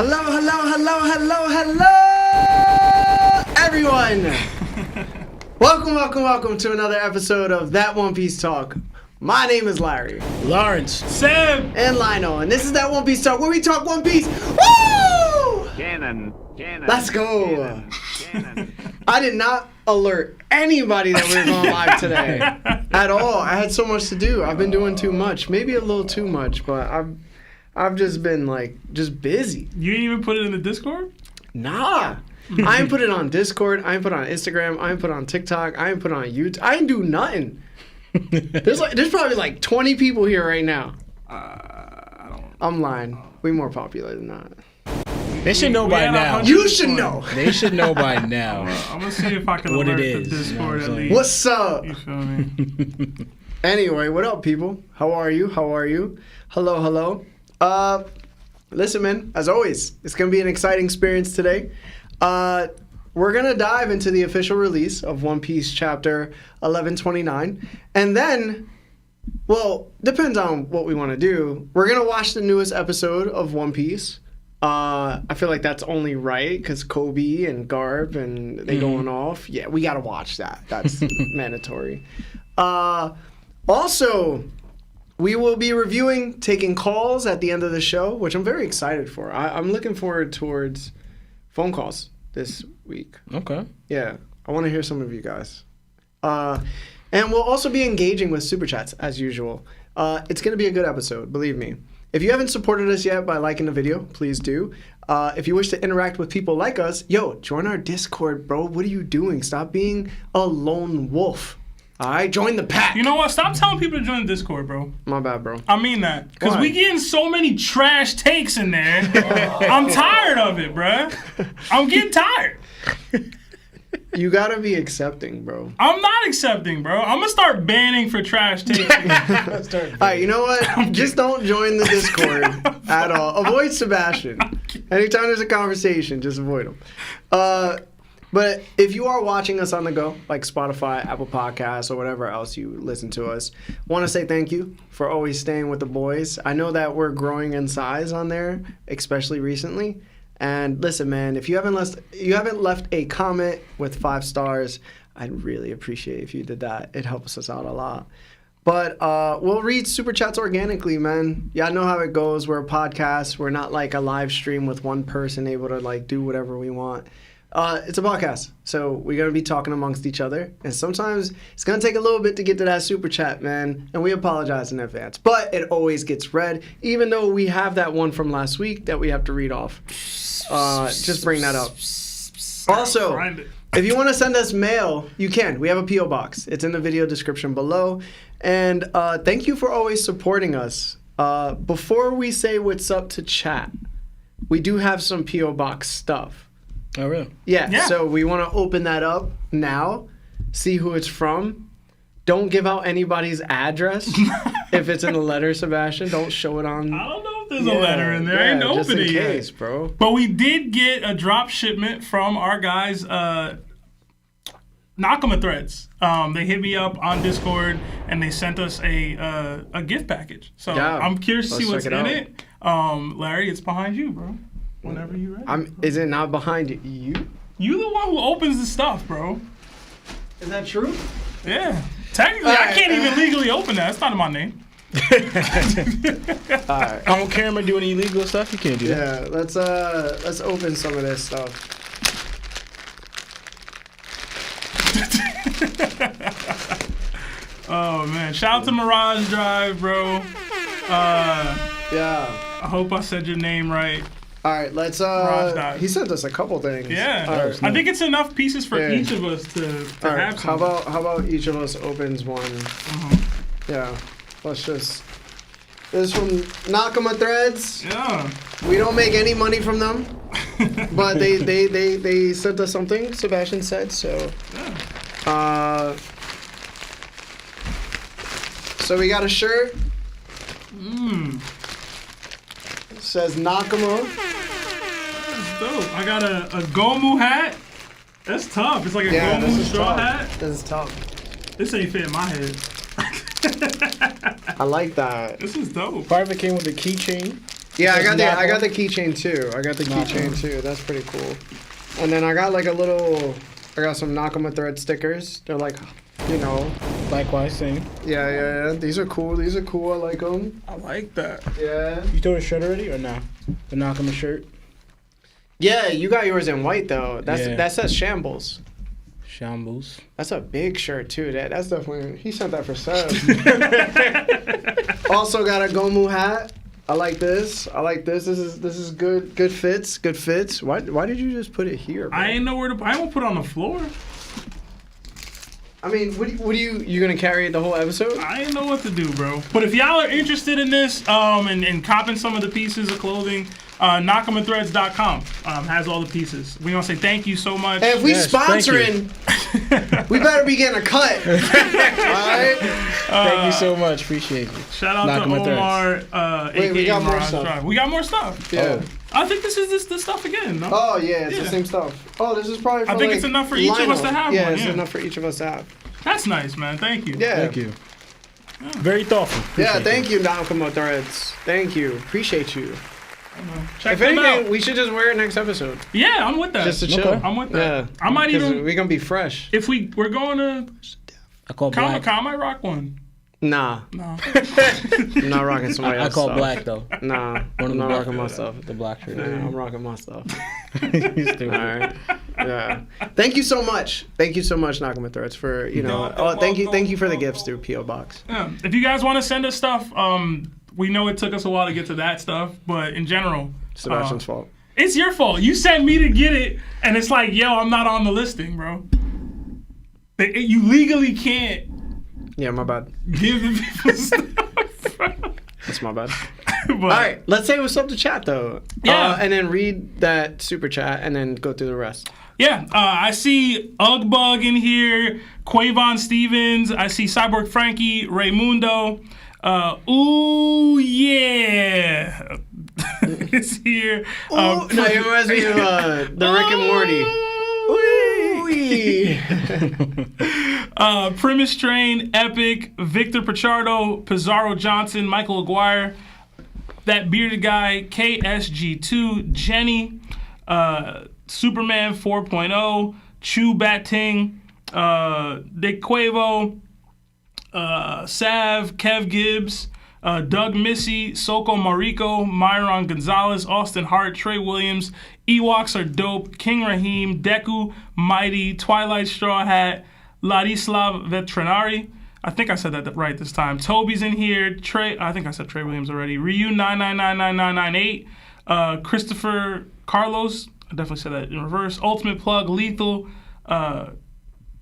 Hello, everyone! Welcome to another episode of That One Piece Talk. My name is Larry. Lawrence. Sam. And Lionel. And this is That One Piece Talk, where we talk One Piece. Woo! Cannon. Let's go. Cannon. I did not alert anybody that we were going live today at all. I had so much to do. I've been doing too much. Maybe a little too much, but I've just been just busy. You didn't even put it in the Discord? Nah. I ain't put it on Discord. I ain't put it on Instagram. I ain't put it on TikTok. I ain't put it on YouTube. I ain't do nothing. There's probably 20 people here right now. I'm lying. We more popular than that. They should know by now. You should know. They should know by now. I'm gonna see if I can what alert it is. the Discord at least. What's up? You feel me? Anyway, what up, people? How are you? Hello. Listen, man, as always, it's going to be an exciting experience today. We're going to dive into the official release of One Piece Chapter 1129. And then, well, depends on what we want to do. We're going to watch the newest episode of One Piece. I feel like that's only right because Kobe and Garb and they going off. Yeah, we got to watch that. That's mandatory. Also, we will be taking calls at the end of the show, which I'm very excited for. I'm looking forward towards phone calls this week. Okay. Yeah, I want to hear some of you guys. And we'll also be engaging with Super Chats, as usual. It's going to be a good episode, believe me. If you haven't supported us yet by liking the video, please do. If you wish to interact with people like us, join our Discord, bro. What are you doing? Stop being a lone wolf. All right, join the pack. You know what? Stop telling people to join the Discord, bro. My bad, bro. I mean that. Because we getting so many trash takes in there. I'm tired of it, bro. I'm getting tired. You gotta be accepting, bro. I'm not accepting, bro. I'm gonna start banning for trash takes. All right, you know what? Just don't join the Discord at all. Avoid Sebastian. Anytime there's a conversation, just avoid him. But if you are watching us on the go, like Spotify, Apple Podcasts, or whatever else you listen to us, want to say thank you for always staying with the boys. I know that we're growing in size on there, especially recently. And listen, man, if you haven't left a comment with 5 stars, I'd really appreciate if you did that. It helps us out a lot. But we'll read Super Chats organically, man. Y'all know how it goes. We're a podcast. We're not like a live stream with one person able to do whatever we want. It's a podcast, so we're going to be talking amongst each other. And sometimes it's going to take a little bit to get to that Super Chat, man. And we apologize in advance. But it always gets read, even though we have that one from last week that we have to read off. Just bring that up. Also, if you want to send us mail, you can. We have a P.O. box. It's in the video description below. And thank you for always supporting us. Before we say what's up to chat, we do have some P.O. box stuff. Oh, really? Yeah, so we want to open that up now, see who it's from. Don't give out anybody's address if it's in the letter, Sebastian. Don't show it on. I don't know if there's a letter in there. I ain't open it yet. Case, bro. But we did get a drop shipment from our guys, Nakama Threads. They hit me up on Discord and they sent us a gift package. So I'm curious to see what's in it. Larry, it's behind you, bro. Whenever you're ready. Is it not behind you? You the one who opens the stuff, bro. Is that true? Yeah. Technically, I can't even legally open that. It's not in my name. All right. On camera doing illegal stuff? You can't do that. Yeah, let's open some of this stuff. Oh, man. Shout out to Mirage Drive, bro. Yeah. I hope I said your name right. All right, let's. He sent us a couple things. Yeah, right. I think it's enough pieces for each of us to have some. How about each of us opens one? Yeah, let's just. This is from Nakama Threads. Yeah. We don't make any money from them, but they sent us something. Sebastian said so. Yeah. So we got a shirt. Says Nakama. That's dope. I got a Gomu hat. That's tough. It's like a Gomu straw hat. This is tough. This ain't fit in my head. I like that. This is dope. Part of it came with a keychain. Yeah, I got the keychain too. That's pretty cool. And then I got like I got some Nakama Thread stickers. They're like, you know. Likewise, same. Yeah. These are cool. I like them. I like that. Yeah. You throw the shirt already or no? The Nakama shirt? Yeah, you got yours in white though. That says Shambles. Shambles. That's a big shirt too. That's definitely, he sent that for sub. Also got a Gomu hat. I like this. This is good fits. Why did you just put it here, bro? I ain't know where to. I won't put it on the floor. I mean, what do you gonna carry it the whole episode? I ain't know what to do, bro. But if y'all are interested in this, and copping some of the pieces of clothing, NakamaThreads.com has all the pieces. We want to say thank you so much. And if we sponsoring, we better be getting a cut. All right. Thank you so much. Appreciate it. Shout out to Omar. Wait, we got more stuff. We got more stuff. Yeah. Oh. I think this is the stuff again. No? Oh yeah, it's the same stuff. Oh, this is probably. For, I think it's enough for each of us to have yeah, one. It's enough for each of us to have. That's nice, man. Thank you. Yeah. Thank you. Very thoughtful. Thank you, Nakama Threads. Thank you. Appreciate you. Check If them anything, out. we should just wear it next episode. Yeah, I'm with that. Just to chill. Okay. I'm with that. Yeah. I might even. We're gonna be fresh. If we're going to I call black. Comic-Con, I might rock one. Nah. No. I'm not rocking somebody I else's call stuff. black though. Nah. I'm not rocking my stuff. The black shirt. Nah, I'm rocking my stuff. You stupid. All right. Yeah. Thank you so much. Nakama Threads, for thank you for the gifts through PO Box. Yeah. If you guys want to send us stuff, we know it took us a while to get to that stuff, but in general, Sebastian's fault. It's your fault. You sent me to get it, and it's like, yo, I'm not on the listing, bro. You legally can't. Yeah, my bad. Give the people stuff, bro. That's my bad. But, All right, let's say what's up to chat though. Yeah. And then read that super chat and then go through the rest. Yeah, I see Ugbug in here, Quavon Stevens. I see Cyborg Frankie, Raymundo. Ooh yeah, it's here. No, it reminds me of the Rick and Morty. Primus Train, Epic, Victor Pichardo, Pizarro Johnson, Michael Aguirre, that bearded guy, KSG2, Jenny, Superman 4.0, Chu Bating, Dick Quavo, Sav, Kev Gibbs, Doug Missy, Soko Mariko, Myron Gonzalez, Austin Hart, Trey Williams, Ewoks are dope, King Raheem, Deku, Mighty, Twilight Straw Hat, Ladislav Veterinari. I think I said that right this time. Toby's in here. I think I said Trey Williams already. Ryu 9999998. Christopher Carlos. I definitely said that in reverse. Ultimate Plug, Lethal,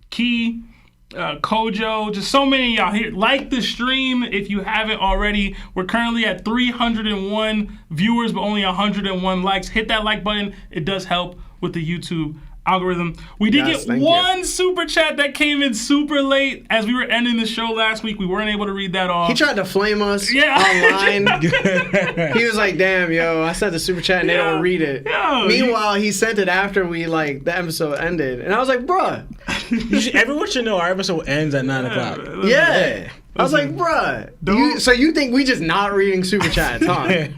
Key, Kojo. Just so many of y'all here. Like the stream if you haven't already. We're currently at 301 viewers, but only 101 likes. Hit that like button. It does help with the YouTube algorithm. We did get one super chat that came in super late as we were ending the show last week. We weren't able to read that off. He tried to flame us online. He was like, damn, yo, I sent the super chat and they don't read it. Meanwhile, he sent it after the episode ended. And I was like, bruh. Everyone should know our episode ends at 9 o'clock. Yeah. I was like, bruh. So you think we just not reading super chats, huh?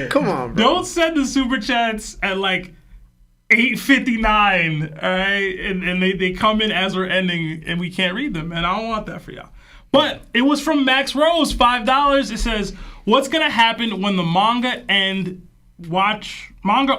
Come on, bro. Don't send the super chats at like 8:59, all right? And they come in as we're ending and we can't read them, and I don't want that for y'all. But it was from Max Rose, $5. It says, what's going to happen when the manga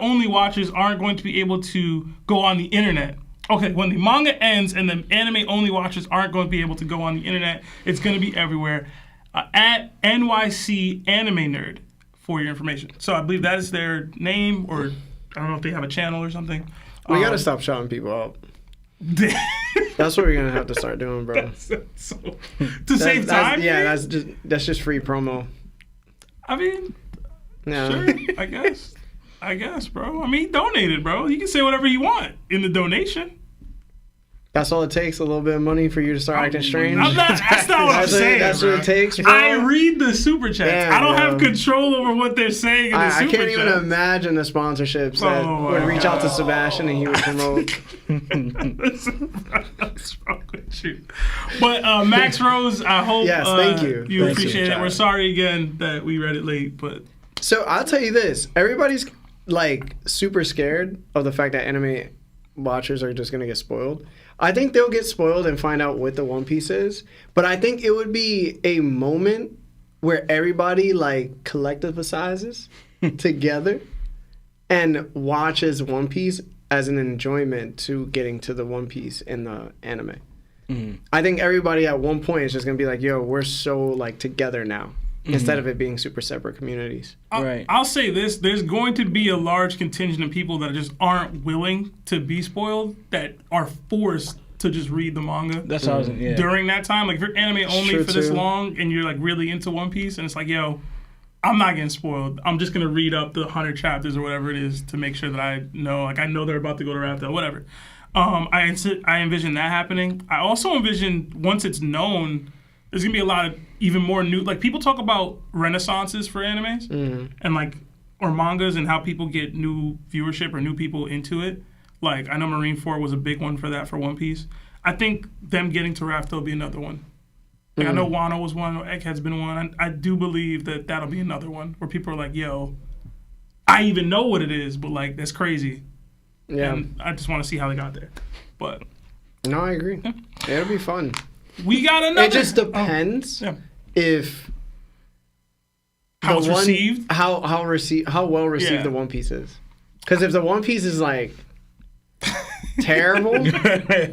only watchers aren't going to be able to go on the internet? Okay, when the manga ends and the anime only watchers aren't going to be able to go on the internet, it's going to be everywhere. At NYC Anime Nerd for your information. So I believe that is their name, or I don't know if they have a channel or something. We gotta stop shouting people out. That's what we're gonna have to start doing, bro. Save time. That's just free promo. I mean, yeah. Sure. I guess, bro. I mean, he donated, bro. You can say whatever you want in the donation. That's all it takes, a little bit of money for you to start acting strange? That's not what I'm saying, That's bro. what it takes, bro. I read the super chats. Damn, I don't have control over what they're saying in the super I can't chats. even imagine the sponsorships that would reach out to Sebastian and he would promote. What's wrong with you? But Max Rose, I hope thank you. You appreciate it. We're sorry again that we read it late, but So I'll tell you this: everybody's like super scared of the fact that anime watchers are just gonna get spoiled. I think they'll get spoiled and find out what the One Piece is, but I think it would be a moment where everybody like collectivizes together and watches One Piece as an enjoyment to getting to the One Piece in the anime. Mm-hmm. I think everybody at one point is just gonna be like, "Yo, we're so like together now," instead of it being super separate communities. I'll say this: there's going to be a large contingent of people that just aren't willing to be spoiled, that are forced to just read the manga. That's how during that time. Like if you're anime only for this long and you're like really into One Piece, and it's like, yo, I'm not getting spoiled. I'm just gonna read up the 100 chapters or whatever it is to make sure that I know. Like I know they're about to go to Raptor, whatever. I envision that happening. I also envision once it's known, there's gonna be a lot of even more new. Like people talk about renaissances for animes and like or mangas and how people get new viewership or new people into it. Like I know Marineford was a big one for that for One Piece. I think them getting to Raptor will be another one. Like I know Wano was one, Egghead's been one. I do believe that that'll be another one where people are like, yo, I even know what it is, but like that's crazy. Yeah. And I just want to see how they got there. But no, I agree. Yeah. It'll be fun. We got another. It just depends if how it's received. How well received the One Piece is. Because if the One Piece is like terrible,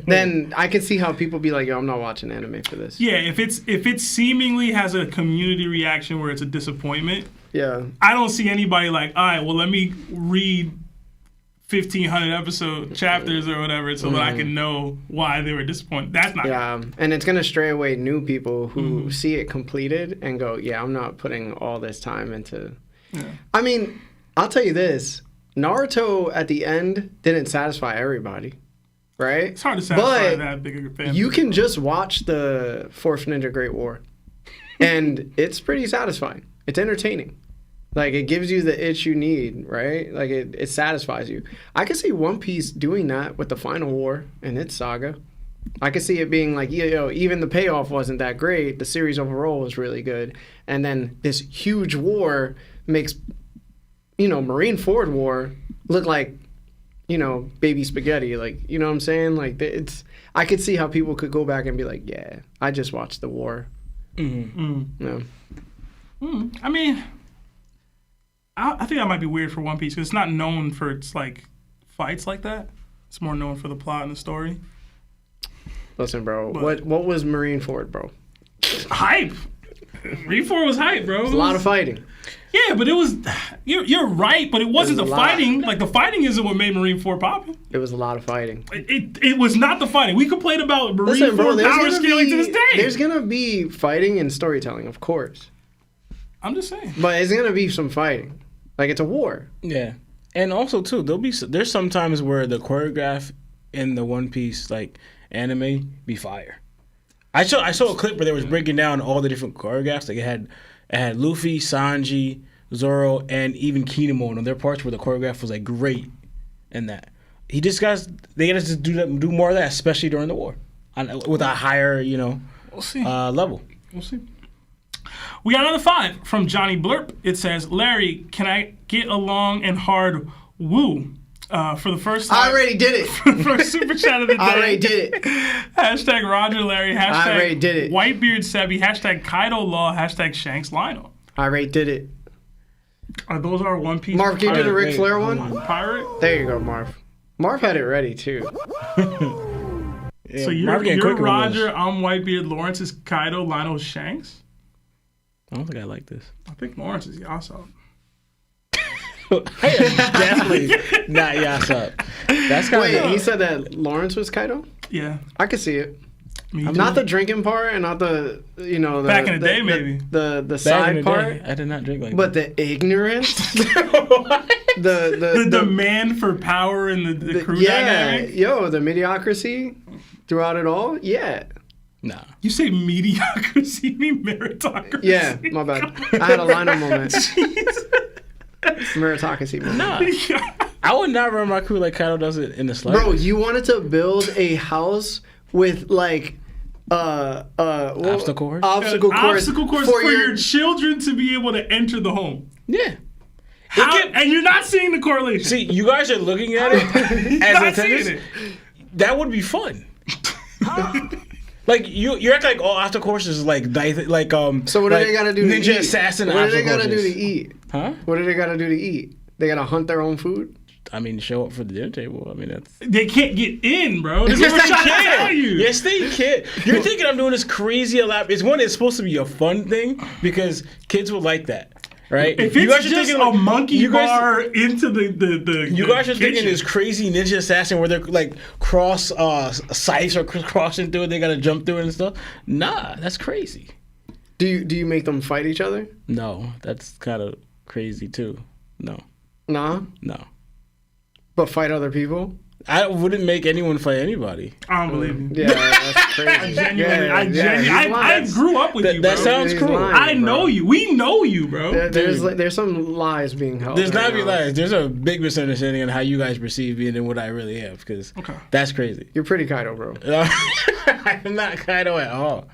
then I can see how people be like, yo, I'm not watching anime for this. Yeah, if it seemingly has a community reaction where it's a disappointment, I don't see anybody like, all right, well, let me read 1,500 episode chapters or whatever so that I can know why they were disappointed. That's not and it's going to stray away new people who see it completed and go, yeah, I'm not putting all this time into... Yeah. I mean, I'll tell you this. Naruto at the end didn't satisfy everybody, right? It's hard to satisfy that big of a fan. You can just watch the Fourth Ninja Great War, and it's pretty satisfying. It's entertaining. Like, it gives you the itch you need, right? Like, it satisfies you. I could see One Piece doing that with the final war and its saga. I could see it being like, even the payoff wasn't that great. The series overall was really good. And then this huge war makes, Marineford War look like, baby spaghetti. Like, you know what I'm saying? Like, I could see how people could go back and be like, yeah, I just watched the war. I mean... I think that might be weird for One Piece because it's not known for its like fights like that. It's more known for the plot and the story. Listen, bro, what was Marineford, bro? Hype. Marineford was hype, bro. It was a lot of fighting. Yeah, but it was. You're right, but it wasn't the fighting. Like the fighting isn't what made Marineford poppin'. It was a lot of fighting. It was not the fighting. We complain about Marineford power scaling to this day. There's gonna be fighting and storytelling, of course. I'm just saying. But it's gonna be some fighting. Like, it's a war. Yeah. And also, too, there's some times where the choreograph in the One Piece, like, anime be fire. I saw a clip where they was breaking down all the different choreographs. Like, it had Luffy, Sanji, Zoro, and even Kinemon on their parts where the choreograph was, like, great in that. They gotta just do more of that, especially during the war. With a higher, we'll see. Level. We'll see. We got another 5 from Johnny Blurp. It says, Larry, can I get a long and hard woo for the first time? I already did it. First super chat of the day. I already did it. Hashtag Roger Larry. Hashtag I already did it. Whitebeard Sebi. Hashtag Kaido Law. Hashtag Shanks Lionel. I already did it. Are those our One Piece? Marv, can you do the Ric Flair one? Pirate? There you go, Marv. Marv had it ready, too. So you're Roger, I'm Whitebeard, Lawrence is Kaido, Lionel is Shanks? I don't think I like this. I think Lawrence is Ussop. Definitely not Ussop. That's kind Wait, he said that Lawrence was Kaido? Yeah. I could see it. Me not the drinking part and not the, back in the day, maybe. The side part. I did not drink like but that. But the ignorance. the demand for power in the crew dynamic. The mediocrity throughout it all. Yeah. Nah. You say mediocrity, you mean meritocracy? Yeah, my bad. I had a Lionel moment. Meritocracy moment. Nah. I would not run my crew like Kaido does it in the slide. Bro, you wanted to build a house with like obstacle course? Obstacle course for your children to be able to enter the home. Yeah. And you're not seeing the correlation. See, you guys are looking at it not as a seeing tennis. That would be fun. Like you act like all after courses is like So what do like they gotta do to Ninja eat? Assassin What do after they gotta do courses. to eat? Huh? What do they gotta do to eat? They gotta hunt their own food? I mean, show up for the dinner table. I mean, that's. They can't get in, bro. This is what I'm trying to tell you. Yes, they can. You're thinking I'm doing this crazy elaborate. It's supposed to be a fun thing because kids will like that, right? If You it's guys are just thinking, a monkey you guys- bar into the You guys are thinking kitchen. this crazy Ninja Assassin where they're like cross scythes or crossing through it. They gotta jump through it and stuff. Nah, that's crazy. Do you make them fight each other? No, that's kind of crazy too. No. Nah. But fight other people? I wouldn't make anyone fight anybody. I don't believe you. Yeah, that's crazy. I grew up with you, bro. That sounds He's cool. lying. I know you. We know you, bro. There's some lies being held. There's right not be now. lies. There's a big misunderstanding on how you guys perceive me and what I really have, because that's crazy. You're pretty Kaido, bro. I'm not Kaido at all.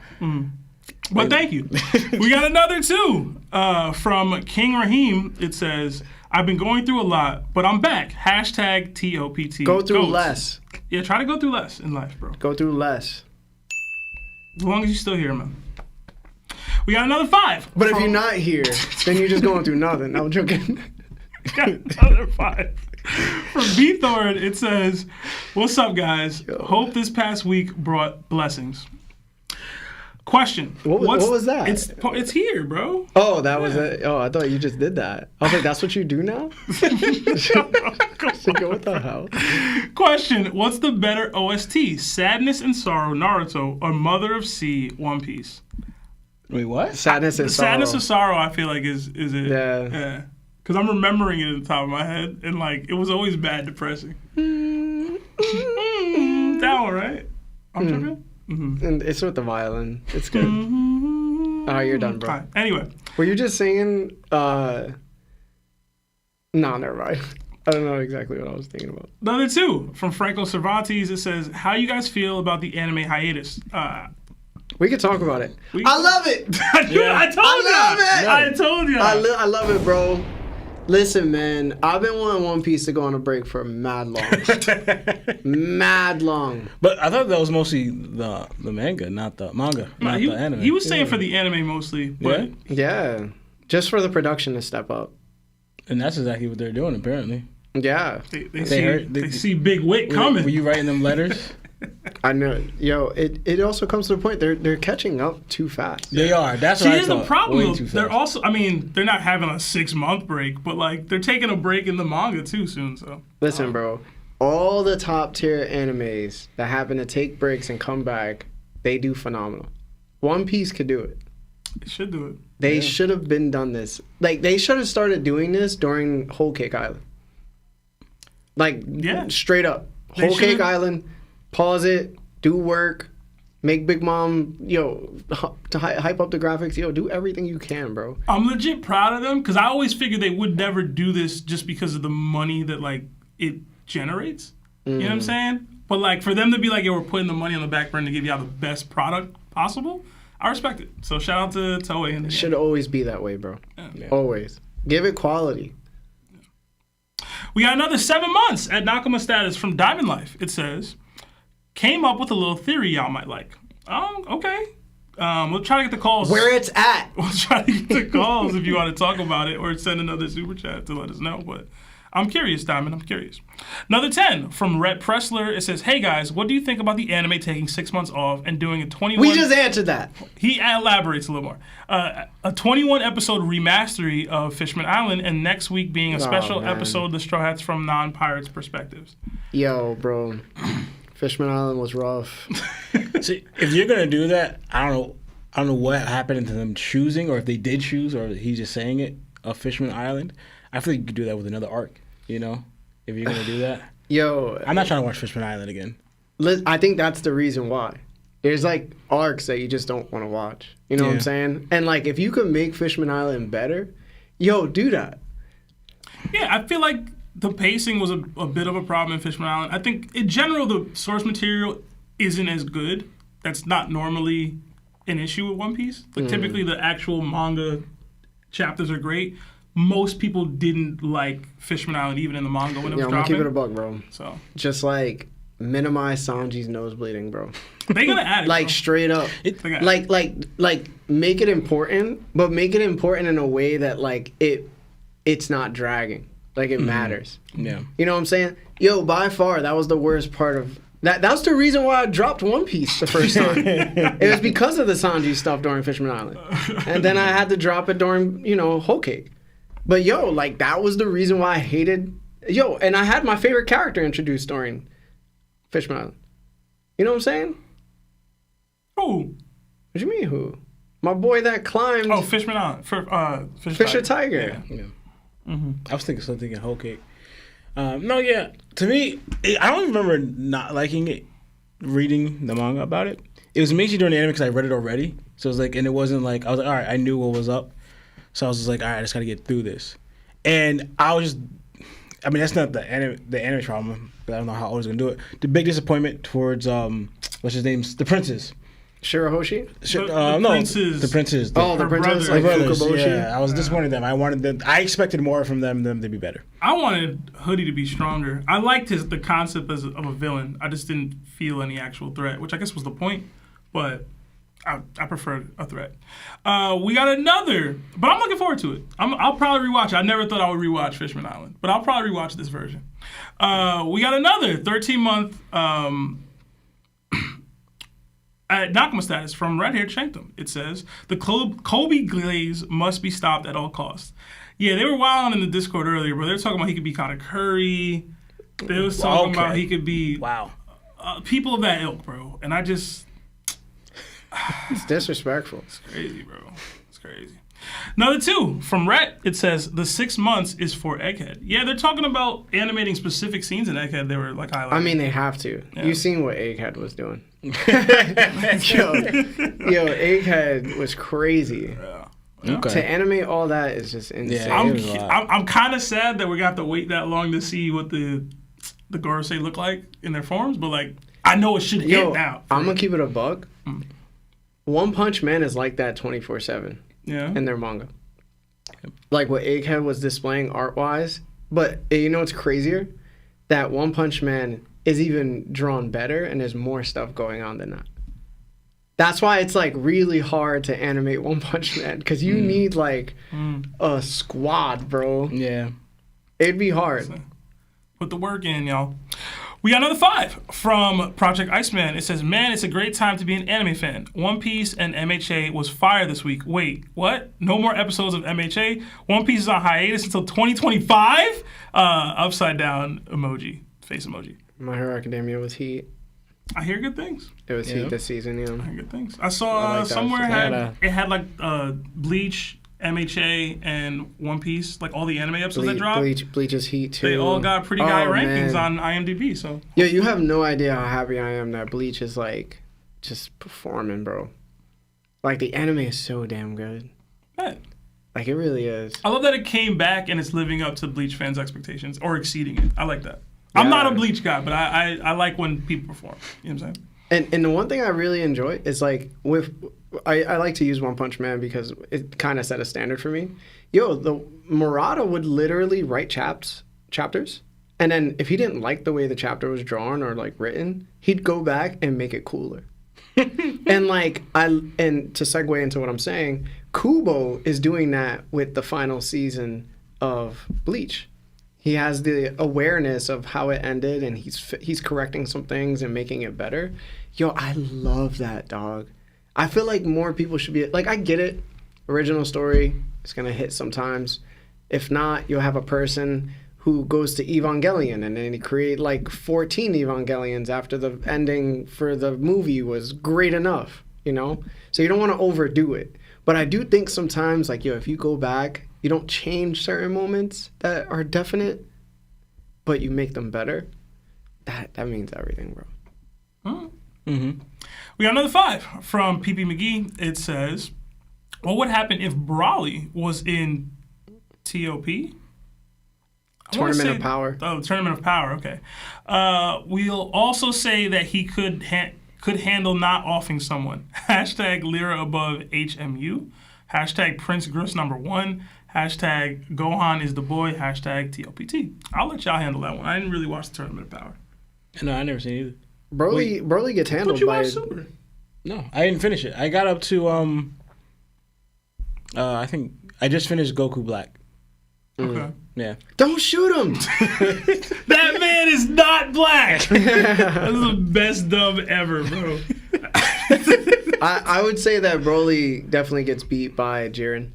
But thank you. We got another two from King Raheem. It says, I've been going through a lot, but I'm back. Hashtag TOPT. Go through Goats. less. Yeah, try to go through less in life, bro. Go through less. As long as you're still here, man. We got another 5. But if you're not here, then you're just going through nothing. I'm joking. Got another 5. From B Thorn, it says, what's up, guys? Hope this past week brought blessings. Question. What was that? It's here, bro. Oh, that was it. Oh, I thought you just did that. I was like, that's what you do now? What the hell? Question. What's the better OST? Sadness and Sorrow, Naruto, or Mother of Sea, One Piece? Wait, what? Sadness and sorrow. Sadness and Sorrow, I feel like is it? Yeah. Because I'm remembering it at the top of my head, and like it was always bad, depressing. That one, right? I'm tripping. And it's with the violin. It's good. Oh, you're done, bro. Right. Anyway, Were you just singing? No, never mind. I don't know exactly what I was thinking about. the other 2 from Franco Cervantes. It says, "How you guys feel about the anime hiatus?" We could talk about it. We- I love it. I told you. love it. I told you. I love it, bro. Listen, man, I've been wanting One Piece to go on a break for mad long. Mad long. But I thought that was mostly the manga, not the manga, not the anime. He was saying for the anime mostly, but Yeah. Just for the production to step up. And that's exactly what they're doing, apparently. Yeah. they see Big Wit coming. Were you writing them letters? I know. Yo, it also comes to the point they're catching up too fast. They are. That's See, what I here's the thought. problem. Way Though. too They're fast. also, I mean, they're not having a 6-month break, but like they're taking a break in the manga too soon. So Listen, bro. All the top tier animes that happen to take breaks and come back, they do phenomenal. One Piece could do it. they should do it. They should have been done this. Like they should have started doing this during Whole Cake Island. Like straight up. They Whole Cake should've- Island, pause it, do work, make Big Mom, to hype up the graphics, do everything you can, bro. I'm legit proud of them because I always figured they would never do this just because of the money that like it generates. You know what I'm saying? But like for them to be like, we're putting the money on the back burner to give y'all the best product possible, I respect it. So shout out to Toei. And Should always be that way, bro. Yeah. Always. Give it quality. We got another 7 months at Nakama status from DiamondLife. It says, came up with a little theory y'all might like. Oh, okay. We'll try to get the calls. Where it's at. We'll try to get the calls if you want to talk about it or send another super chat to let us know. But I'm curious, Diamond. I'm curious. Another 10 from Rhett Pressler. It says, hey guys, what do you think about the anime taking 6 months off and doing a 21... We just answered that. He elaborates a little more. A 21 episode remastery of Fishman Island, and next week being a special man. episode of the Straw Hats from non-pirates perspectives. Yo, bro. Fishman Island was rough. See, if you're gonna do that, I don't know what happened to them choosing, or if they did choose, or he's just saying it. Of Fishman Island, I feel like you could do that with another arc. You know, if you're gonna do that. Yo, I'm not trying to watch Fishman Island again. I think that's the reason why. There's like arcs that you just don't want to watch. You know what I'm saying? And like, if you could make Fishman Island better, do that. Yeah, I feel like the pacing was a bit of a problem in Fishman Island. I think in general the source material isn't as good. That's not normally an issue with One Piece. Like typically the actual manga chapters are great, most people didn't like Fishman Island even in the manga when it was I'm gonna dropping. keep it a buck, bro. So Just like minimize Sanji's nose bleeding, bro. they gonna add it. Like bro. straight up. They gotta- Like make it important, but make it important in a way that like it's not dragging. Like it matters. Yeah. You know what I'm saying? Yo, by far that was the worst part of that. That's the reason why I dropped One Piece the first time. It was because of the Sanji stuff during Fishman Island, and then I had to drop it during Whole Cake. But yo, like that was the reason why I hated. Yo, and I had my favorite character introduced during Fishman Island. You know what I'm saying? Who? What do you mean who? My boy that climbed. Oh, Fishman Island. Fisher Tiger. Yeah. Yeah. I was thinking Whole Cake. No, yeah. To me, I don't even remember not liking it, reading the manga about it. It was mainly during the anime because I read it already. So it was like, and it wasn't like, I was like, all right, I knew what was up. So I was just like, all right, I just got to get through this. And I was just, I mean, that's not the anime trauma, but I don't know how I was going to do it. The big disappointment towards, what's his name? The Princes. Shirahoshi? The no, Princes. the Princes. Oh, the her princess brother. like the brothers. Fukaboshi? Yeah, I was disappointed in them. I expected more from them to be better. I wanted Hoodie to be stronger. I liked the concept of a villain. I just didn't feel any actual threat, which I guess was the point. But I preferred a threat. We got another, but I'm looking forward to it. I'll probably rewatch it. I never thought I would rewatch Fishman Island, but I'll probably rewatch this version. We got another 13-month Nakama status from Red Haired Shankdom. It says, the Kobe glaze must be stopped at all costs. Yeah, they were wilding in the Discord earlier, but they were talking about he could be kind of Curry. They was talking about he could be people of that ilk, bro. And I just... It's disrespectful. It's crazy, bro. It's crazy. Number 2, from Rhett, it says, the 6 months is for Egghead. Yeah, they're talking about animating specific scenes in Egghead. They were like highlighting. I mean, they have to. Yeah. You've seen what Egghead was doing. yo, Egghead was crazy. Yeah. Okay. To animate all that is just insane. Yeah. I'm kind of sad that we're going to have to wait that long to see what the Gorosei look like in their forms, but like, I know it should hit now. I'm going to keep it a buck. One Punch Man is like that 24/7 in their manga. Like what Egghead was displaying art-wise. But you know what's crazier? That One Punch Man is even drawn better and there's more stuff going on than that. That's why it's like really hard to animate One Punch Man because you need like a squad, bro. Yeah. It'd be hard. Put the work in, y'all. We got another 5 from Project Iceman. It says, man, it's a great time to be an anime fan. One Piece and MHA was fire this week. Wait, what? No more episodes of MHA? One Piece is on hiatus until 2025? Upside down emoji. Face emoji. My Hero Academia was heat. I hear good things. It was heat this season, I yeah. hear good things. I saw like that. somewhere it had like Bleach, MHA, and One Piece, like all the anime episodes that dropped. Bleach is heat too. They all got pretty high rankings man. on IMDb. So Yo, you have no idea how happy I am that Bleach is like just performing, bro. Like the anime is so damn good. yeah. Like it really is. I love that it came back and it's living up to Bleach fans' expectations or exceeding it. I like that. I'm not a Bleach guy, but I like when people perform. You know what I'm saying? And the one thing I really enjoy is like I like to use One Punch Man because it kind of set a standard for me. Yo, the Murata would literally write chapters, and then if he didn't like the way the chapter was drawn or like written, he'd go back and make it cooler. And like and to segue into what I'm saying, Kubo is doing that with the final season of Bleach. He has the awareness of how it ended, and he's correcting some things and making it better. Yo, I love that, dog. I feel like more people should be like. I get it. Original story, it's gonna hit sometimes. If not, you'll have a person who goes to Evangelion and then he create like 14 Evangelions after the ending for the movie was great enough, you know? So you don't want to overdo it. But I do think sometimes, like, yo, if you go back, you don't change certain moments that are definite, but you make them better. That means everything, bro. Mm-hmm. We got another 5 from PP McGee. It says, what would happen if Brawley was in TOP? Tournament of Power. Oh, Tournament of Power, okay. We'll also say that he could handle not offing someone. Hashtag Lyra above HMU. Hashtag Prince Griff's #1. Hashtag Gohan is the boy. Hashtag TOPT. I'll let y'all handle that one. I didn't really watch the Tournament of Power. No, I never seen it either. Broly gets handled But you by. watched Super. No, I didn't finish it. I got up to I think I just finished Goku Black. Okay. Yeah. Don't shoot him. That man is not black. That's the best dub ever, bro. I would say that Broly definitely gets beat by Jiren.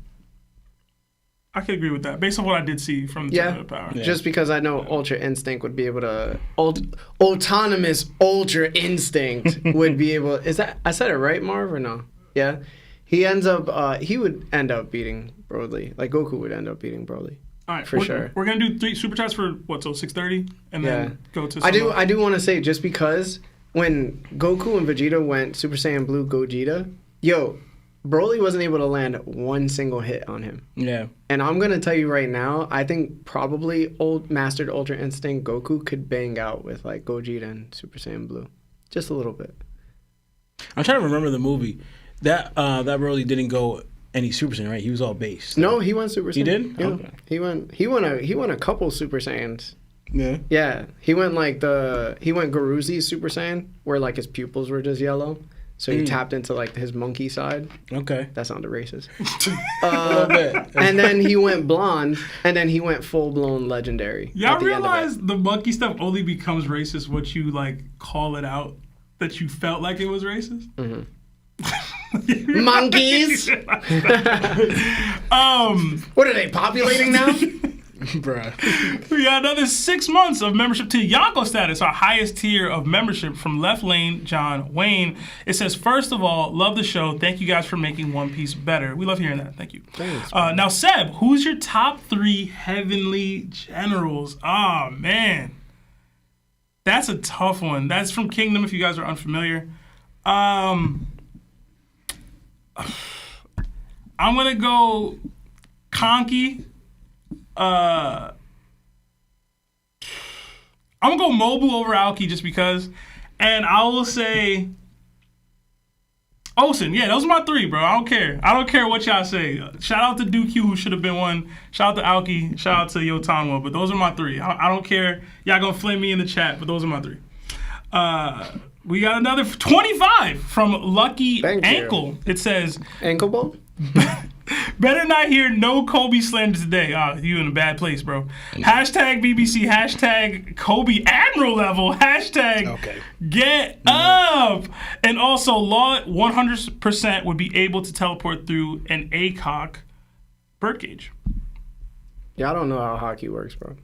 I can agree with that, based on what I did see from the Tournament of Power. Yeah. Just because I know Ultra Instinct would be able to autonomous Ultra Instinct would be able. Is that I said it right, Marv, or no? Yeah. He would end up beating Broly. Like Goku would end up beating Broly. All right, for sure. We're gonna do 3 super chats for what? So 6:30, and then go to. I do want to say, just because when Goku and Vegeta went Super Saiyan Blue Gogeta, Broly wasn't able to land one single hit on him. Yeah. And I'm gonna tell you right now, I think probably mastered Ultra Instinct Goku could bang out with like Gogeta and Super Saiyan Blue, just a little bit. I'm trying to remember the movie. That Broly didn't go any Super Saiyan, right? He was all base. No, he went Super Saiyan. He did? Yeah. Okay. He won a couple Super Saiyans. Yeah. Yeah. He went Garuzi's Super Saiyan, where like his pupils were just yellow. So he tapped into like his monkey side. Okay. That sounded racist. A little bit. And then he went blonde, and then he went full blown legendary. Y'all realize the monkey stuff only becomes racist once you like call it out that you felt like it was racist? Mm-hmm. Monkeys. What are they populating now? Bruh. We got another 6 months of membership to Yonko status, our highest tier of membership from Left Lane John Wayne. It says, first of all, love the show. Thank you guys for making One Piece better. We love hearing that. Thank you. Thanks, now, Seb, who's your top 3 Heavenly Generals? Oh, man. That's a tough one. That's from Kingdom, if you guys are unfamiliar. I'm going to go Conky. I'm gonna go Mobu over Aoki just because, and I will say Osen. Yeah, those are my 3, bro. I don't care what y'all say. Shout out to Dooku, who should have been 1. Shout out to Aoki. Shout out to Yotanwa. But those are my 3. I don't care. Y'all gonna flame me in the chat, but those are my 3. We got another 25 from Lucky Thank Ankle. you. It says Ankle ball? better not hear no Kobe slander today. You in a bad place, bro. Hashtag BBC. Hashtag Kobe Admiral level. Hashtag get up. And also, Law 100% would be able to teleport through an ACOG birdcage. Yeah, I don't know how hockey works, bro.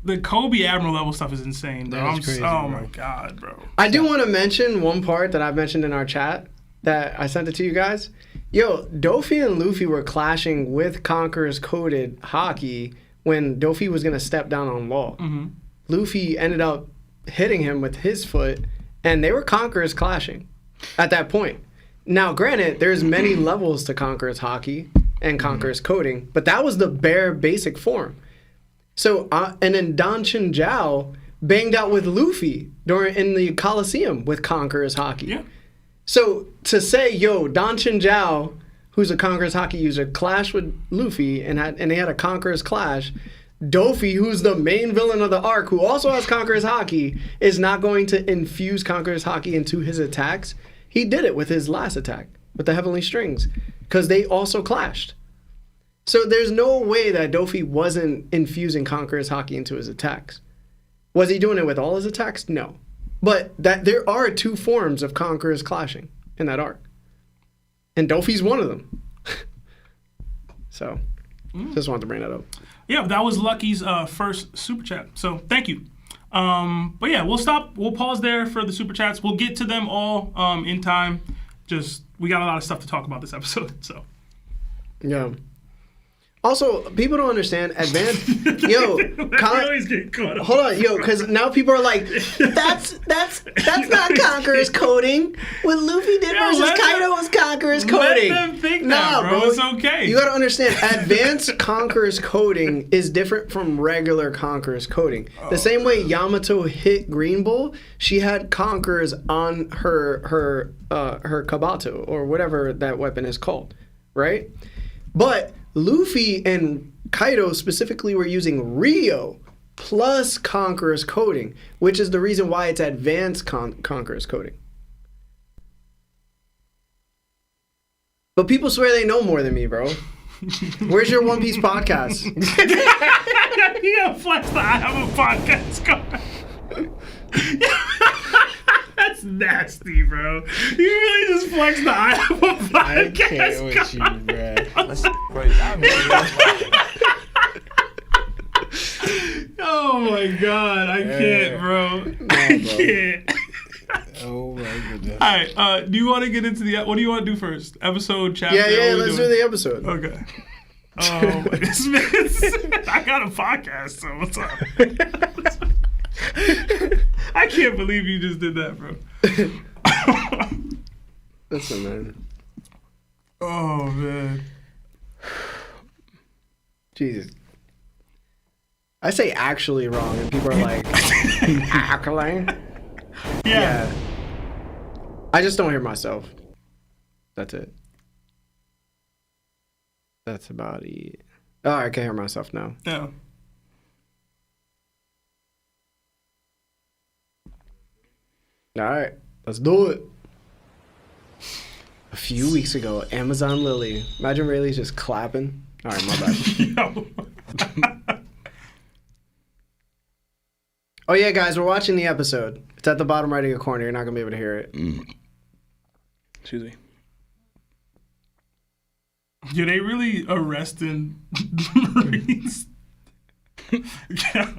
The Kobe Admiral level stuff is insane, bro. That is crazy, oh bro. my God, bro. I do want to mention one part that I mentioned in our chat that I sent it to you guys. Dofi and Luffy were clashing with Conquerors coded Haki when Dofi was going to step down on Law. Mm-hmm. Luffy ended up hitting him with his foot, and they were Conquerors clashing at that point. Now, granted, there's many levels to Conquerors Haki and Conquerors coding, but that was the bare basic form. So, and then Danchin Zhao banged out with Luffy in the Coliseum with Conquerors Haki. Yeah. So to say, Danchin Zhao, who's a Conquerors Haki user, clashed with Luffy and they had a Conquerors clash. Dofi, who's the main villain of the arc, who also has Conquerors Haki, is not going to infuse Conquerors Haki into his attacks. He did it with his last attack, with the Heavenly Strings, because they also clashed. So there's no way that Dofi wasn't infusing Conquerors Haki into his attacks. Was he doing it with all his attacks? No. But that there are 2 forms of Conquerors clashing in that arc. And Dofi's one of them. So, just wanted to bring that up. Yeah, that was Lucky's first super chat. So thank you. But yeah, we'll pause there for the super chats. We'll get to them all in time. We got a lot of stuff to talk about this episode. So yeah. Also, people don't understand advanced. Hold on, because now people are like, that's not Conquerors coding. What Luffy did versus Kaido was Conquerors coding. Let them think that, bro. It's okay. You gotta understand, advanced Conquerors coding is different from regular Conquerors coding. The same way Yamato hit Green Bull, she had Conquerors on her Kabato or whatever that weapon is called. right? But Luffy and Kaido specifically were using Rio plus Conquerors coding, which is the reason why it's advanced Conquerors coding. But people swear they know more than me, bro. Where's your One Piece podcast? You gotta flex the I have a podcast card. That's nasty, bro. You really just flexed the I have a podcast I can't with you, bro. That's crazy. Oh my god, I can't, bro. I can't. Oh my goodness. All right, do you want to get into the? What do you want to do first? Episode, chapter? Yeah, let's do the episode. Okay. Oh, this man, I got a podcast, so what's up? I can't believe you just did that, bro. Listen, man. Oh man. Jesus. I say actually wrong, and people are like, actually? Yeah. I just don't hear myself. That's it. That's about it. Oh, I can hear myself now. Yeah. All right, let's do it. A few weeks ago, Amazon Lily. Imagine Rayleigh's just clapping. All right, my bad. Yo. Oh yeah, guys, we're watching the episode. It's at the bottom right of your corner. You're not gonna be able to hear it. Excuse me. Yo, they really arresting Marines. Yeah.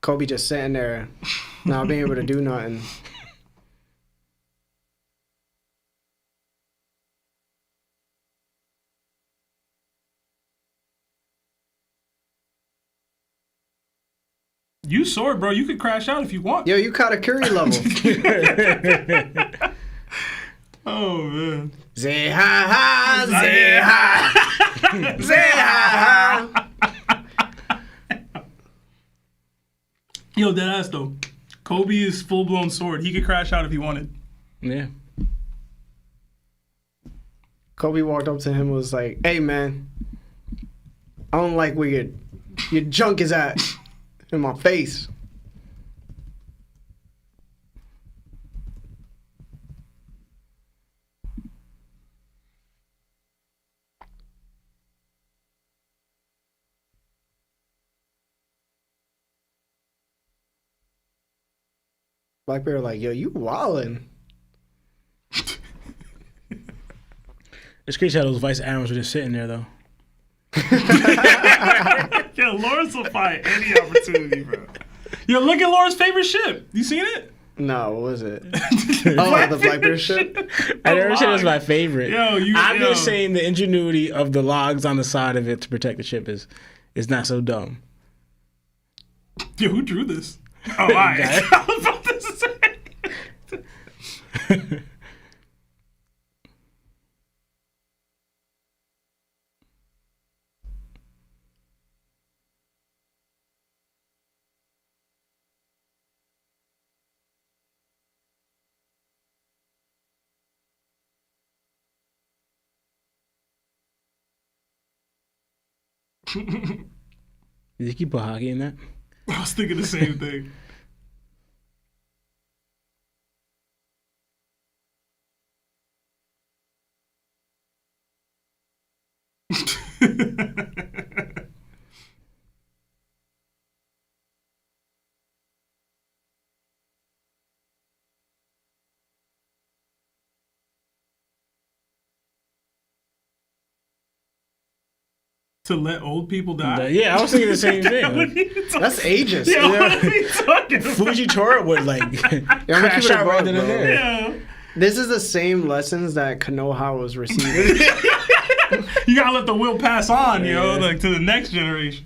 Kobe just sitting there, not being able to do nothing. You sword, bro. You could crash out if you want. Yo, you caught a Curry level. Oh man. Say ha ha, say ha, say ha ha. Yo, deadass though. Kobe is full blown sword. He could crash out if he wanted. Yeah. Kobe walked up to him and was like, "Hey man, I don't like where your junk is at in my face." Blackbeard like, "Yo, you wildin'." It's crazy how those vice admirals were just sitting there, though. Yeah, Lawrence will find any opportunity, bro. Yo, look at Lawrence's favorite ship. You seen it? No, what was it? Oh, the Blackbeard ship? I never said it was my favorite. Yo, I'm just saying the ingenuity of the logs on the side of it to protect the ship is not so dumb. Yo, who drew this? Oh, all right. I was about to say. Did you keep put Haki in that? I was thinking the same thing. To let old people die? Yeah, I was thinking the same thing. Like, That's ageist. Yeah, what are you talking about? Fujitora would like crash out right then and there. Yeah. This is the same lessons that Konoha was receiving. You gotta let the will pass on, yo, like to the next generation.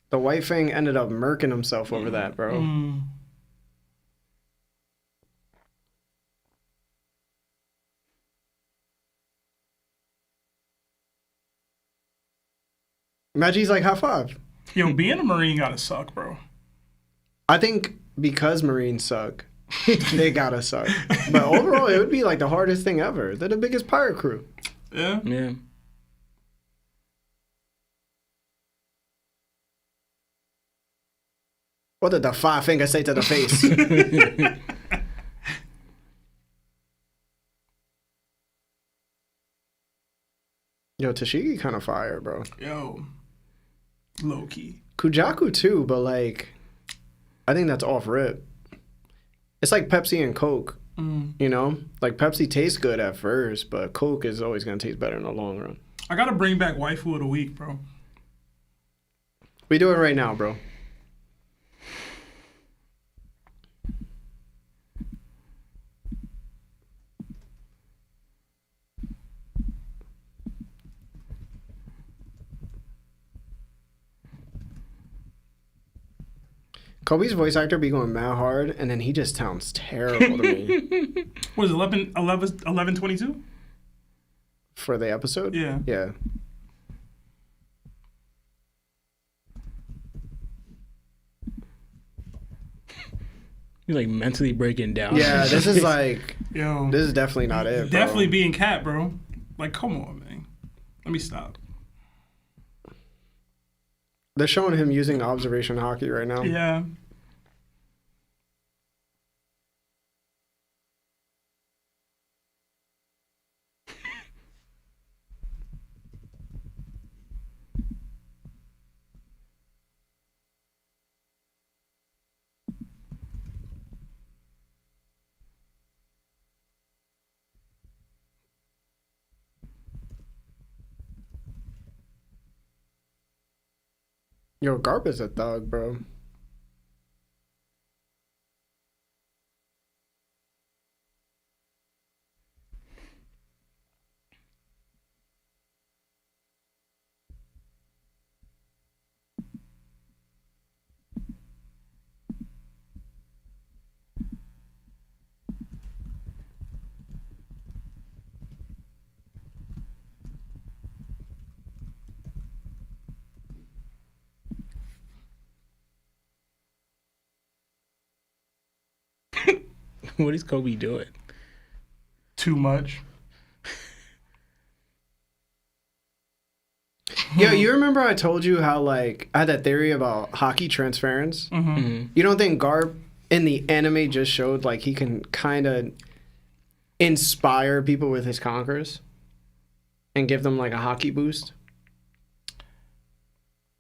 The White Fang ended up murking himself over that, bro. Imagine he's like, high five. Yo, being a Marine gotta suck, bro. I think because Marines suck, they gotta suck. But overall, it would be like the hardest thing ever. They're the biggest pirate crew. Yeah. Yeah. What did the 5 finger say to the face? Yo, Tashigi kind of fire, bro. Yo, low key. Kujaku too, but like, I think that's off rip. It's like Pepsi and Coke, you know? Like Pepsi tastes good at first, but Coke is always gonna taste better in the long run. I gotta bring back waifu of the week, bro. We do it right now, bro. Kobe's voice actor be going mad hard, and then he just sounds terrible to me. What is it, 11:22? For the episode? Yeah. Yeah. He's like mentally breaking down. Yeah, this is like, Yo, this is definitely not it, bro. definitely being cat, bro. Like, come on, man. Let me stop. They're showing him using observation hockey right now. Yeah. Yo, Garp is a thug, bro. What is Kobe doing? Too much. Yo, you remember I told you how, like, I had that theory about hockey transference? You don't think Garp in the anime just showed, like, he can kind of inspire people with his Conquerors and give them, like, a hockey boost?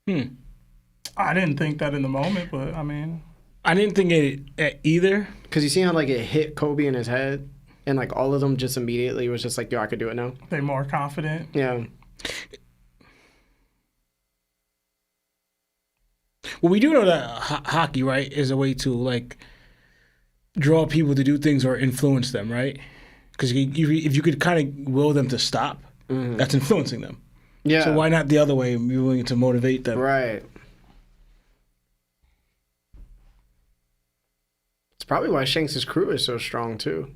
I didn't think that in the moment, but I mean, I didn't think it either. Because you see how, like, it hit Kobe in his head? And, like, all of them just immediately was just like, yo, I could do it now. they're more confident. Yeah. Well, we do know that hockey, right, is a way to like draw people to do things or influence them, right? Because if you could kind of will them to stop, that's influencing them. Yeah. So why not the other way, be willing to motivate them? Right. It's probably why Shanks' crew is so strong, too.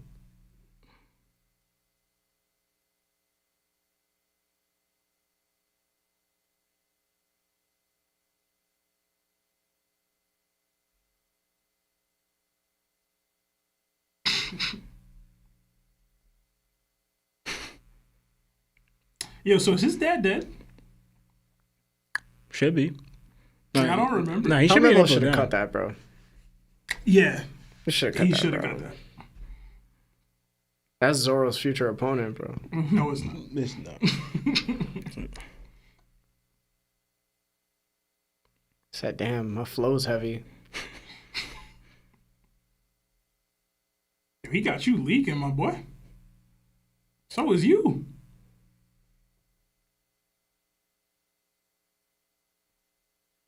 Yo, so is his dad dead? Should be. Like, I don't remember. Nah, he should be Helmemo able should have to cut that, bro. Yeah, He should have he cut should that, have bro. got that. That's Zoro's future opponent, bro. No, it's not. It's not. Said, damn, my flow's heavy. He got you leaking, my boy. So is you.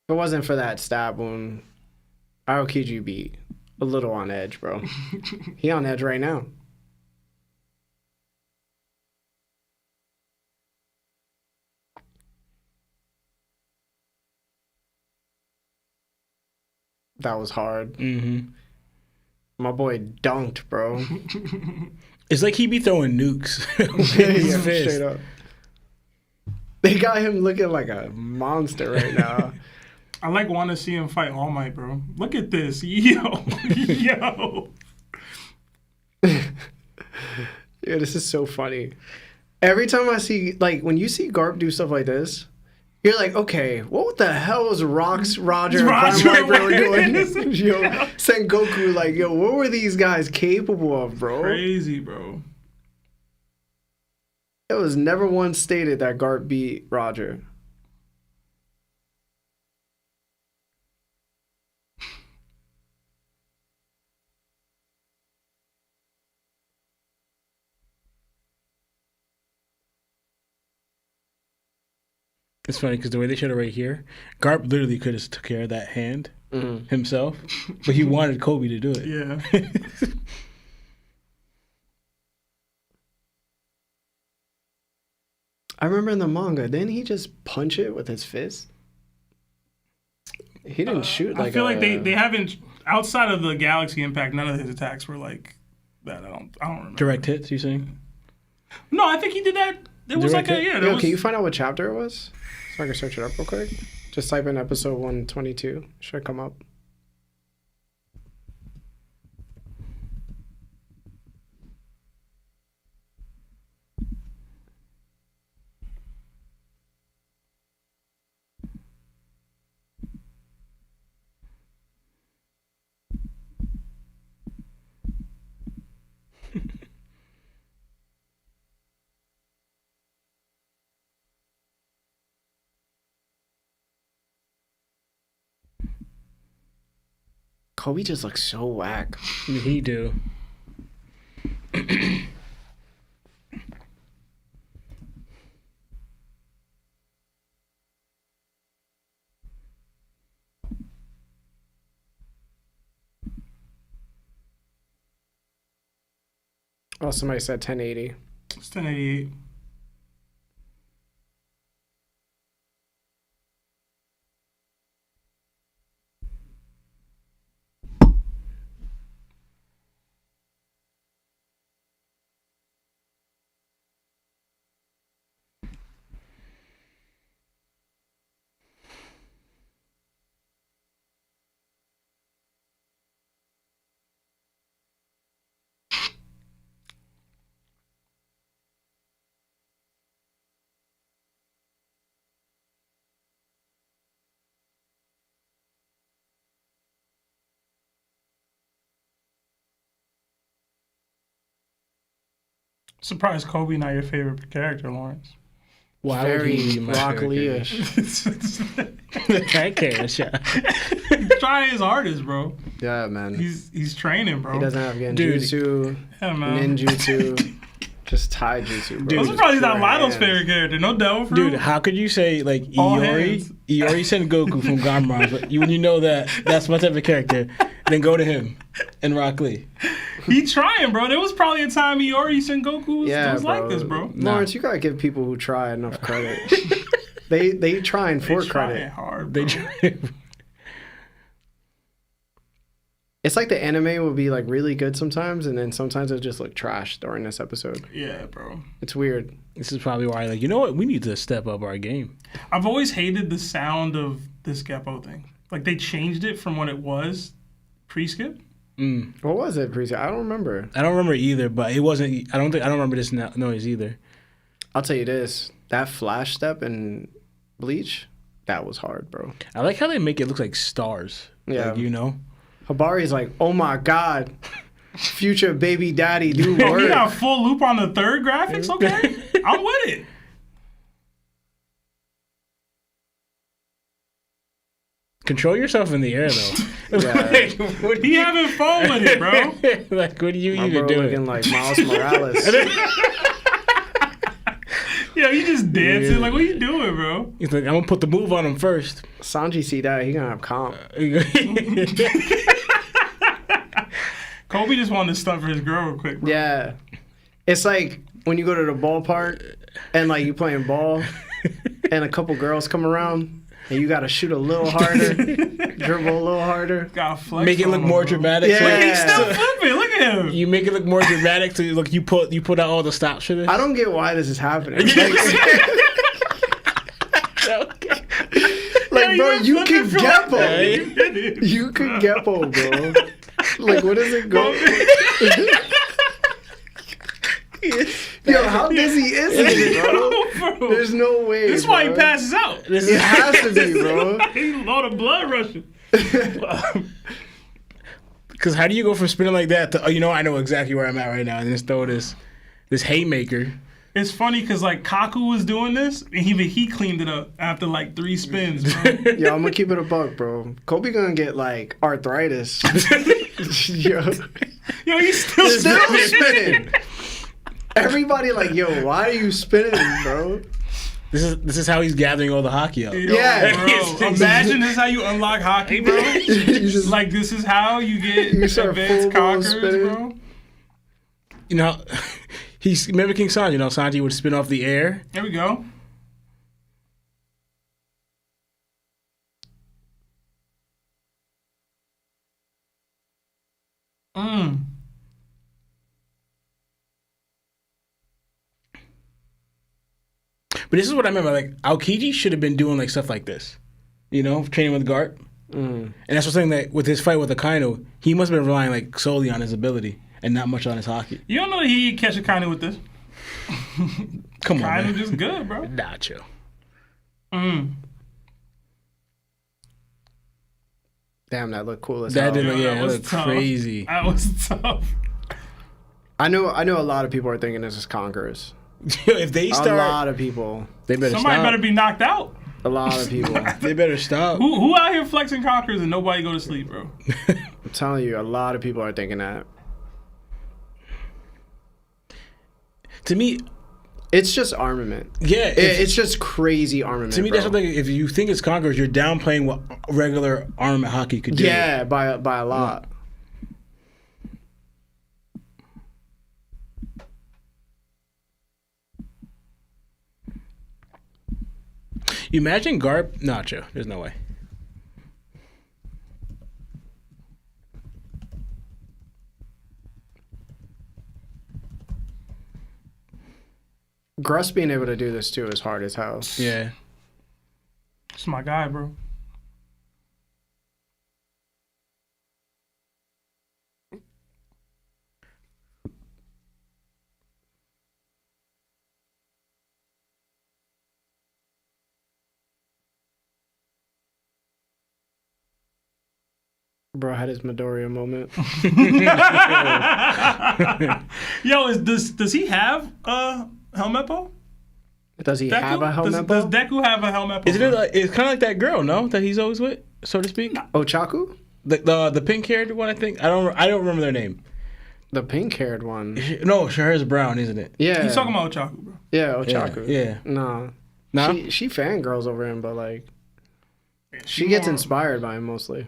If it wasn't for that stab wound, Aokiji be a little on edge, bro. He on edge right now. That was hard. My boy dunked, bro. It's like he be throwing nukes. with Yeah, his fist. straight up. They got him looking like a monster right now. I want to see him fight All Might, bro. Look at this, yo. Yeah, this is so funny. Every time I see, like, when you see Garp do stuff like this, you're like, okay, what the hell was Roger and Prime Viper doing? Yo, Sengoku, like, yo, what were these guys capable of, bro? Crazy, bro. It was never once stated that Garp beat Roger. It's funny because the way they showed it right here, Garp literally could have took care of that hand himself, but he wanted Kobe to do it. Yeah. I remember in the manga, didn't he just punch it with his fist? He didn't shoot like. I feel like they haven't, outside of the Galaxy Impact, none of his attacks were like that. I don't remember. Direct hits, you saying? No, I think he did that. It was Direct like a hit? yeah. Yo, can you find out what chapter it was? So I can search it up real quick. Just type in episode 122. Should come up. Kobe just looks so whack. He do. Oh, somebody said 1080. It's 1088. Surprised Kobe not your favorite character, Lawrence. Why Very would he be my Rock favorite Lee-ish. I can't. Trying his hardest, bro. Yeah, man. He's training, bro. He doesn't have Dude. genjutsu, Yeah, man. ninjutsu, just taijutsu, bro. Dude. I'm Just surprised he's not pure Lionel's hands. favorite character. No devil fruit. Dude, how could you say like All Iori? hands. Iori sent Goku from Gamera, but when you know that that's my type of character, then go to him and Rock Lee. He trying, bro. There was probably a time Iori Sengoku was like this, bro. Lawrence, you gotta give people who try enough credit. they trying for They trying credit. hard, They bro. try. It's like the anime will be like really good sometimes, and then sometimes it'll just look trash during this episode. Yeah, bro. It's weird. This is probably why, like, you know what? We need to step up our game. I've always hated the sound of this Geppo thing. Like, they changed it from what it was pre-skip. What was it, Precy? I don't remember. I don't remember either, but it wasn't. I don't remember this noise either. I'll tell you this: that flash step in Bleach, that was hard, bro. I like how they make it look like stars. Yeah. Like, you know. Habari's like, oh my god, future baby daddy, do Oh, he work. got full loop on the third graphics? Okay. I'm with it. Control yourself in the air, though. Yeah. What He having fun with it, bro. like, what are you My even bro doing? looking like Miles Morales. Yeah, he just dancing. Yeah. Like, what you doing, bro? He's like, I'm gonna put the move on him first. Sanji see that, he gonna have comp. Kobe just wanted to stunt for his girl real quick, bro. Yeah. It's like when you go to the ballpark and like you playing ball and a couple girls come around and you gotta shoot a little harder, dribble a little harder. Got flex Make it on look him, more bro. dramatic. Yeah. So He's still flipping. Look at him. you make it look more dramatic. So look, you put out all the stops for this. I don't get why this is happening. Like like, bro, you're you can flipping Geppo. from it. You can Geppo, bro. Like, what does it go? Yo, how dizzy is it, bro? Bro. There's no way. This is why he bro. passes out. It has to be, bro. He all the blood rushing. Because how do you go from spinning like that to, I know exactly where I'm at right now, and just throw this haymaker. It's funny because like Kaku was doing this, and even he cleaned it up after like 3 spins, bro. Yo, I'm gonna keep it a buck, bro. Kobe gonna get like arthritis. Yo, He's still spinning. Everybody like, yo, why are you spinning, bro? This is how he's gathering all the hockey up. Yeah. bro. Imagine this is how you unlock hockey, bro. You just Like this is how you get You start advanced full-blown conquerors, spinning. bro. Remember King Sanji, Sanji would spin off the air. There we go. But this is what I remember. Like, Aokiji should have been doing like stuff like this, training with Garp. And that's what's saying that with his fight with Akainu, he must have been relying like solely on his ability and not much on his hockey. You don't know that he catch a Kainu with this. Come on, Kainu man. just good, bro. Nacho. damn, that looked cool as That hell. did look, That that was looked tough. crazy. That was tough. I know a lot of people are thinking this is Conquerors. If they A start, lot of people. they better Somebody stop. better be knocked out. A lot of people. I'm They better stop. Who out here flexing conquerors and nobody go to sleep, bro? telling you, a lot of people are thinking that. To me, It's just armament. yeah. It's just crazy armament. To me, bro. that's something. If you think it's Conquerors, you're downplaying what regular armament hockey could do. Yeah, by a lot. You imagine Garp Nacho. There's no way. Gruss being able to do this too is hard as hell. Yeah. It's my guy, bro. Bro had his Midoriya moment. Yo, does he have a Helmeppo? Does he have a helmet? Does Deku have a Helmeppo? Isn't it like it's kind of like that girl, no? That he's always with, so to speak. Ochaku? The pink haired one, I think. I don't remember their name. The pink haired one. No, her hair's brown, isn't it? Yeah. He's talking about Ochaku, bro. Yeah, Ochaku. Yeah. No. No? She fangirls over him, but like she She gets more- inspired by him mostly.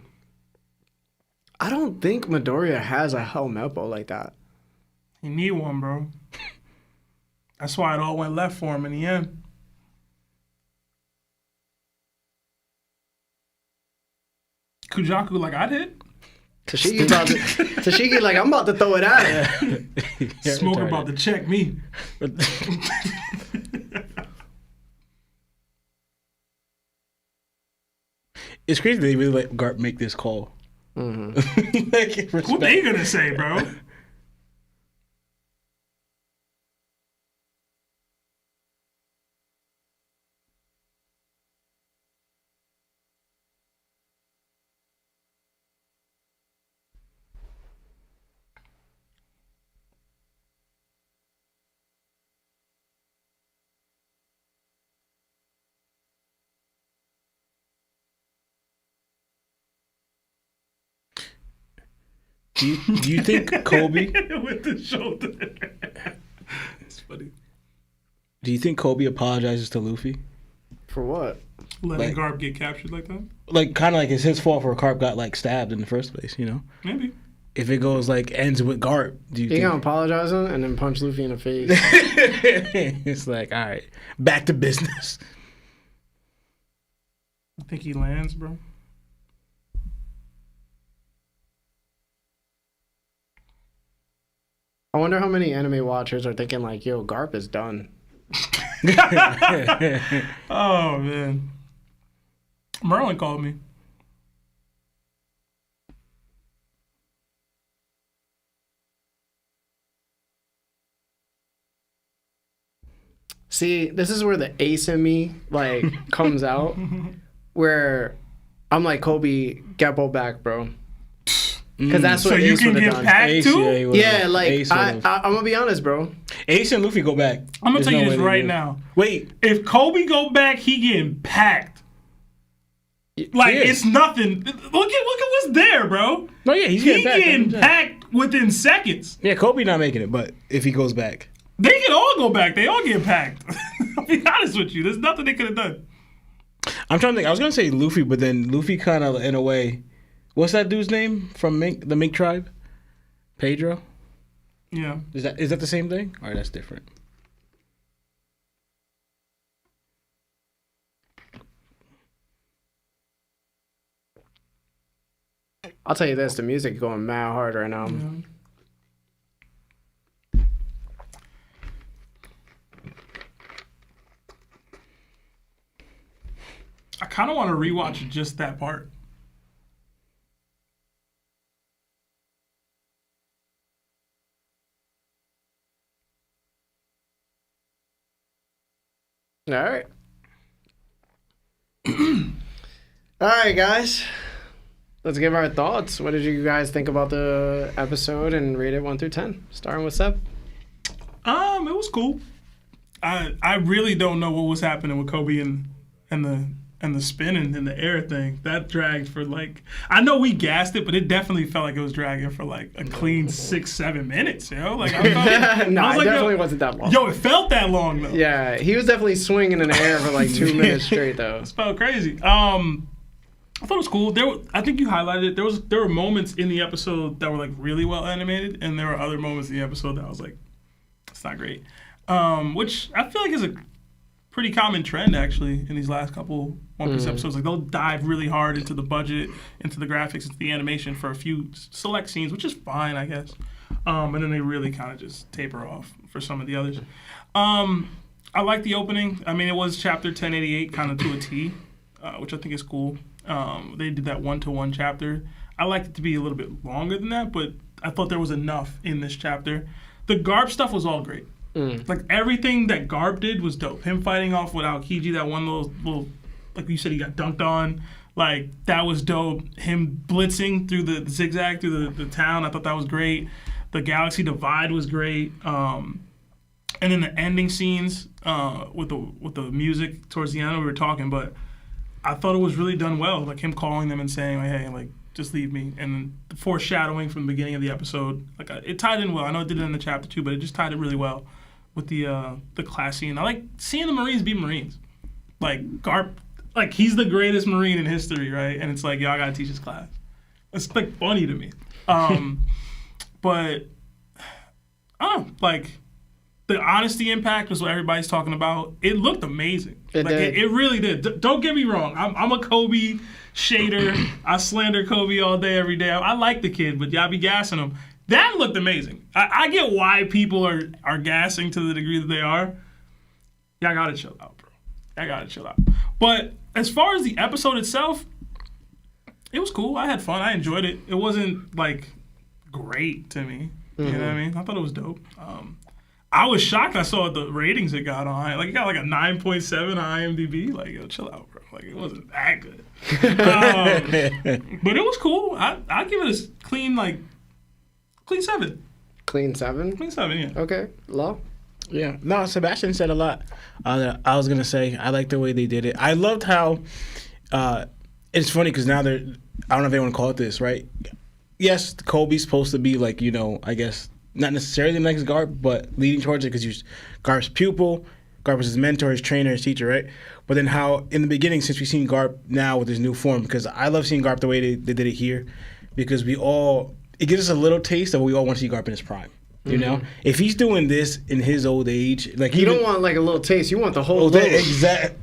I don't think Midoriya has a Helmeppo like that. He need one, bro. That's why it all went left for him in the end. Kujaku, like I did. Tashiki like, I'm about to throw it at him. Smoker about to check me. It's crazy they really let Garp make this call. Mm-hmm. Like, What they gonna say, bro? Do you think Kobe? With the shoulder. It's funny. Do you think Kobe apologizes to Luffy? For what? Letting Like- Garp get captured like that? Like, kind of like it's his fault for Garp got like stabbed in the first place. Maybe. If it goes like ends with Garp, do you He think? gonna apologize him and then punch Luffy in the face. It's like, all right, back to business. I think he lands, bro. I wonder how many anime watchers are thinking like, yo, Garp is done. Oh man. Merlin called me. See, this is where the ace in me like comes out, where I'm like, Kobe, get Bo back, bro. Because that's what So you Ace can would have get done. packed Ace, too? yeah, he would've. Yeah, like Ace I'm would've. gonna be honest, bro. Ace and Luffy go back. I'm gonna There's tell you no this way they right do. now. Wait, If Kobe go back, he getting packed. Like He is. it's nothing. Look at what's there, bro. no, yeah, he's He getting getting packed. packed within seconds. Yeah, Kobe not making it, but if he goes back, They can all go back. They all get packed. I'll be honest with you. There's nothing they could have done. I'm trying to think. I was gonna say Luffy, but then Luffy kind of, in a way, what's that dude's name from the Mink tribe? Pedro. Yeah. Is that the same thing? Or that's different? I'll tell you this: the music going mad hard right now. I kind of want to rewatch just that part. All right. All right, guys. Let's give our thoughts. What did you guys think about the episode and rate it 1 through 10? Starting with Seb. It was cool. I really don't know what was happening with Kobe and the spinning in the air thing. That dragged for like, I know we gassed it, but it definitely felt like it was dragging for like a clean 6-7 minutes, yo. Like I felt, No, I was it like, definitely yo, wasn't that long. Yo, it felt that long though. Yeah, he was definitely swinging in the air for like 2 minutes straight, though. It felt crazy. I thought it was cool. I think you highlighted it. There were moments in the episode that were like really well animated, and there were other moments in the episode that I was like, it's not great. Which I feel like is a pretty common trend actually in these last couple One Piece episodes. Like they'll dive really hard into the budget, into the graphics, into the animation for a few select scenes, which is fine, I guess. And then they really kind of just taper off for some of the others. I like the opening. I mean, it was chapter 1088 kind of to a T, which I think is cool. They did that 1-to-1 chapter. I liked it to be a little bit longer than that, but I thought there was enough in this chapter. The Garp stuff was all great. Like everything that Garp did was dope. Him fighting off with Aokiji, that one little, like you said, he got dunked on. Like that was dope. Him blitzing through the zigzag through the town, I thought that was great. The Galaxy Divide was great. And then the ending scenes with the music towards the end, we were talking, but I thought it was really done well. Like him calling them and saying, like, hey, like, just leave me. And the foreshadowing from the beginning of the episode, like it tied in well. I know it did it in the chapter too, but it just tied it really well with the class scene. I like seeing the Marines be Marines. Like Garp, like he's the greatest Marine in history, right? And it's like, y'all gotta teach his class. It's like funny to me. But like the honesty impact was what everybody's talking about. It looked amazing. It really did. Don't get me wrong. I'm a Kobe shader. I slander Kobe all day, every day. I like the kid, but y'all be gassing him. That looked amazing. I get why people are gassing to the degree that they are. Y'all gotta chill out, bro. Y'all gotta chill out. But as far as the episode itself, it was cool. I had fun. I enjoyed it. It wasn't like great to me. You know what I mean? I thought it was dope. I was shocked I saw the ratings it got on. Like it got like a 9.7 on IMDb. Like, yo, chill out, bro. Like it wasn't that good. But it was cool. I give it a clean 7. Clean 7? Clean 7, yeah. Okay. Law? yeah. No, Sebastian said a lot. I was gonna say I like the way they did it. I loved how it's funny because now they're, I don't know if they want to call it this, right? Yes, Kobe's supposed to be like, I guess not necessarily the next Garp, but leading towards it because he's Garp's pupil. Garp was his mentor, his trainer, his teacher, right? But then how in the beginning, since we've seen Garp now with his new form, because I love seeing Garp the way they did it here, because it gives us a little taste of what we all want to see Garp in his prime. You know, if he's doing this in his old age, like You don't want like a little taste. You want the whole loaf. Exact.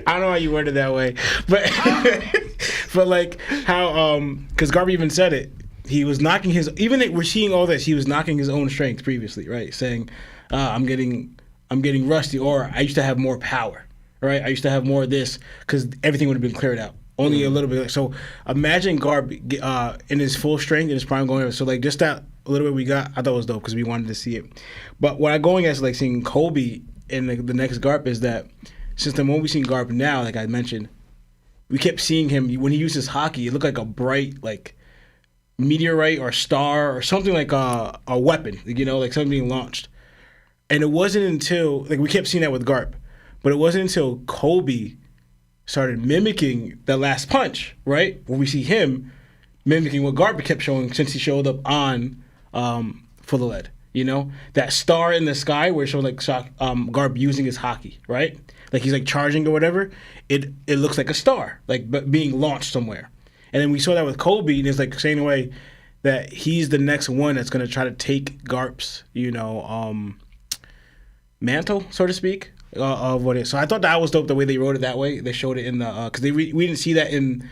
I don't know why you worded it that way, but like how because Garp even said it. He was knocking we're seeing all this. He was knocking his own strength previously, right? Saying, "I'm getting rusty," or "I used to have more power." right? I used to have more of this because everything would have been cleared out. Only a little bit. So imagine Garp in his full strength, in his prime going over. So like just that little bit we got, I thought was dope because we wanted to see it. But what I'm going as like seeing Kobe in the next Garp is that since the moment we seen Garp now, like I mentioned, we kept seeing him when he used his Haki. It looked like a bright like meteorite or star or something like a weapon, you know, like something being launched. And it wasn't until like we kept seeing that with Garp, but it wasn't until Kobe started mimicking the last punch, right? Where we see him mimicking what Garp kept showing since he showed up on For the Lead. You know, that star in the sky where it showed like Garp using his Haki, right? Like he's like charging or whatever. It looks like a star, like but being launched somewhere. And then we saw that with Kobe, and it's like saying away that he's the next one that's gonna try to take Garp's, you know, mantle, so to speak, of what it is. So I thought that was dope the way they wrote it that way. They showed it in the because we didn't see that in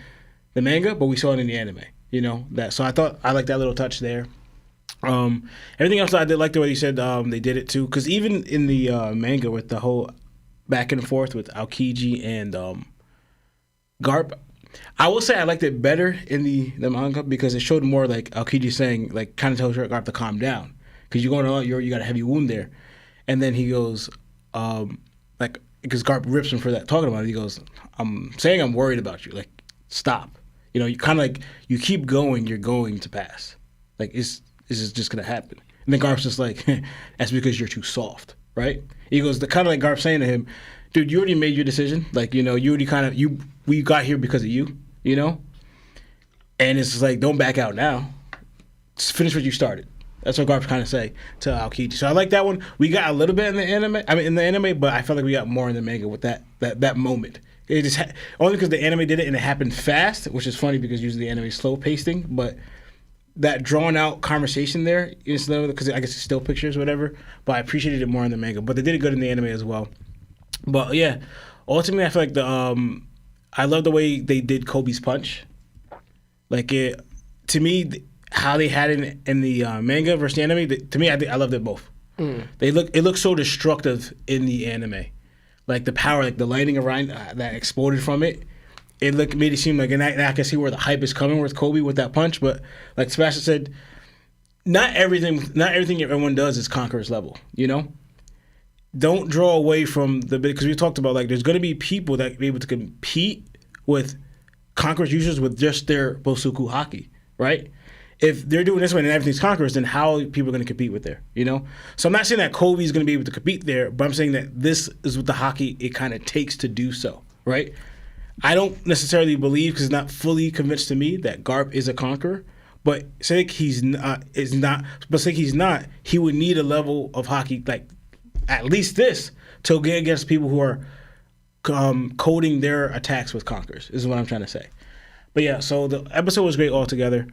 the manga, but we saw it in the anime. You know that. So I liked that little touch there. Everything else I did like the way you said they did it too, because even in the manga with the whole back and forth with Aokiji and Garp, I will say I liked it better in the manga because it showed more like Aokiji saying like kind of tells Garp to calm down because you're going on, you got a heavy wound there, and then he goes like because Garp rips him for that talking about it. He goes, I'm saying I'm worried about you, like stop. You know, you kind of like you keep going, you're going to pass. Like this is just gonna happen. And then Garp's just like, that's because you're too soft, right? He goes, the kind of like Garp saying to him, dude, you already made your decision. Like, you know, you already kind of we got here because of you, you know? And it's just like, don't back out now. Just finish what you started. That's what Garp's kind of say to Aokiji. So I like that one. We got a little bit in the anime, but I felt like we got more in the manga with that moment. It just only because the anime did it and it happened fast, which is funny because usually the anime is slow pacing, but that drawn out conversation there is because I guess it's still pictures, whatever. But I appreciated it more in the manga. But they did it good in the anime as well. But yeah, ultimately I feel like I love the way they did Kobe's punch. Like it to me, how they had it in the manga versus the anime. To me, I loved it both. It looks so destructive in the anime. Like the power, like the lightning around that exploded from it. It made it seem like, and I can see where the hype is coming with Kobe with that punch. But like Sebastian said, not everything everyone does is Conquerors level. You know, don't draw away from the bit because we talked about like there's going to be people that be able to compete with Conquerors users with just their Bosuku Haki, right? If they're doing this way and everything's Conquerors, then how are people going to compete with there, you know? So I'm not saying that Kobe's going to be able to compete there, but I'm saying that this is what the Haki it kind of takes to do so, right? I don't necessarily believe, because it's not fully convinced to me, that Garp is a Conqueror, but say he's not, he would need a level of Haki, like at least this, to get against people who are coding their attacks with Conquerors, is what I'm trying to say. But yeah, so the episode was great altogether.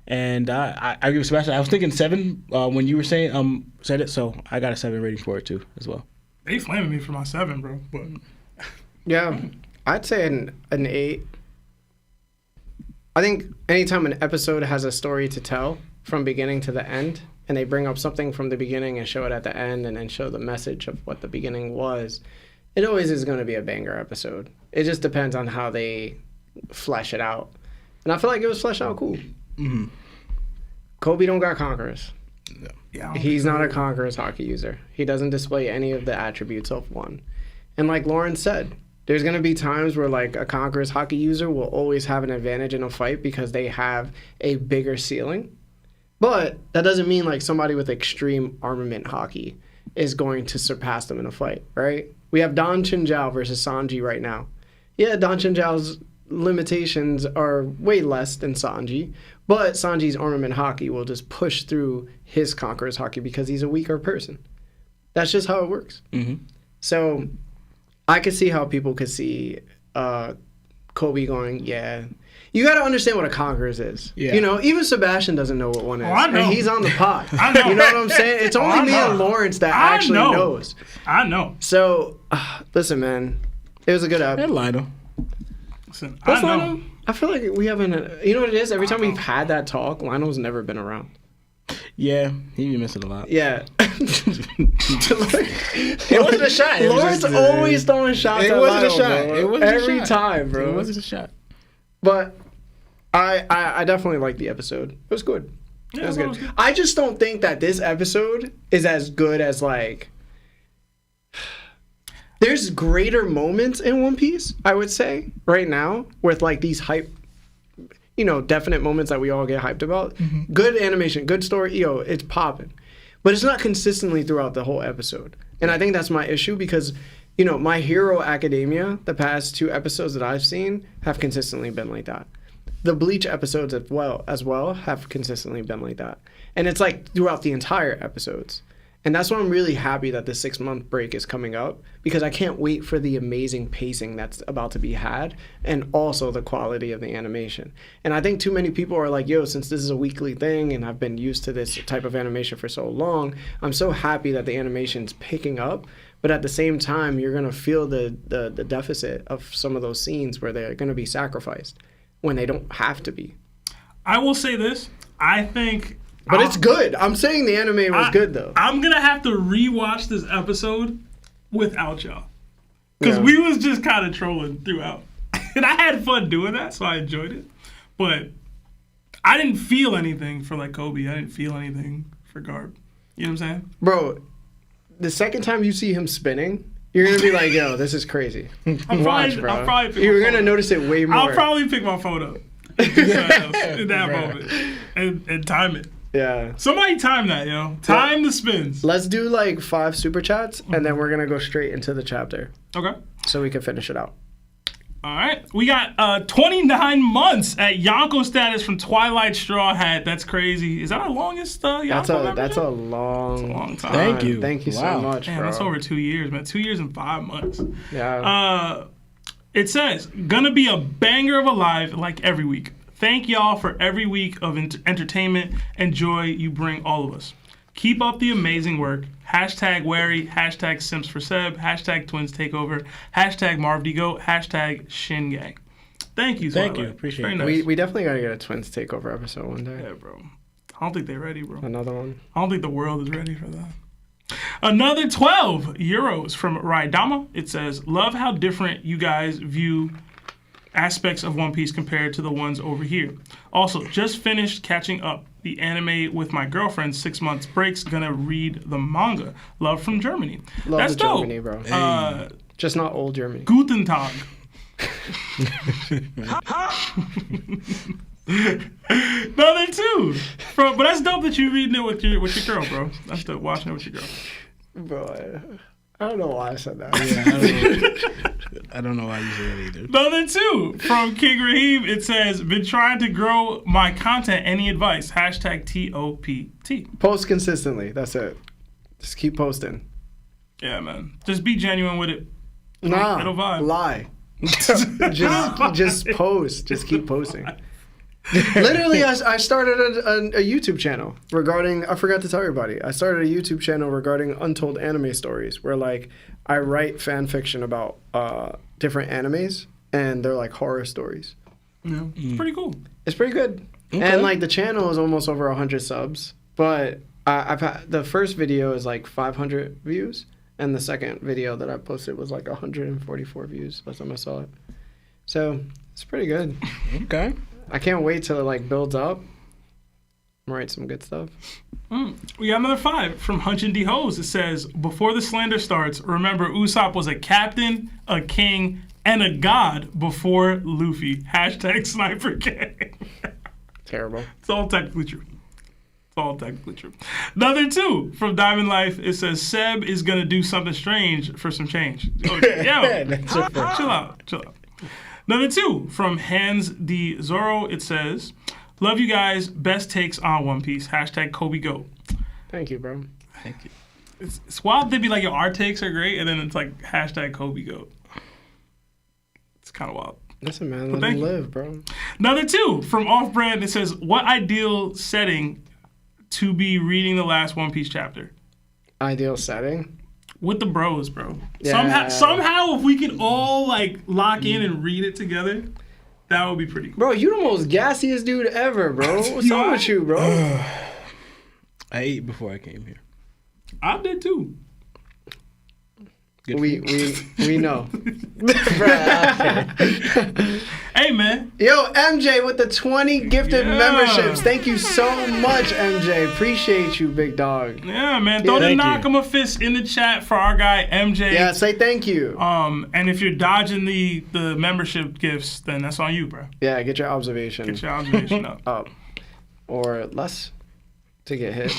And I agree with Sebastian. I was thinking 7 when you were saying said it, so I got a 7 rating for it too as well. They flaming me for my 7, bro. But yeah, I'd say an 8. I think anytime an episode has a story to tell from beginning to the end, and they bring up something from the beginning and show it at the end, and then show the message of what the beginning was, it always is going to be a banger episode. It just depends on how they flesh it out, and I feel like it was fleshed out cool. Mm-hmm. Kobe don't got Conquerors. No. yeah, He's not a Conquerors Haki user. He doesn't display any of the attributes of one. And like Lawrence said, there's going to be times where like a Conquerors Haki user will always have an advantage in a fight because they have a bigger ceiling. But that doesn't mean like somebody with extreme armament Haki is going to surpass them in a fight, right? We have Don Chinjiao versus Sanji right now. Yeah, Don Chinjiao's limitations are way less than Sanji, but Sanji's armament Haki will just push through his Conquerors Haki because he's a weaker person. That's just how it works. Mm-hmm. So I could see how people could see Kobe going, yeah. You got to understand what a Conquerors is. Yeah. You know, even Sebastian doesn't know what one is. I know. And he's on the pod. I know. You know what I'm saying? It's only me and Lawrence that actually knows. I know. So, listen, man. It was a good episode. And Lionel. Listen, I know. I feel like we haven't. You know what it is? Every time we've had that talk, Lionel's never been around. Yeah, he be missing a lot. Yeah, It wasn't a shot. It was Lawrence just, always throwing shots. It at wasn't a Lionel, shot. bro. It wasn't a every shot. time, bro. It wasn't a shot. But I definitely liked the episode. It was good. Yeah, It was I thought good. it was good. I just don't think that this episode is as good as like. There's greater moments in One Piece, I would say, right now, with like these hype, definite moments that we all get hyped about. Mm-hmm. Good animation, good story, it's popping. But it's not consistently throughout the whole episode. And I think that's my issue because, My Hero Academia, the past 2 episodes that I've seen, have consistently been like that. The Bleach episodes as well have consistently been like that. And it's like throughout the entire episodes. And that's why I'm really happy that the 6-month break is coming up because I can't wait for the amazing pacing that's about to be had and also the quality of the animation. And I think too many people are like, yo, since this is a weekly thing and I've been used to this type of animation for so long, I'm so happy that the animation's picking up. But at the same time, you're going to feel the deficit of some of those scenes where they're going to be sacrificed when they don't have to be. I will say this. I think... But it's good. I'm saying the anime was good, though. I'm going to have to rewatch this episode without y'all. Because Yeah. we was just kind of trolling throughout. And I had fun doing that, so I enjoyed it. But I didn't feel anything for, like, Kobe. I didn't feel anything for Garb. You know what I'm saying? Bro, the second time you see him spinning, you're going to be like, yo, this is crazy. I'll probably pick You're my going to phone notice it way more. I'll probably pick my phone up in that moment and time it. Yeah. Somebody time that, Time the spins. Let's do like 5 super chats, and then we're going to go straight into the chapter Okay. so we can finish it out. All right. We got 29 months at Yonko status from Twilight Straw Hat. That's crazy. Is that our longest Yonko That's a membership? long time. Thank you. Thank you so Wow. much, Damn, bro. that's over 2 years, man. 2 years and 5 months. Yeah. It says, gonna be a banger of a live like every week. Thank y'all for every week of entertainment and joy you bring all of us. Keep up the amazing work. Hashtag wary, hashtag Simps for Seb, hashtag Twins Takeover, hashtag MarvDGoat, hashtag Shin Gang. Thank you, Thank Twilight. you. Appreciate Very it. nice. we definitely got to get a Twins Takeover episode one day. Yeah, bro. I don't think they're ready, bro. Another one. I don't think the world is ready for that. Another 12 euros from Raidama. It says, love how different you guys view aspects of One Piece compared to the ones over here. Also, just finished catching up the anime with my girlfriend. 6 months breaks. Gonna read the manga. Love from Germany. Love That's the dope. Germany, bro. Just not old Germany. Guten Tag. Another 2. But that's dope that you reading it with your girl, bro. That's dope. Watching it with your girl. Bro, I don't know why I said that. I don't know why you say that either. Another 2 from King Raheem. It says, been trying to grow my content. Any advice? Hashtag TOPT. Post consistently. That's it. Just keep posting. Yeah, man. Just be genuine with it. Nah, It'll vibe. lie. just post. Just keep posting. Literally, I started a YouTube channel regarding. I forgot to tell everybody. I started a YouTube channel regarding untold anime stories, where like I write fan fiction about different animes, and they're like horror stories. Yeah. It's pretty cool. It's pretty good, and like the channel is almost over 100 subs. But I've had the first video is like 500 views, and the second video that I posted was like 144 views last time I saw it. So it's pretty good. Okay. I can't wait till it like builds up. I'm write some good stuff. We got another 5 from Hunchin' D Hose. It says, before the slander starts, remember Usopp was a captain, a king, and a god before Luffy. Hashtag Sniper Gang. Terrible. It's all technically true. It's all technically true. Another 2 from DiamondLife. It says, Seb is going to do something strange for some change. Okay, yo, That's so funny. chill out. Another 2 from Hands D Zoro. It says, love you guys. Best takes on One Piece. Hashtag Kobe Goat. Thank you, bro. Thank you. It's wild. They'd be like, our takes are great. And then it's like, hashtag Kobe Goat. It's kind of wild. Listen, man, Well, let thank me you. live, bro. Another 2 from Off Brand. It says, what ideal setting to be reading the last One Piece chapter? Ideal setting. With the bros, bro. Yeah. Somehow, if we could all like lock in and read it together, that would be pretty cool. Bro, you the most gassiest dude ever, bro. What's You wrong are? with you, bro? I ate before I came here. I did too. We know. Hey, man. Yo, MJ with the 20 gifted memberships. Thank you so much, MJ. Appreciate you, big dog. Yeah, man. Throw the thank knock you. 'em a fist in the chat for our guy MJ. Yeah, say thank you. And if you're dodging the membership gifts, then that's on you, bro. Yeah, get your observation Get your observation up. up. Or less to get hit.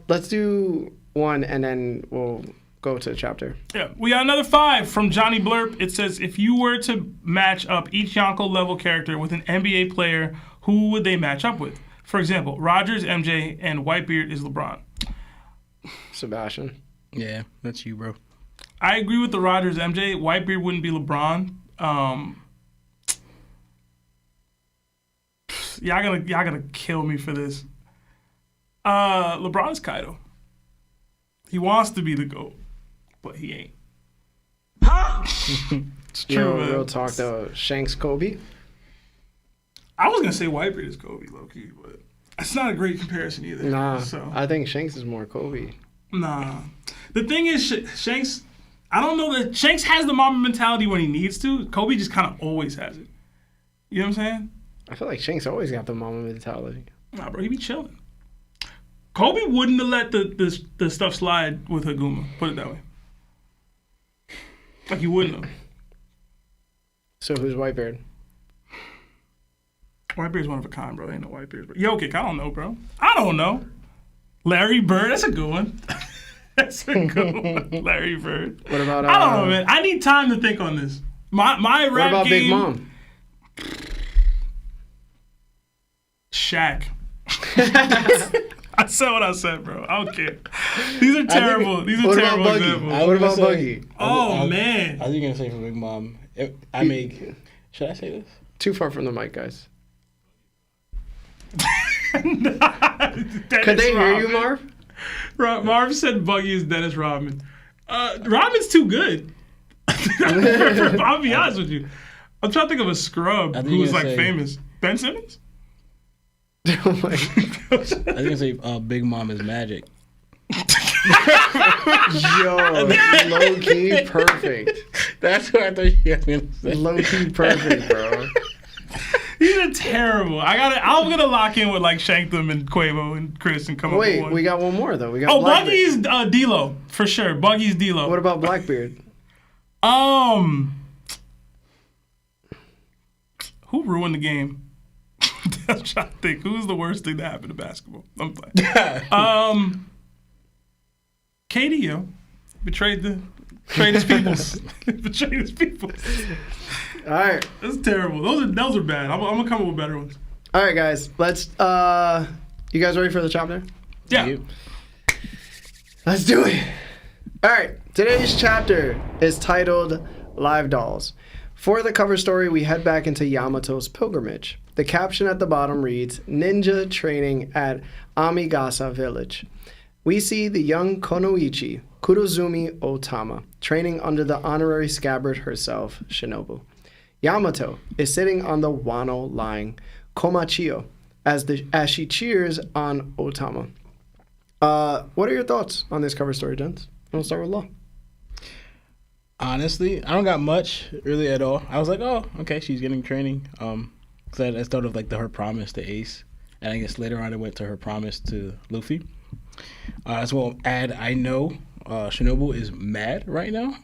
Let's do one and then we'll go to the chapter. Yeah, we got another 5 from Johnny Blurp. It says, if you were to match up each Yonko level character with an NBA player, who would they match up with? For example, Rogers, MJ, and Whitebeard is LeBron. Sebastian. Yeah, that's you, bro. I agree with the Rogers, MJ. Whitebeard wouldn't be LeBron. Y'all gonna kill me for this. LeBron's Kaido. He wants to be the GOAT, but he ain't. It's true, Yo, man. real talk though. Shanks Kobe. I was gonna say Whitebeard is Kobe, low key, but it's not a great comparison either. Nah, So I think Shanks is more Kobe. nah. The thing is, Shanks. I don't know that Shanks has the Mamba mentality when he needs to. Kobe just kind of always has it. You know what I'm saying? I feel like Shanks always got the mama mentality. Nah, bro, he be chilling. Kobe wouldn't have let the stuff slide with Haguma. Put it that way. Like he wouldn't have. So who's Whitebeard? Whitebeard's one of a kind, bro. Ain't no Whitebeard. Bro. Jokic, I don't know, bro. I don't know. Larry Bird, that's a good one. That's a good one. Larry Bird. What about I don't know, man. I need time to think on this. My What rap about game. Big Mom? Shaq. I said what I said, bro. I don't care. These are terrible. These are What about terrible Buggy? examples. What about Buggy? Oh, man. I was gonna say for Big Mom. I make. Should I say this? Too far from the mic, guys. Dennis Could they hear you, Rodman. Marv? Marv said Buggy is Dennis Rodman. Rodman's too good. I'll be honest with you. I'm trying to think of a scrub I think who's you're like gonna say- famous. Ben Simmons? Oh my I was gonna say Big Mom is magic. Yo, low key perfect. That's what I thought you guys were gonna say. Low key perfect, bro. These are terrible. I'm gonna lock in with like Shanktham and Quavo and Chris and come up with Wait, one. we got one more though. We got Oh, Blackbeard. Buggy's D-Lo for sure. Buggy's D-Lo. What about Blackbeard? Who ruined the game? I'm trying to think. Who's the worst thing that happened to basketball? I'm playing. KD, yo. Betrayed his peoples. Betrayed his peoples. All right, That's terrible. Those are bad. I'm gonna come up with better ones. all right, guys. Let's. You guys ready for the chapter? Yeah. You. Let's do it. All right, today's chapter is titled Live Dolls. For the cover story, we head back into Yamato's pilgrimage. The caption at the bottom reads, Ninja Training at Amigasa Village. We see the young Konoichi, Kurozumi Otama, training under the honorary scabbard herself, Shinobu. Yamato is sitting on the Wano line, Komachio, as she cheers on Otama. What are your thoughts on this cover story, gents? We'll start with Law. Honestly, I don't got much really at all. I was like, oh, okay, she's getting training. Cause I thought of like her promise to Ace, and I guess later on it went to her promise to Luffy. As well, I know Shinobu is mad right now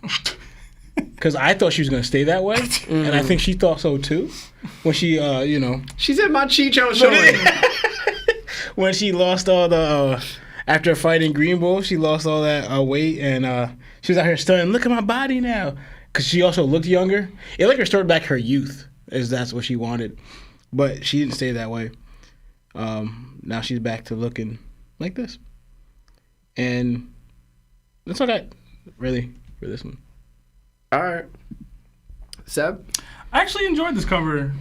because I thought she was gonna stay that way, and I think she thought so too when she, She said my Chicho showing. when she lost all the after fighting Green Bull, she lost all that weight, and she was out here stunning. Look at my body now, because she also looked younger. It like restored back her youth, as that's what she wanted, but she didn't stay that way. Now she's back to looking like this, and that's all I got really for this one. All right. Seb? I actually enjoyed this cover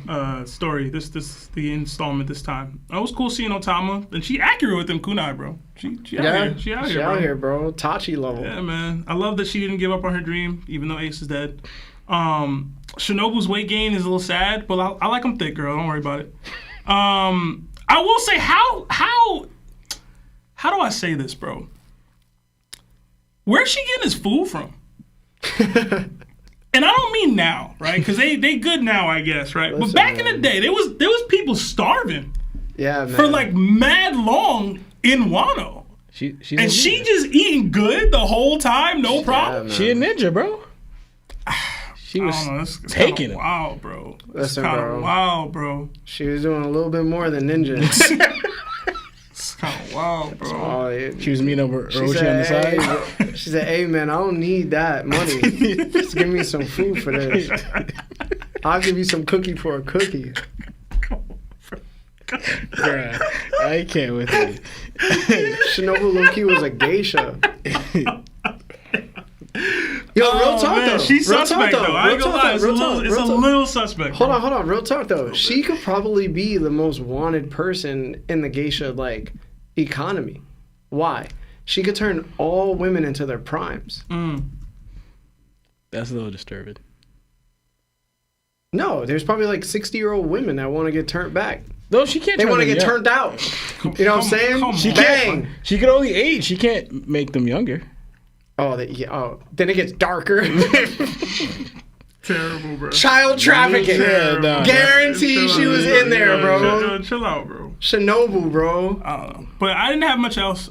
story, the installment this time. It was cool seeing Otama, and she accurate with them kunai, bro. She out here, bro. Tachi level. Yeah, man. I love that she didn't give up on her dream, even though Ace is dead. Shinobu's weight gain is a little sad, but I like him thick, girl. Don't worry about it. I will say, how do I say this, bro? where's she getting this food from? And I don't mean now, right? Because they good now, I guess, right? Listen, but back man. in the day, there was people starving Yeah, man. for like mad long in Wano. She's And she just eating good the whole time, no problem. man. She a ninja, bro. She I was don't know. It's taking kinda it. wild, bro. Listen, it's kind bro. of wild, bro. She was doing a little bit more than ninja. It's kind of wild, bro. Oh, yeah. She was meeting over She Orochi on the said, side. hey, she said, "Hey man, I don't need that money. Just give me some food for this. I'll give you some cookie for a cookie." Bruh, I can't with you. Shinobu Loki was a geisha. Yo, real talk man, though. She's Real suspect talk, though. I ain't Real gonna talk, lie. though. It's a Real little, talk, it's a real talk. little suspect. Hold bro. on, hold on. Real talk though. She could probably be the most wanted person in the geisha like economy. Why? She could turn all women into their primes. That's a little disturbing. No, there's probably like 60-year-old women that want to get turned back. No, she can't. They turn want to them get young. turned out. You know what I'm saying? come She on. Bang. can't. She can only age. She can't make them younger. Oh, then it gets darker. Terrible, bro. Child trafficking. Yeah, nah. Guarantee she was in there, bro. Chill out, bro. Shinobu, bro. I don't know, but I didn't have much else.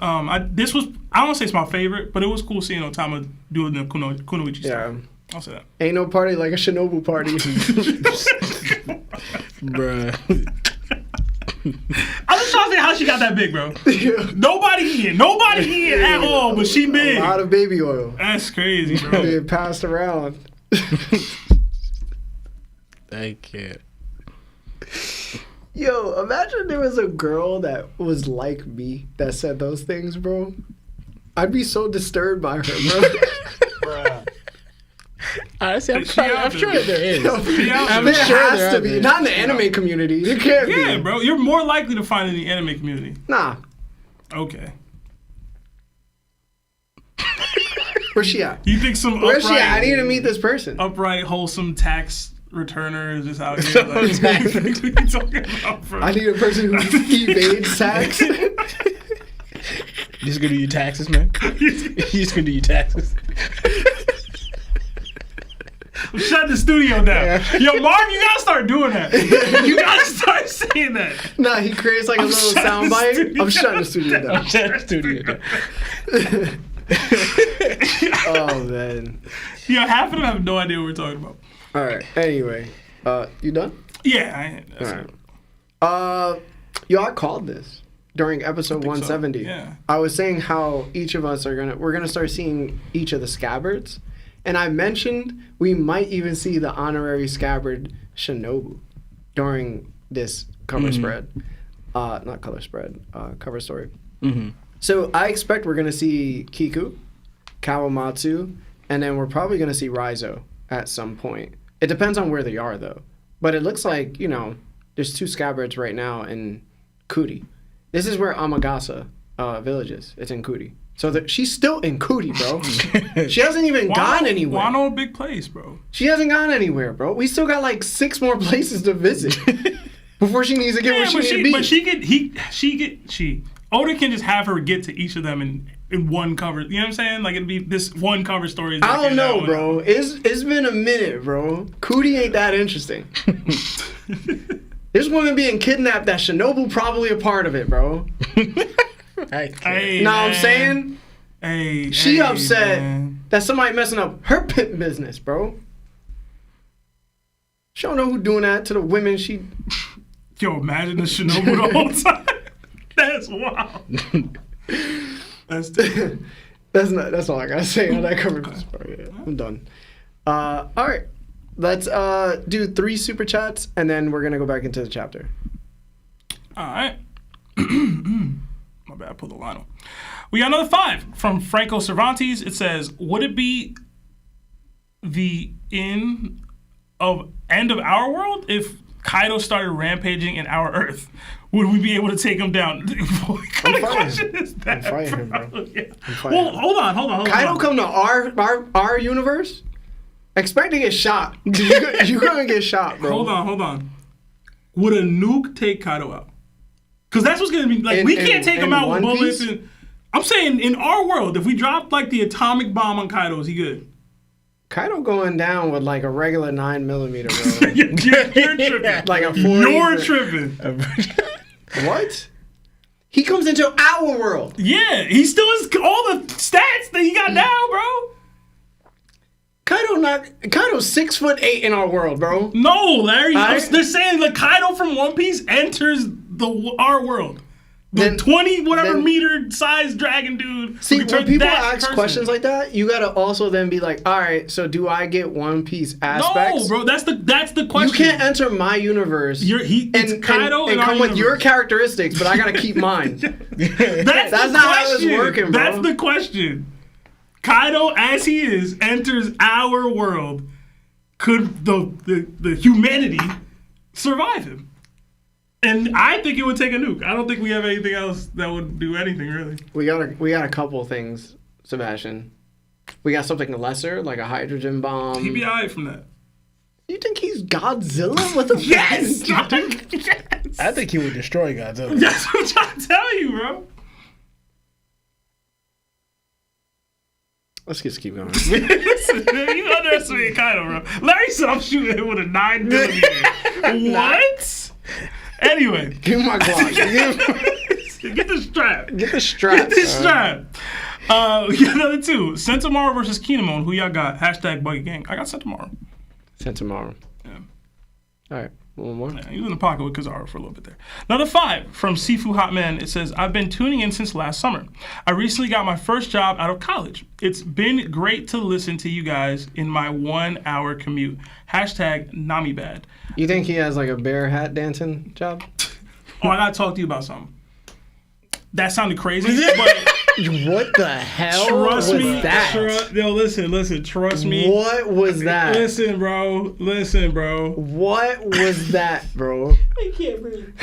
This was, I don't want to say it's my favorite, but it was cool seeing Otama doing the kunoichi stuff. Yeah. I'll say that. Ain't no party like a Shinobu party. Bruh. I'm just trying to say how she got that big, bro. Nobody here at all, but she A big. lot of baby oil That's crazy, bro. being passed around. I can't. Yo, imagine there was a girl that was like me that said those things, bro. I'd be so disturbed by her, bro. Honestly, I'm She out sure there. there is. Yeah, I'm There sure has there to are be. there. Not in the anime community. There can't be. Yeah, bro. You're more likely to find it in the anime community. Nah. Okay. Where's she at? You think some Where's she upright, at? I need to meet this person. upright, whole,some tax returner is just out here? Like, what are you talking about, bro? I need a person who evades tax. You just gonna do your taxes, man? You just gonna do your taxes? I'm shutting the studio down. Yo, Mark, you gotta start doing that. You gotta start saying that. Nah, he creates like a little shutting sound the bite. studio I'm shutting the studio down. Shut the studio down. Oh, man. Yo, half of them have no idea what we're talking about. All right. Anyway, you done? Yeah, that's All it. right. Yo, I called this during episode think so, 170. yeah. I was saying how each of us we're gonna start seeing each of the scabbards, and I mentioned we might even see the honorary scabbard Shinobu during this cover spread. Not color spread. Cover story. Mm-hmm. So I expect we're gonna see Kiku, Kawamatsu, and then we're probably gonna see Raizo at some point. It depends on where they are though. But it looks like, there's 2 scabbards right now in Kuti. This is where Amagasa village is. It's in Kuti. So she's still in Kuti, bro. She hasn't even gone anywhere. Wano a big place, bro. She hasn't gone anywhere, bro. We still got like 6 more places to visit before she needs to get where she needs to be. Oda can just have her get to each of them in one cover. You know what I'm saying? Like it'd be this one cover story. I don't know, bro. It's been a minute, bro. Kuti ain't that interesting. There's women being kidnapped that Shinobu probably a part of it, bro. Hey, Know what I'm man. saying? Hey, She hey, upset man. that somebody messing up her pimp business, bro. She don't know who doing that to the women she... Yo, imagine the Shinobu the whole time. That's wild. That's all I gotta say on that cover story. Yeah, I'm done. All right. Let's do 3 super chats and then we're gonna go back into the chapter. All right. My bad, I pulled the line on. We got another 5 from Franco Cervantes. It says, would it be the end of our world if Kaido started rampaging in our Earth? Would we be able to take him down? What kind of question is that? I'm fighting him, bro. Yeah. I'm fighting Well, him. hold on. Kaido come to our universe? Expect to get shot. You're gonna get shot, bro. Hold on. Would a nuke take Kaido out? Because that's what's gonna be like. We can't take him out with One bullets. Piece? And I'm saying in our world, if we drop like the atomic bomb on Kaido, is he good? Kaido going down with like a regular 9mm, bro. You're tripping. Like a 40. You're tripping. What? He comes into our world. Yeah, he still has all the stats that he got now, bro. Kaido's 6'8" in our world, bro. No, Larry. They're saying the Kaido from One Piece enters our world. The 20 whatever meter size dragon dude. See, when people ask questions like that, you gotta also then be like, all right, so do I get One Piece aspects? No, bro, that's the question. You can't enter my universe it's Kaido and come with your characteristics, but I gotta keep mine. That's not how it's working, bro. That's the question. Kaido, as he is, enters our world. Could the humanity survive him? And I think it would take a nuke. I don't think we have anything else that would do anything, really. We got a couple of things, Sebastian. We got something lesser, like a hydrogen bomb. He'd be all right from that. You think he's Godzilla? What the Yes! Yes! I think he would destroy Godzilla. That's what I'm trying to tell you, bro. Let's just keep going. Listen, you underestimate Kaido, bro. Larry said I'm shooting him with a 9mm. What? Anyway. Give me my Glock. Get the strap. Get the strap. Get this strap. We got another two. Sentomaru versus Kinemon. Who y'all got? Hashtag Buggy Gang. I got Sentomaru. Sentomaru. Yeah. All right. One more. Yeah, he was in the pocket with Kizaru for a little bit there. Another 5 from Sifu Hotman. It says, I've been tuning in since last summer. I recently got my first job out of college. It's been great to listen to you guys in my 1-hour commute. Hashtag Namibad. You think he has like a bear hat dancing job? Oh, I gotta talk to you about something. That sounded crazy, but what the hell trust was me, that? Yo, listen, trust me. What was that? Listen, bro. What was that, bro? I can't breathe.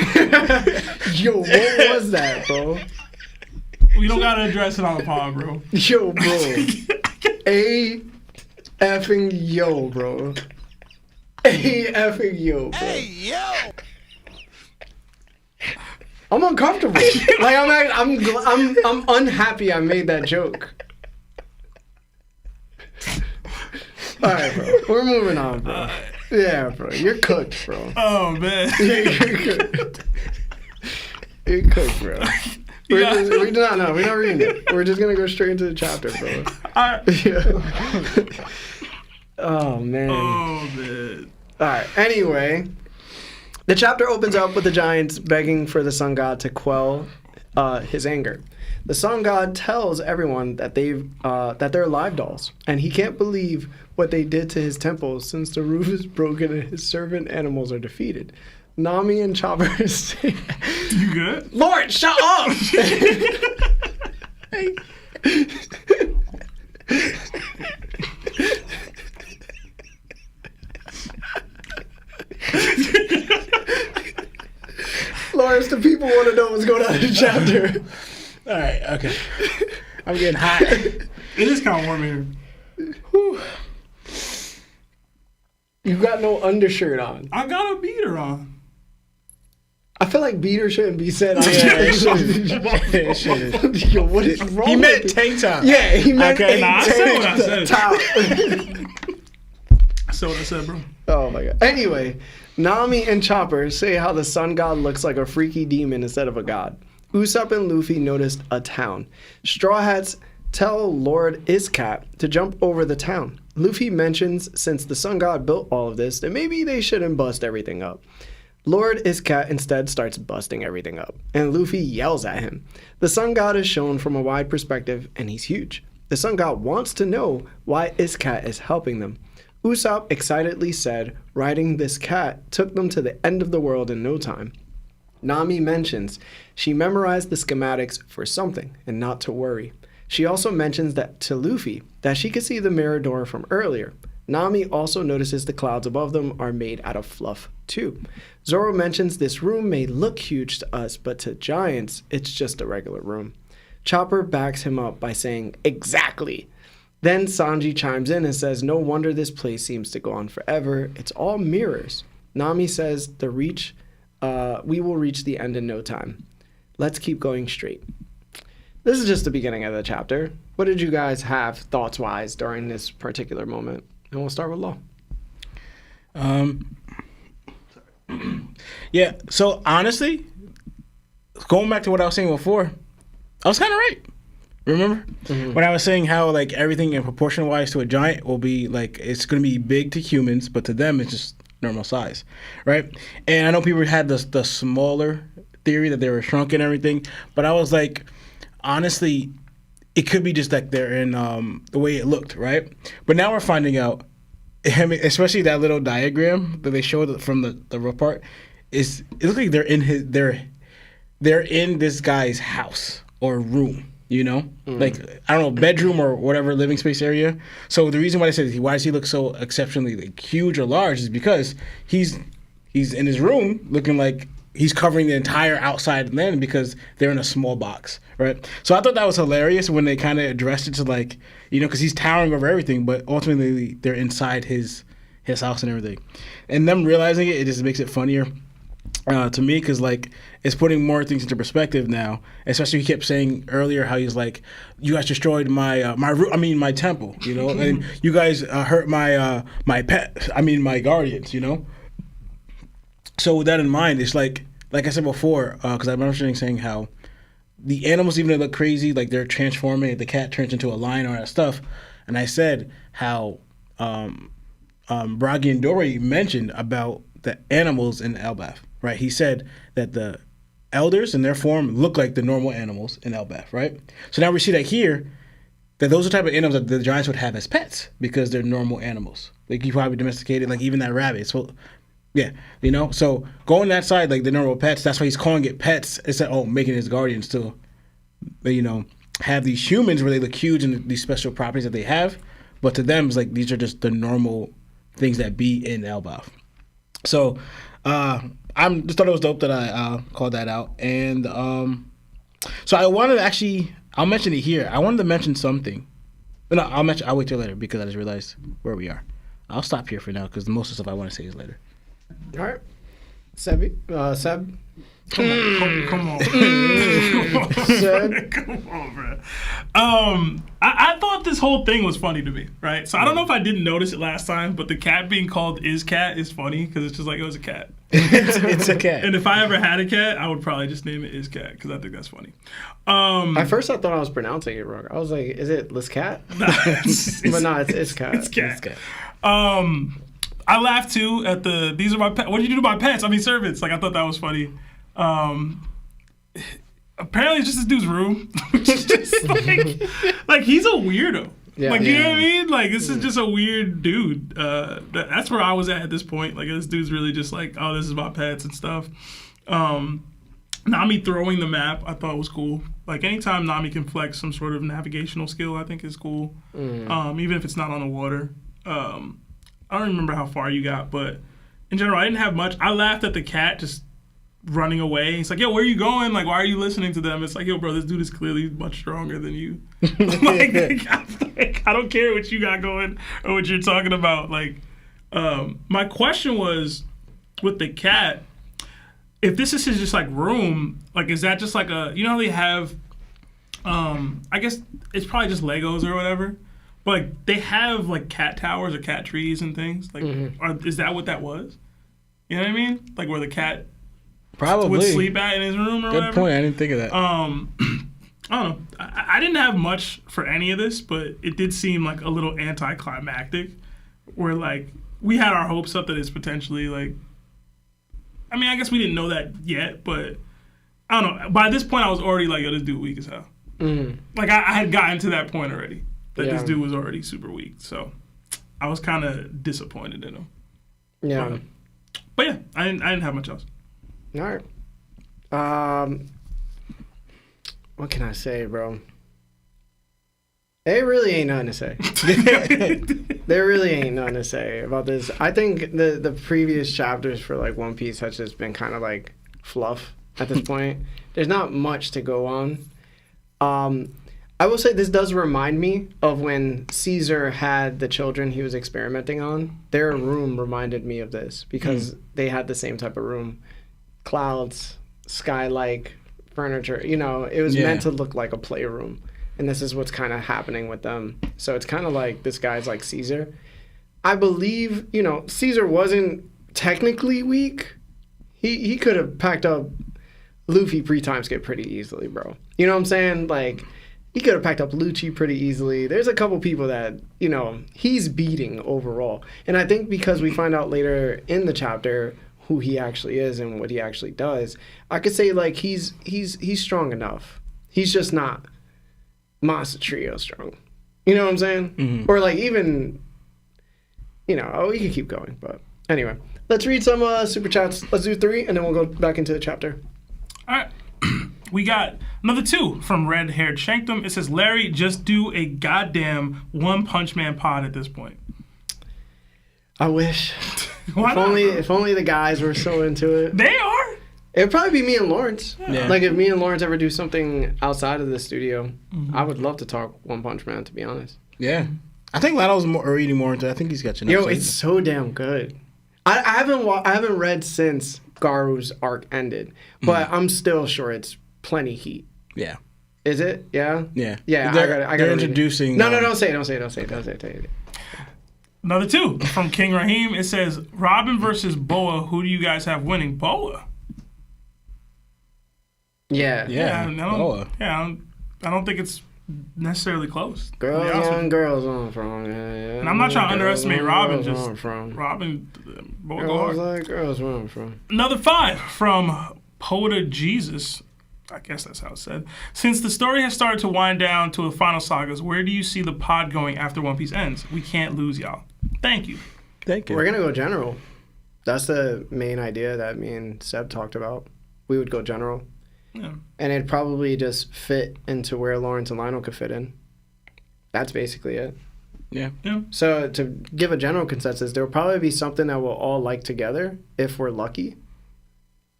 Yo, what was that, bro? We don't gotta address it on the pod, bro. Yo, bro. A effing yo, bro. A effing yo, bro. Hey, yo! I'm uncomfortable. Like I'm unhappy I made that joke. All right, bro. We're moving on, bro. Yeah, bro. You're cooked, bro. Oh man. Yeah, you're cooked. You're cooked, bro. We're not reading it. We're just gonna go straight into the chapter, bro. Yeah. Oh man. Oh man. All right. Anyway. The chapter opens up with the giants begging for the sun god to quell his anger. The sun god tells everyone that they're live dolls, and he can't believe what they did to his temple since the roof is broken and his servant animals are defeated. Nami and Chopper say, "You good, Lord? Shut up!" Lawrence, the people want to know what's going on in the chapter. All right, okay. I'm getting hot. It is kind of warm here. Whew. You got no undershirt on. I got a beater on. I feel like beater shouldn't be said on. It shouldn't. Yo, what is wrong? He meant with tank top. Yeah, he meant I said what I said. top. I said what I said, bro. Oh my god. Anyway, Nami and Chopper say how the sun god looks like a freaky demon instead of a god. Usopp and Luffy noticed a town. Straw Hats tell Lord 𝙏𝙀 to jump over the town. Luffy mentions since the sun god built all of this, that maybe they shouldn't bust everything up. Lord 𝙏𝙀 instead starts busting everything up, and Luffy yells at him. The sun god is shown from a wide perspective, and he's huge. The sun god wants to know why 𝙏𝙀 is helping them. Usopp excitedly said, riding this cat took them to the end of the world in no time. Nami mentions she memorized the schematics for something and not to worry. She also mentions that to Luffy that she could see the mirror door from earlier. Nami also notices the clouds above them are made out of fluff too. Zoro mentions this room may look huge to us, but to giants, it's just a regular room. Chopper backs him up by saying, exactly. Then Sanji chimes in and says, no wonder this place seems to go on forever. It's all mirrors. Nami says, we will reach the end in no time. Let's keep going straight. this is just the beginning of the chapter. What did you guys have thoughts-wise during this particular moment? And we'll start with Law. Yeah, so honestly, going back to what I was saying before, I was kind of right. Remember? When I was saying how like everything in proportion wise to a giant will be like, it's going to be big to humans, but to them it's just normal size, right? And I know people had the smaller theory that they were shrunk and everything, but I was like, honestly, it could be just like they're in the way it looked, right? But now we're finding out, I mean, especially that little diagram that they showed from the rough part, it looks like they're in this guy's house or room. You know, like, I don't know, bedroom or whatever living space area. So the reason why I said, why does he look so exceptionally like, huge or large is because he's in his room looking like he's covering the entire outside land because they're in a small box, right? So I thought that was hilarious when they kind of addressed it to like, you know, because he's towering over everything, but ultimately they're inside his house and everything. And them realizing it just makes it funnier. To me, because like it's putting more things into perspective now. Especially he kept saying earlier how he's like, you guys destroyed my temple, you know, and you guys hurt my pet, my guardians, you know. So with that in mind, it's like I said before, because I remember saying how the animals, even though they look crazy, like they're transforming, the cat turns into a lion or that stuff, and I said how Bragi and Dory mentioned about the animals in Elbaf. Right, he said that the elders in their form look like the normal animals in Elbaf, right? So now we see that here, that those are the type of animals that the giants would have as pets because they're normal animals. Like you probably domesticated, like even that rabbit. So, yeah, you know. So going that side, like the normal pets, that's why he's calling it pets instead of making his guardians to, you know, have these humans where they look huge and these special properties that they have, but to them it's like these are just the normal things that be in Elbaf. So. I just thought it was dope that I called that out. And so I wanted to actually, I'll mention it here. I wanted to mention something. No, I'll wait till later because I just realized where we are. I'll stop here for now because most of the stuff I want to say is later. All right. Seb? Come on. Seb? Come on, bro. I thought this whole thing was funny to me, right? So I don't know if I didn't notice it last time, but the cat being called 𝙃𝐻𝑚 is funny because it's just like it was a cat. It's a cat. And if I ever had a cat, I would probably just name it 𝙃𝐻𝑚 because I think that's funny. At first I thought I was pronouncing it wrong. I was like, is it 𝙃𝐻𝑚? But no, it's cat. It's cat. I laughed too at these are my pets. What did you do to my pets? Servants. Like I thought that was funny. Apparently it's just this dude's room. Just like he's a weirdo. Yeah, you know what I mean? Like this is just a weird dude. That's where I was at this point. Like this dude's really just like, oh, this is my pets and stuff. Nami throwing the map I thought was cool. Like anytime Nami can flex some sort of navigational skill, I think is cool. Even if it's not on the water. I don't remember how far you got, but in general, I didn't have much. I laughed at the cat just running away. He's like, yo, where are you going? Like, why are you listening to them? It's like, yo, bro, this dude is clearly much stronger than you. I don't care what you got going or what you're talking about. Like, my question was, with the cat, if this is his just, like, room, like, is that just like you know how they have, I guess it's probably just Legos or whatever, but, like, they have, like, cat towers or cat trees and things. Like, is that what that was? You know what I mean? Like, where the cat probably would sleep at in his room or whatever. Good point. I didn't think of that. I don't know. I didn't have much for any of this, but it did seem like a little anticlimactic where, like, we had our hopes up that it's potentially, like... I guess we didn't know that yet, but... I don't know. By this point, I was already like, yo, this dude weak as hell. Like, I had gotten to that point already. That this dude was already super weak. So, I was kind of disappointed in him. Yeah. But yeah, I didn't have much else. All right. What can I say, bro? It really ain't nothing to say. There really ain't nothing to say about this. I think the previous chapters for like One Piece has just been kind of like fluff at this point. There's not much to go on. I will say this does remind me of when Caesar had the children he was experimenting on. Their room reminded me of this because they had the same type of room. Clouds, sky-like, furniture. You know, it was Yeah. meant to look like a playroom. And this is what's kind of happening with them. So it's kind of like this guy's like Caesar. I believe, you know, Caesar wasn't technically weak. He could have packed up Luffy pre-time skip pretty easily, bro. You know what I'm saying? Like, he could have packed up Lucci pretty easily. There's a couple people that, you know, he's beating overall. And I think because we find out later in the chapter who he actually is and what he actually does, I could say, like, he's strong enough. He's just not Monster Trio strong. You know what I'm saying? Mm-hmm. Or, like, even, you know, we could keep going. But anyway, let's read some super chats. Let's do 3, and then we'll go back into the chapter. All right. We got another 2 from Red Haired Shankdom. It says, Larry, just do a goddamn One Punch Man pod at this point. I wish. Why not? If only the guys were so into it. They are. It'd probably be me and Lawrence. Yeah. Like, if me and Lawrence ever do something outside of the studio, I would love to talk One Punch Man, to be honest. Yeah. I think Lato's reading more into it. I think he's got you. Yo, it's so damn good. I haven't read since Garu's arc ended, but I'm still sure it's plenty heat. Yeah. Is it? Yeah? Yeah. Yeah, I They're gotta introducing... No, don't say it. Another 2 from King Raheem. It says, Robin versus Boa. Who do you guys have winning? Boa. Yeah. Yeah, Boa. I don't think it's necessarily close. Girls on from. Yeah. And I'm not trying to underestimate Robin. Girls on Just from. Robin, Boa go Girls hard. like girls where I'm from. Another 5 from Poda Jesus. I guess that's how it's said. Since the story has started to wind down to the final sagas, where do you see the pod going after One Piece ends? We can't lose y'all. Thank you. Thank you. We're gonna go general. That's the main idea that me and Seb talked about. We would go general. Yeah. And it'd probably just fit into where Lawrence and Lionel could fit in. That's basically it. Yeah. So to give a general consensus, there will probably be something that we'll all like together if we're lucky.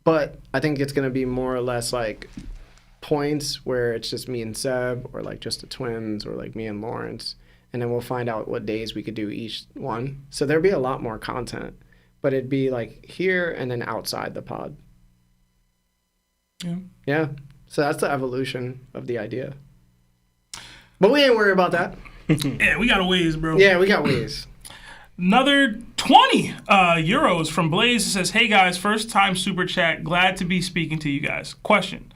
But I think it's going to be more or less like points where it's just me and Seb, or like just the twins, or like me and Lawrence. And then we'll find out what days we could do each one. So there'll be a lot more content. But it'd be like here and then outside the pod. Yeah. Yeah. So that's the evolution of the idea. But we ain't worried about that. Yeah, we got a ways, bro. Yeah, we got ways. Another 20 euros from Blaze. It says, hey guys, first time super chat. Glad to be speaking to you guys. Question.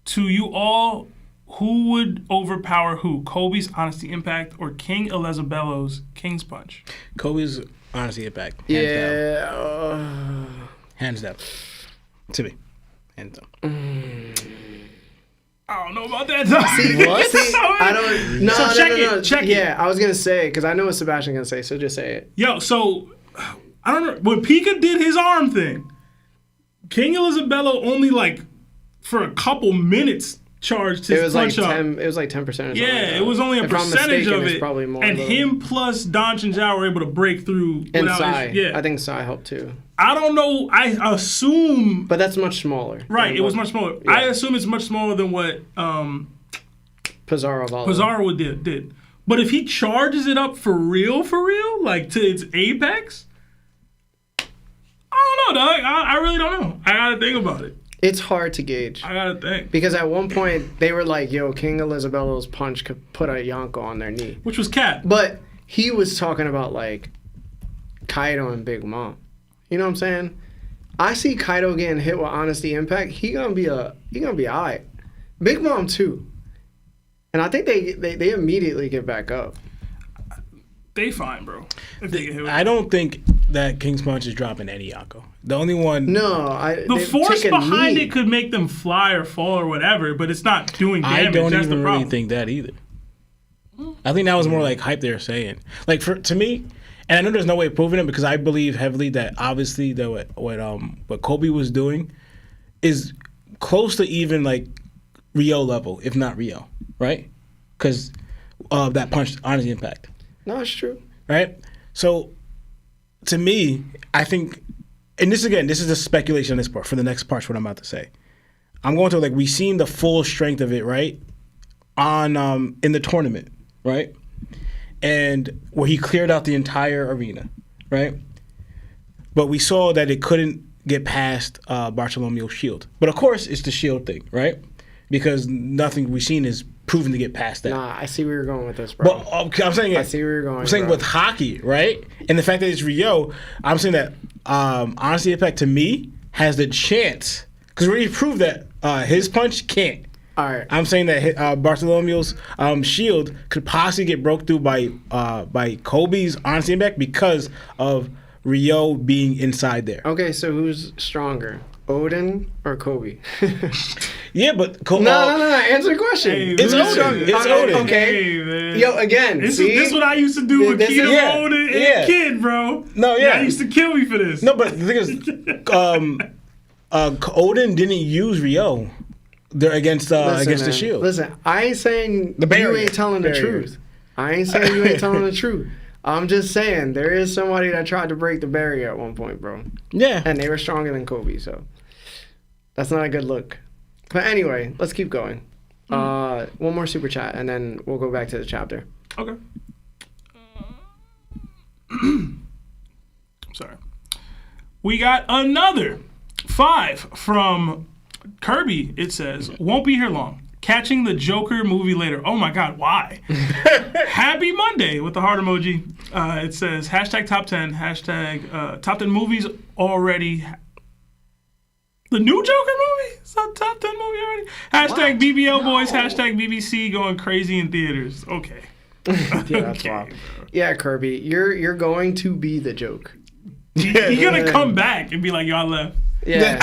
To you all, who would overpower who? Kobe's Honesty Impact or King Elizabello's King's Punch? Kobe's Honesty Impact. Hands down. To me. Hands down. I don't know about that. See, I don't. No, So no. check it. Yeah, I was gonna say because I know what Sebastian's gonna say, so just say it. Yo, so I don't know when Pika did his arm thing. King Elizabello only like for a couple minutes charged his It was punch like up. 10. It was like 10%. Or something Yeah, like that. it was only a If I'm percentage mistaken, of it's it. probably more. And though. him plus Don Chinjao were able to break through and without Sai. issue. Yeah, I think Sai helped too, I don't know. I assume but that's much smaller. right. than It was what much smaller. Yeah. I assume it's much smaller than what Pizarro Vala. Pizarro did. But if he charges it up for real, like to its apex, I don't know, dog. I really don't know. I gotta think about it. It's hard to gauge I gotta think. because at one point they were like, "Yo, King Elizabello's punch could put a Yonko on their knee," Which was Cat. but he was talking about like Kaido and Big Mom. You know what I'm saying? I see Kaido getting hit with Honesty Impact. He gonna be alright. Big Mom too. And I think they immediately get back up. They fine, bro. If they get hit with I don't think that King's Punch is dropping any Yonko. The only one... No, the force take a behind knee. it could make them fly or fall or whatever, but it's not doing damage. I don't That's even the really problem. think that either. I think that was more like hype they were saying. Like to me, and I know there's no way of proving it because I believe heavily that obviously what Kobe was doing is close to even like Rio level, if not Rio, right? Because of that punch, Honesty Impact. No, it's true. Right? So, to me, I think, and this is a speculation on this part, for the next part, what I'm about to say. I'm going to, like, we've seen the full strength of it, right? On, in the tournament, right? And where he cleared out the entire arena, right? But we saw that it couldn't get past Bartolomew's shield. But of course, it's the shield thing, right? because nothing we've seen is proven to get past that. Nah, I see where you're going with this, bro. But I'm saying I see where you're going. I'm saying bro. with Haki, right? And the fact that it's Ryo, I'm saying that honestly, Impact to me has the chance because we already proved that his punch can't. All right. I'm saying that Bartholomew's shield could possibly get broke through by Kobe's Honesty Impact because of Ryo being inside there. Okay, so who's stronger, Odin or Kobe? Yeah, but No. Answer the question. Hey, It's man. Odin. It's Odin. Okay. Hey, man. Yo, again, This see? is what I used to do with This is- Keto yeah, Odin and yeah. Kid, bro. No, yeah. Y'all used to kill me for this. No, but the thing is, Odin didn't use Ryo against Listen, the man, shield. Listen, I ain't saying The barrier. you ain't telling the Barrier. truth. I ain't saying you ain't telling the truth. I'm just saying there is somebody that tried to break the barrier at one point, bro. Yeah. And they were stronger than Kobe, so that's not a good look. But anyway, let's keep going. One more super chat, and then we'll go back to the chapter. Okay. I'm sorry. We got another 5 from Kirby. It says, won't be here long. Catching the Joker movie later. Oh my God, why? Happy Monday with the heart emoji. It says, hashtag top 10, hashtag top 10 movies already. The new Joker movie? It's a top 10 movie already? Hashtag BBL boys, hashtag BBC going crazy in theaters. Okay. Yeah, that's Okay, wild. bro. Yeah, Kirby, you're going to be the joke. He's gonna come back and be like, y'all left. Yeah.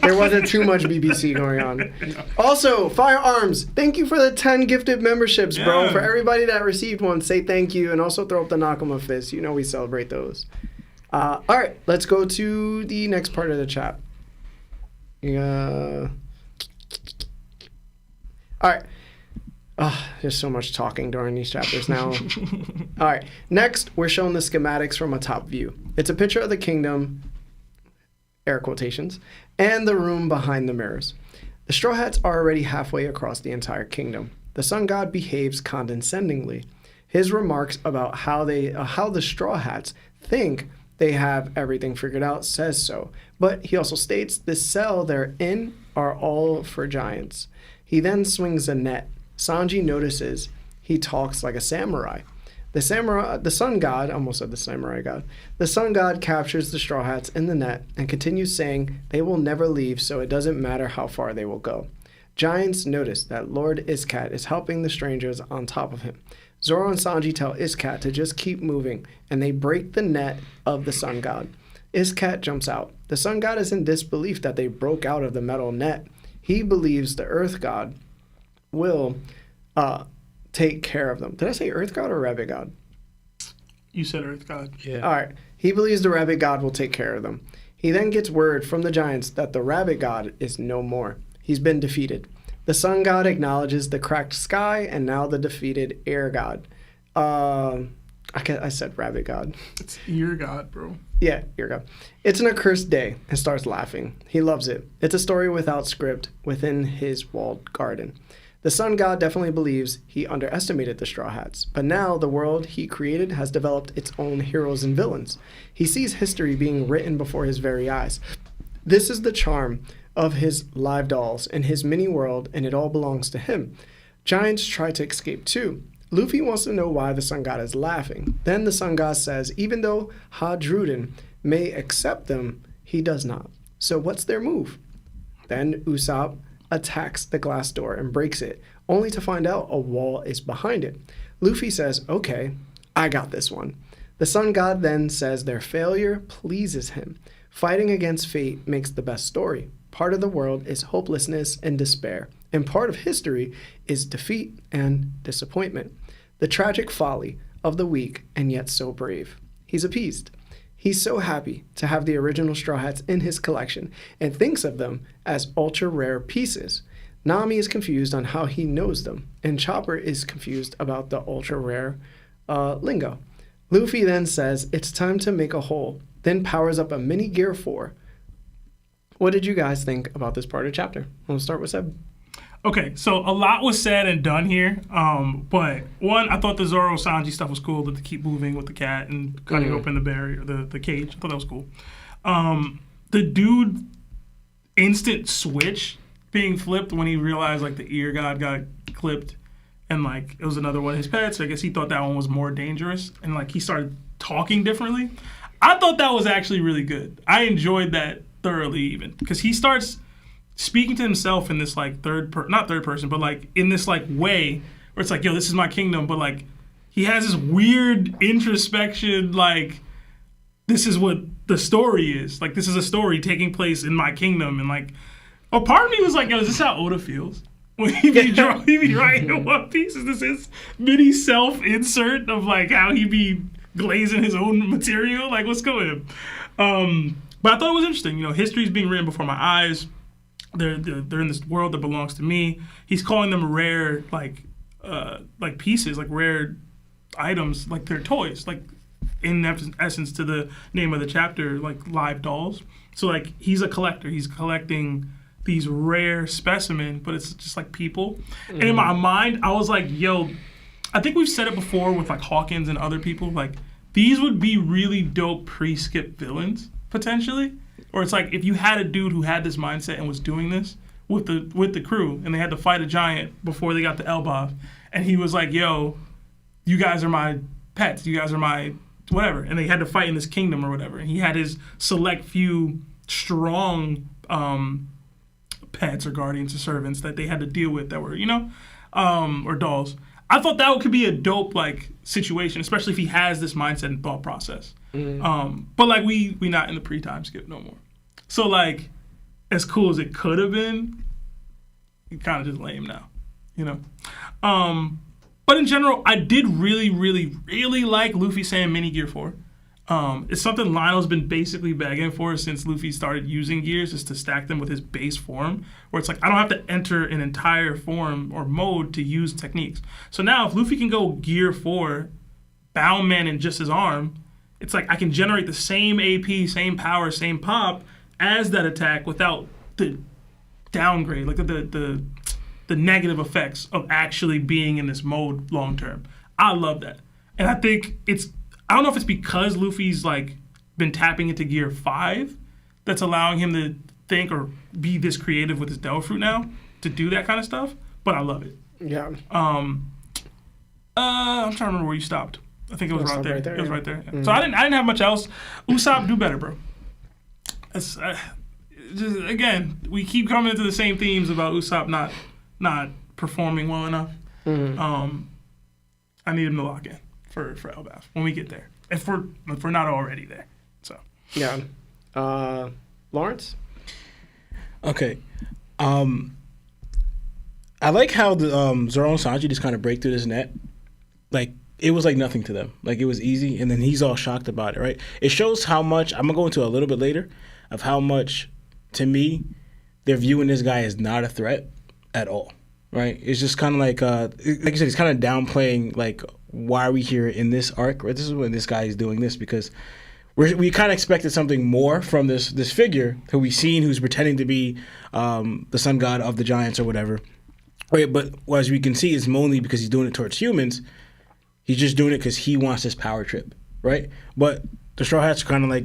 There wasn't too much BBC going on. Also, Firearms, thank you for the 10 gifted memberships, bro. Yeah. For everybody that received one, say thank you and also throw up the Nakama fist. You know we celebrate those. All right, let's go to the next part of the chat. Yeah. All right. There's so much talking during these chapters now. All right. Next, we're shown the schematics from a top view. It's a picture of the kingdom, air quotations, and the room behind the mirrors. The Straw Hats are already halfway across the entire kingdom. The sun god behaves condescendingly. His remarks about how the Straw Hats think they have everything figured out says so. But he also states the cell they're in are all for giants. He then swings a net. Sanji notices he talks like a samurai. The sun god, almost said the samurai god, the sun god captures the Straw Hats in the net and continues saying they will never leave, so it doesn't matter how far they will go. Giants notice that Lord Isskat is helping the strangers on top of him. Zoro and Sanji tell Isskat to just keep moving, and they break the net of the sun god. Isskat jumps out. The sun god is in disbelief that they broke out of the metal net. He believes the earth god will take care of them. Did I say earth god or rabbit god? You said Earth God. Yeah. All right. He believes the rabbit god will take care of them. He then gets word from the giants that the rabbit god is no more. He's been defeated. The sun god acknowledges the cracked sky and now the defeated air god. I said rabbit god. It's your God, bro. Yeah, air god. It's an accursed day and starts laughing. He loves it. It's a story without script within his walled garden. The sun god definitely believes he underestimated the Straw Hats, but now the world he created has developed its own heroes and villains. He sees history being written before his very eyes. This is the charm of his live dolls and his mini world, and it all belongs to him. Giants try to escape too. Luffy wants to know why the sun god is laughing. Then the sun god says even though Hadruden may accept them, he does not. So what's their move? Then Ussop attacks the glass door and breaks it, only to find out a wall is behind it. Luffy says, okay, I got this one. The sun god then says their failure pleases him. Fighting against fate makes the best story. Part of the world is hopelessness and despair, and part of history is defeat and disappointment. The tragic folly of the weak and yet so brave. He's appeased. He's so happy to have the original Straw Hats in his collection and thinks of them as ultra-rare pieces. Nami is confused on how he knows them, and Chopper is confused about the ultra-rare lingo. Luffy then says it's time to make a hole, then powers up a mini Gear 4. What did you guys think about this part of the chapter? We'll start with Seb. Okay, so a lot was said and done here. But one, I thought the Zoro Sanji stuff was cool, to keep moving with the cat and cutting open the barrier, the cage. I thought that was cool. The dude instant switch being flipped when he realized like the ear god got clipped, and like it was another one of his pets. So I guess he thought that one was more dangerous, and like he started talking differently. I thought that was actually really good. I enjoyed that thoroughly, even because he starts speaking to himself in this like not third person, but like in this like way where it's like, yo, this is my kingdom, but like he has this weird introspection, like this is what the story is. Like this is a story taking place in my kingdom, and like a part of me was like, yo, is this how Oda feels? When he be writing in One Piece? Is this his mini self-insert of like how he be glazing his own material? Like what's going on? But I thought it was interesting. You know, history's being written before my eyes. They're in this world that belongs to me. He's calling them rare like pieces, like rare items, like they're toys, like in essence to the name of the chapter, like live dolls. So like he's a collector. He's collecting these rare specimen, but it's just like people. And in my mind, I was like, yo, I think we've said it before with like Hawkins and other people, like these would be really dope pre-skip villains potentially. Or it's like if you had a dude who had this mindset and was doing this with the crew, and they had to fight a giant before they got to ʍ𝐽, and he was like, yo, you guys are my pets, you guys are my whatever, and they had to fight in this kingdom or whatever, and he had his select few strong pets or guardians or servants that they had to deal with that were, you know, or dolls. I thought that could be a dope like situation, especially if he has this mindset and thought process. But like we not in the pre-time skip no more. So like as cool as it could have been, it kind of just lame now, you know. But in general, I did really, really, really like Luffy saying mini gear 4. It's something Lionel's been basically begging for since Luffy started using gears, is to stack them with his base form, where it's like, I don't have to enter an entire form or mode to use techniques. So now if Luffy can go gear 4, bound man in just his arm, it's like I can generate the same AP, same power, same pop as that attack without the downgrade, like the negative effects of actually being in this mode long term. I love that. And I think I don't know if it's because Luffy's like been tapping into gear 5 that's allowing him to think or be this creative with his Devil Fruit now to do that kind of stuff, but I love it. Yeah. I'm trying to remember where you stopped. I think it was right there. It was right there. Mm-hmm. So I didn't have much else. Ussop, do better, bro. It's, just, again, we keep coming into the same themes about Ussop not performing well enough. Mm-hmm. I need him to lock in for ʍ𝐽 when we get there, if we're not already there. So yeah. Lawrence. Okay. I like how the Zoro and Sanji just kind of break through this net. Like, it was like nothing to them. Like, it was easy, and then he's all shocked about it, right? It shows how much, I'm going to go into a little bit later, of how much, to me, they're viewing this guy as not a threat at all, right? It's just kind of like you said, he's kind of downplaying, like, why are we here in this arc, right? This is when this guy is doing this, because we kind of expected something more from this figure who we've seen, who's pretending to be the sun god of the giants or whatever. Right, but as we can see, it's mainly because he's doing it towards humans. He's just doing it because he wants this power trip, right? But the Straw Hats are kind of like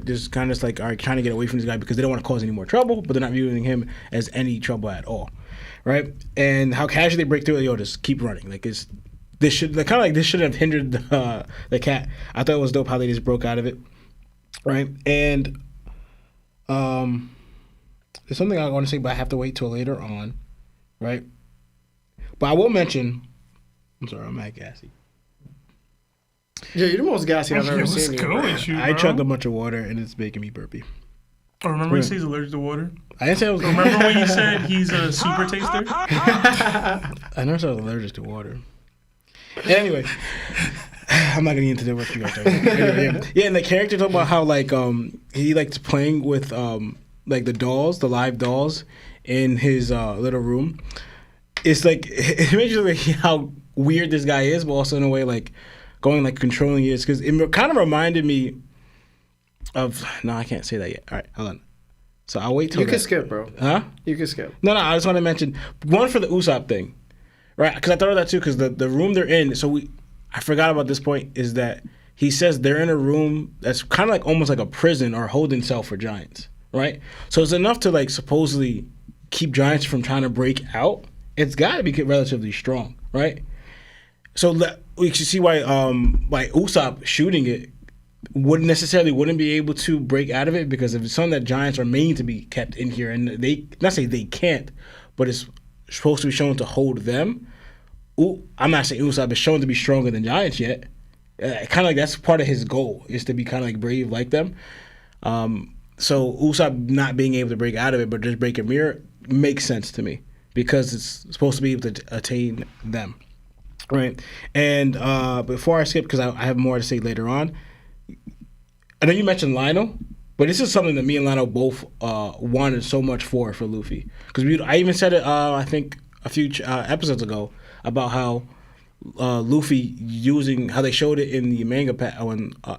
are trying to get away from this guy because they don't want to cause any more trouble, but they're not viewing him as any trouble at all, right? And how casually they break through, just keep running. Like this should have hindered the cat. I thought it was dope how they just broke out of it, right? And there's something I want to say, but I have to wait till later on, right? But I will mention, I'm sorry, I'm mad gassy. Yeah, you're the most gassy I've ever seen you. I chugged a bunch of water and it's making me burpy. Oh, remember when you said he's allergic to water? I didn't say I was. Remember when you said he's a super taster? I never said I was allergic to water. And anyway, I'm not getting into the what you guys are talking about. Yeah, and the character talking about how like he likes playing with like the dolls, the live dolls, in his little room. It's like it makes you like how weird this guy is, but also in a way like going like controlling it, because it kind of reminded me of. No, I can't say that yet. All right, hold on. So I'll wait till you can skip, bro. Huh? You can skip. No, I just want to mention one for the Ussop thing, right? Because I thought of that too. Because the room they're in, I forgot about this point, is that he says they're in a room that's kind of like almost like a prison or holding cell for giants, right? So it's enough to like supposedly keep giants from trying to break out, it's got to be relatively strong, right? So we can see why Ussop shooting it wouldn't be able to break out of it, because if it's something that giants are made to be kept in here, and they not say they can't, but it's supposed to be shown to hold them. I'm not saying Ussop is shown to be stronger than giants yet. Kind of like that's part of his goal, is to be kind of like brave like them. So Ussop not being able to break out of it, but just break a mirror makes sense to me, because it's supposed to be able to attain them, right? And before I skip, because I have more to say later on, I know you mentioned Lionel, but this is something that me and Lionel both wanted so much for Luffy. Because I even said it, I think, a few episodes ago about how Luffy how they showed it in the manga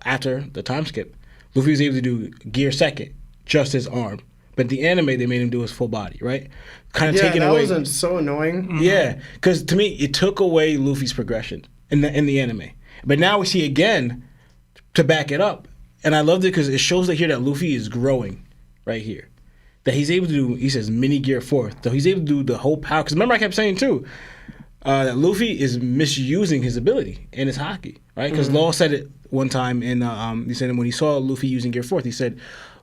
after the time skip. Luffy was able to do gear second, just his arm. But the anime, they made him do his full body, right? Kind of taking away. That was so annoying. Mm-hmm. Yeah, because to me, it took away Luffy's progression in the anime. But now we see again to back it up. And I loved it because it shows that Luffy is growing right here. That he's able to do, he says, mini gear fourth. So he's able to do the whole power. Because remember I kept saying too, that Luffy is misusing his ability and his haki, right? Because Law said it one time, and he said when he saw Luffy using gear fourth, he said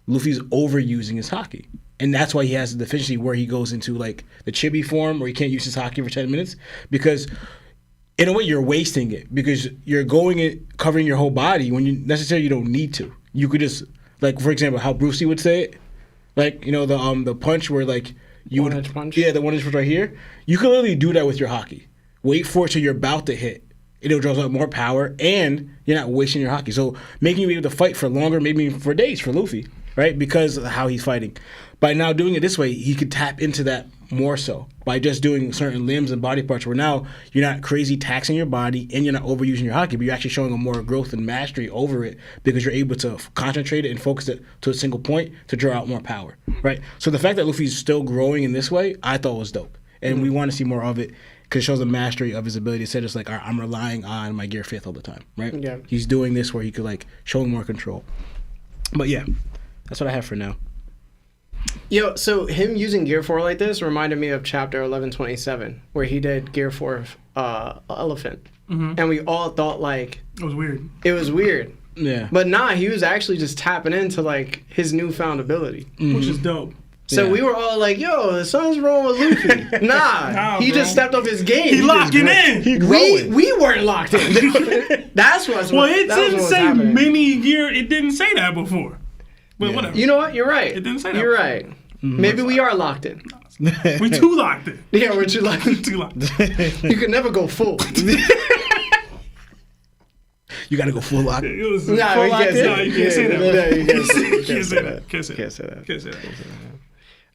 Luffy's overusing his haki. And that's why he has the deficiency where he goes into like the chibi form where he can't use his haki for 10 minutes. Because in a way, you're wasting it, because you're covering your whole body when you don't need to. You could just, like, for example, how Bruce Lee would say it, like, the punch where like you would, one-inch punch. Yeah, the 1-inch punch right here. You can literally do that with your haki. Wait for it till you're about to hit. It'll draw out more power, and you're not wasting your haki. So making you able to fight for longer, maybe for days, for Luffy, right? Because of how he's fighting. By now doing it this way, he could tap into that more so by just doing certain limbs and body parts, where now you're not crazy taxing your body and you're not overusing your haki, but you're actually showing a more growth and mastery over it, because you're able to concentrate it and focus it to a single point to draw out more power, right? So the fact that Luffy's still growing in this way, I thought was dope. And we want to see more of it, because it shows the mastery of his ability. Instead of just like, all right, I'm relying on my gear fifth all the time, right? Yeah. He's doing this where he could like show more control. But yeah, that's what I have for now. Yo, so him using Gear 4 like this reminded me of chapter 1127, where he did Gear 4 Elephant. Mm-hmm. And we all thought, like... It was weird. It was weird. Yeah. But nah, he was actually just tapping into, like, his newfound ability. Mm-hmm. Which is dope. So we were all like, yo, something's wrong with Luffy. Nah, he bro. just stepped up his game. He locking in. He growing. We weren't locked in. That's what's Well, it didn't say happening. mini gear. It didn't say that before. But whatever. You know what? You're right. It didn't say that You're before. right. Maybe we are locked in. We too locked in. Yeah, we're too locked in. Too locked in. You could never go full. You got to go full lock. It was Nah, full you locked can't in. say No, that. you can't say that. Yeah, you can't Can't say that. Can't say Can't that. say that. Can't say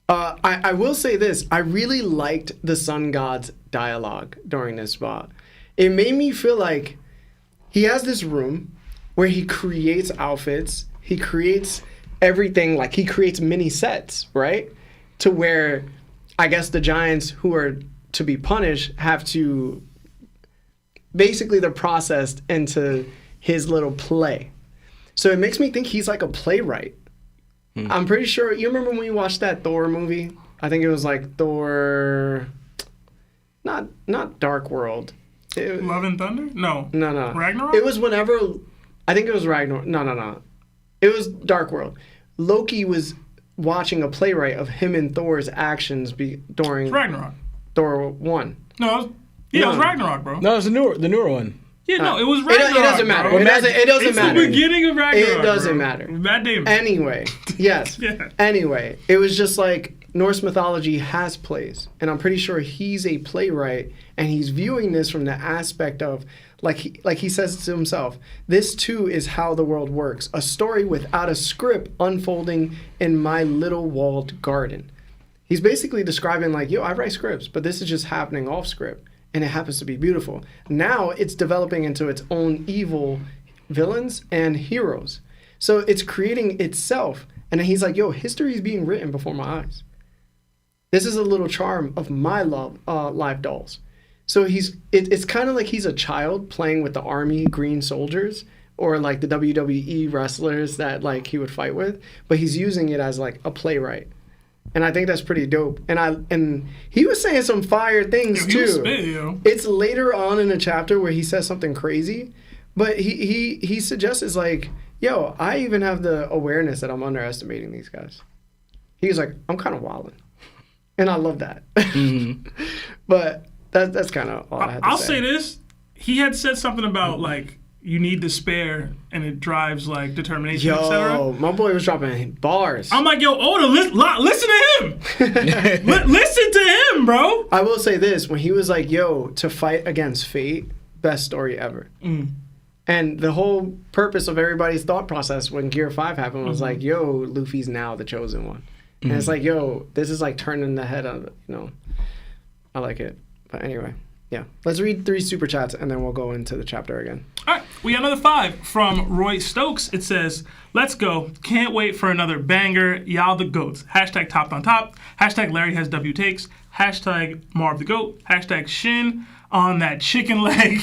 that. I will say this. I really liked the Sun God's dialogue during this spot. It made me feel like he has this room where he creates outfits. He creates everything, like he creates mini sets, right? To where I guess the giants who are to be punished have to, basically they're processed into his little play. So it makes me think he's like a playwright. I'm pretty sure, you remember when we watched that Thor movie? I think it was like Thor, not Dark World. Love and Thunder? No. No. Ragnarok? It was whenever, I think it was Ragnarok. No. It was Dark World. Loki was watching a playwright of him and Thor's actions during Ragnarok. Thor 1. No, it was Ragnarok, bro. No, it's the newer one. Yeah, no, it was Ragnarok. It doesn't matter. Bro. It doesn't It's matter. the beginning of Ragnarok. It doesn't bro. matter. Matt Damon. Anyway, yes. Yeah. Anyway, it was just like Norse mythology has plays, and I'm pretty sure he's a playwright, and he's viewing this from the aspect of, like he says to himself, this too is how the world works, a story without a script unfolding in my little walled garden. He's basically describing like, yo, I write scripts, but this is just happening off script. And it happens to be beautiful. Now it's developing into its own evil villains and heroes. So it's creating itself. And then he's like, yo, history is being written before my eyes. This is a little charm of my live dolls. So it's kind of like he's a child playing with the army green soldiers or like the WWE wrestlers that like he would fight with. But he's using it as like a playwright. And I think that's pretty dope. And he was saying some fire things Yo, he too. was spitting, yo. It's later on in the chapter where he says something crazy, but he suggests like, yo, I even have the awareness that I'm underestimating these guys. He's like, I'm kind of wilding. And I love that. But that's kind of all I had to I'll say. say this. He had said something about, like, you need despair and it drives, like, determination, etc. Yo, my boy was dropping bars. I'm like, yo, Oda, listen to him. Listen to him, bro. I will say this. When he was like, yo, to fight against fate, best story ever. And the whole purpose of everybody's thought process when Gear 5 happened was like, yo, Luffy's now the chosen one. And it's like, yo, this is like turning the head on, I like it. But anyway, yeah. Let's read 3 super chats and then we'll go into the chapter again. All right, we got another 5 from Roy Stokes. It says, let's go. Can't wait for another banger. Y'all the goats. Hashtag top on top. Hashtag Larry has W takes. Hashtag Marv the goat. Hashtag Shin on that chicken leg.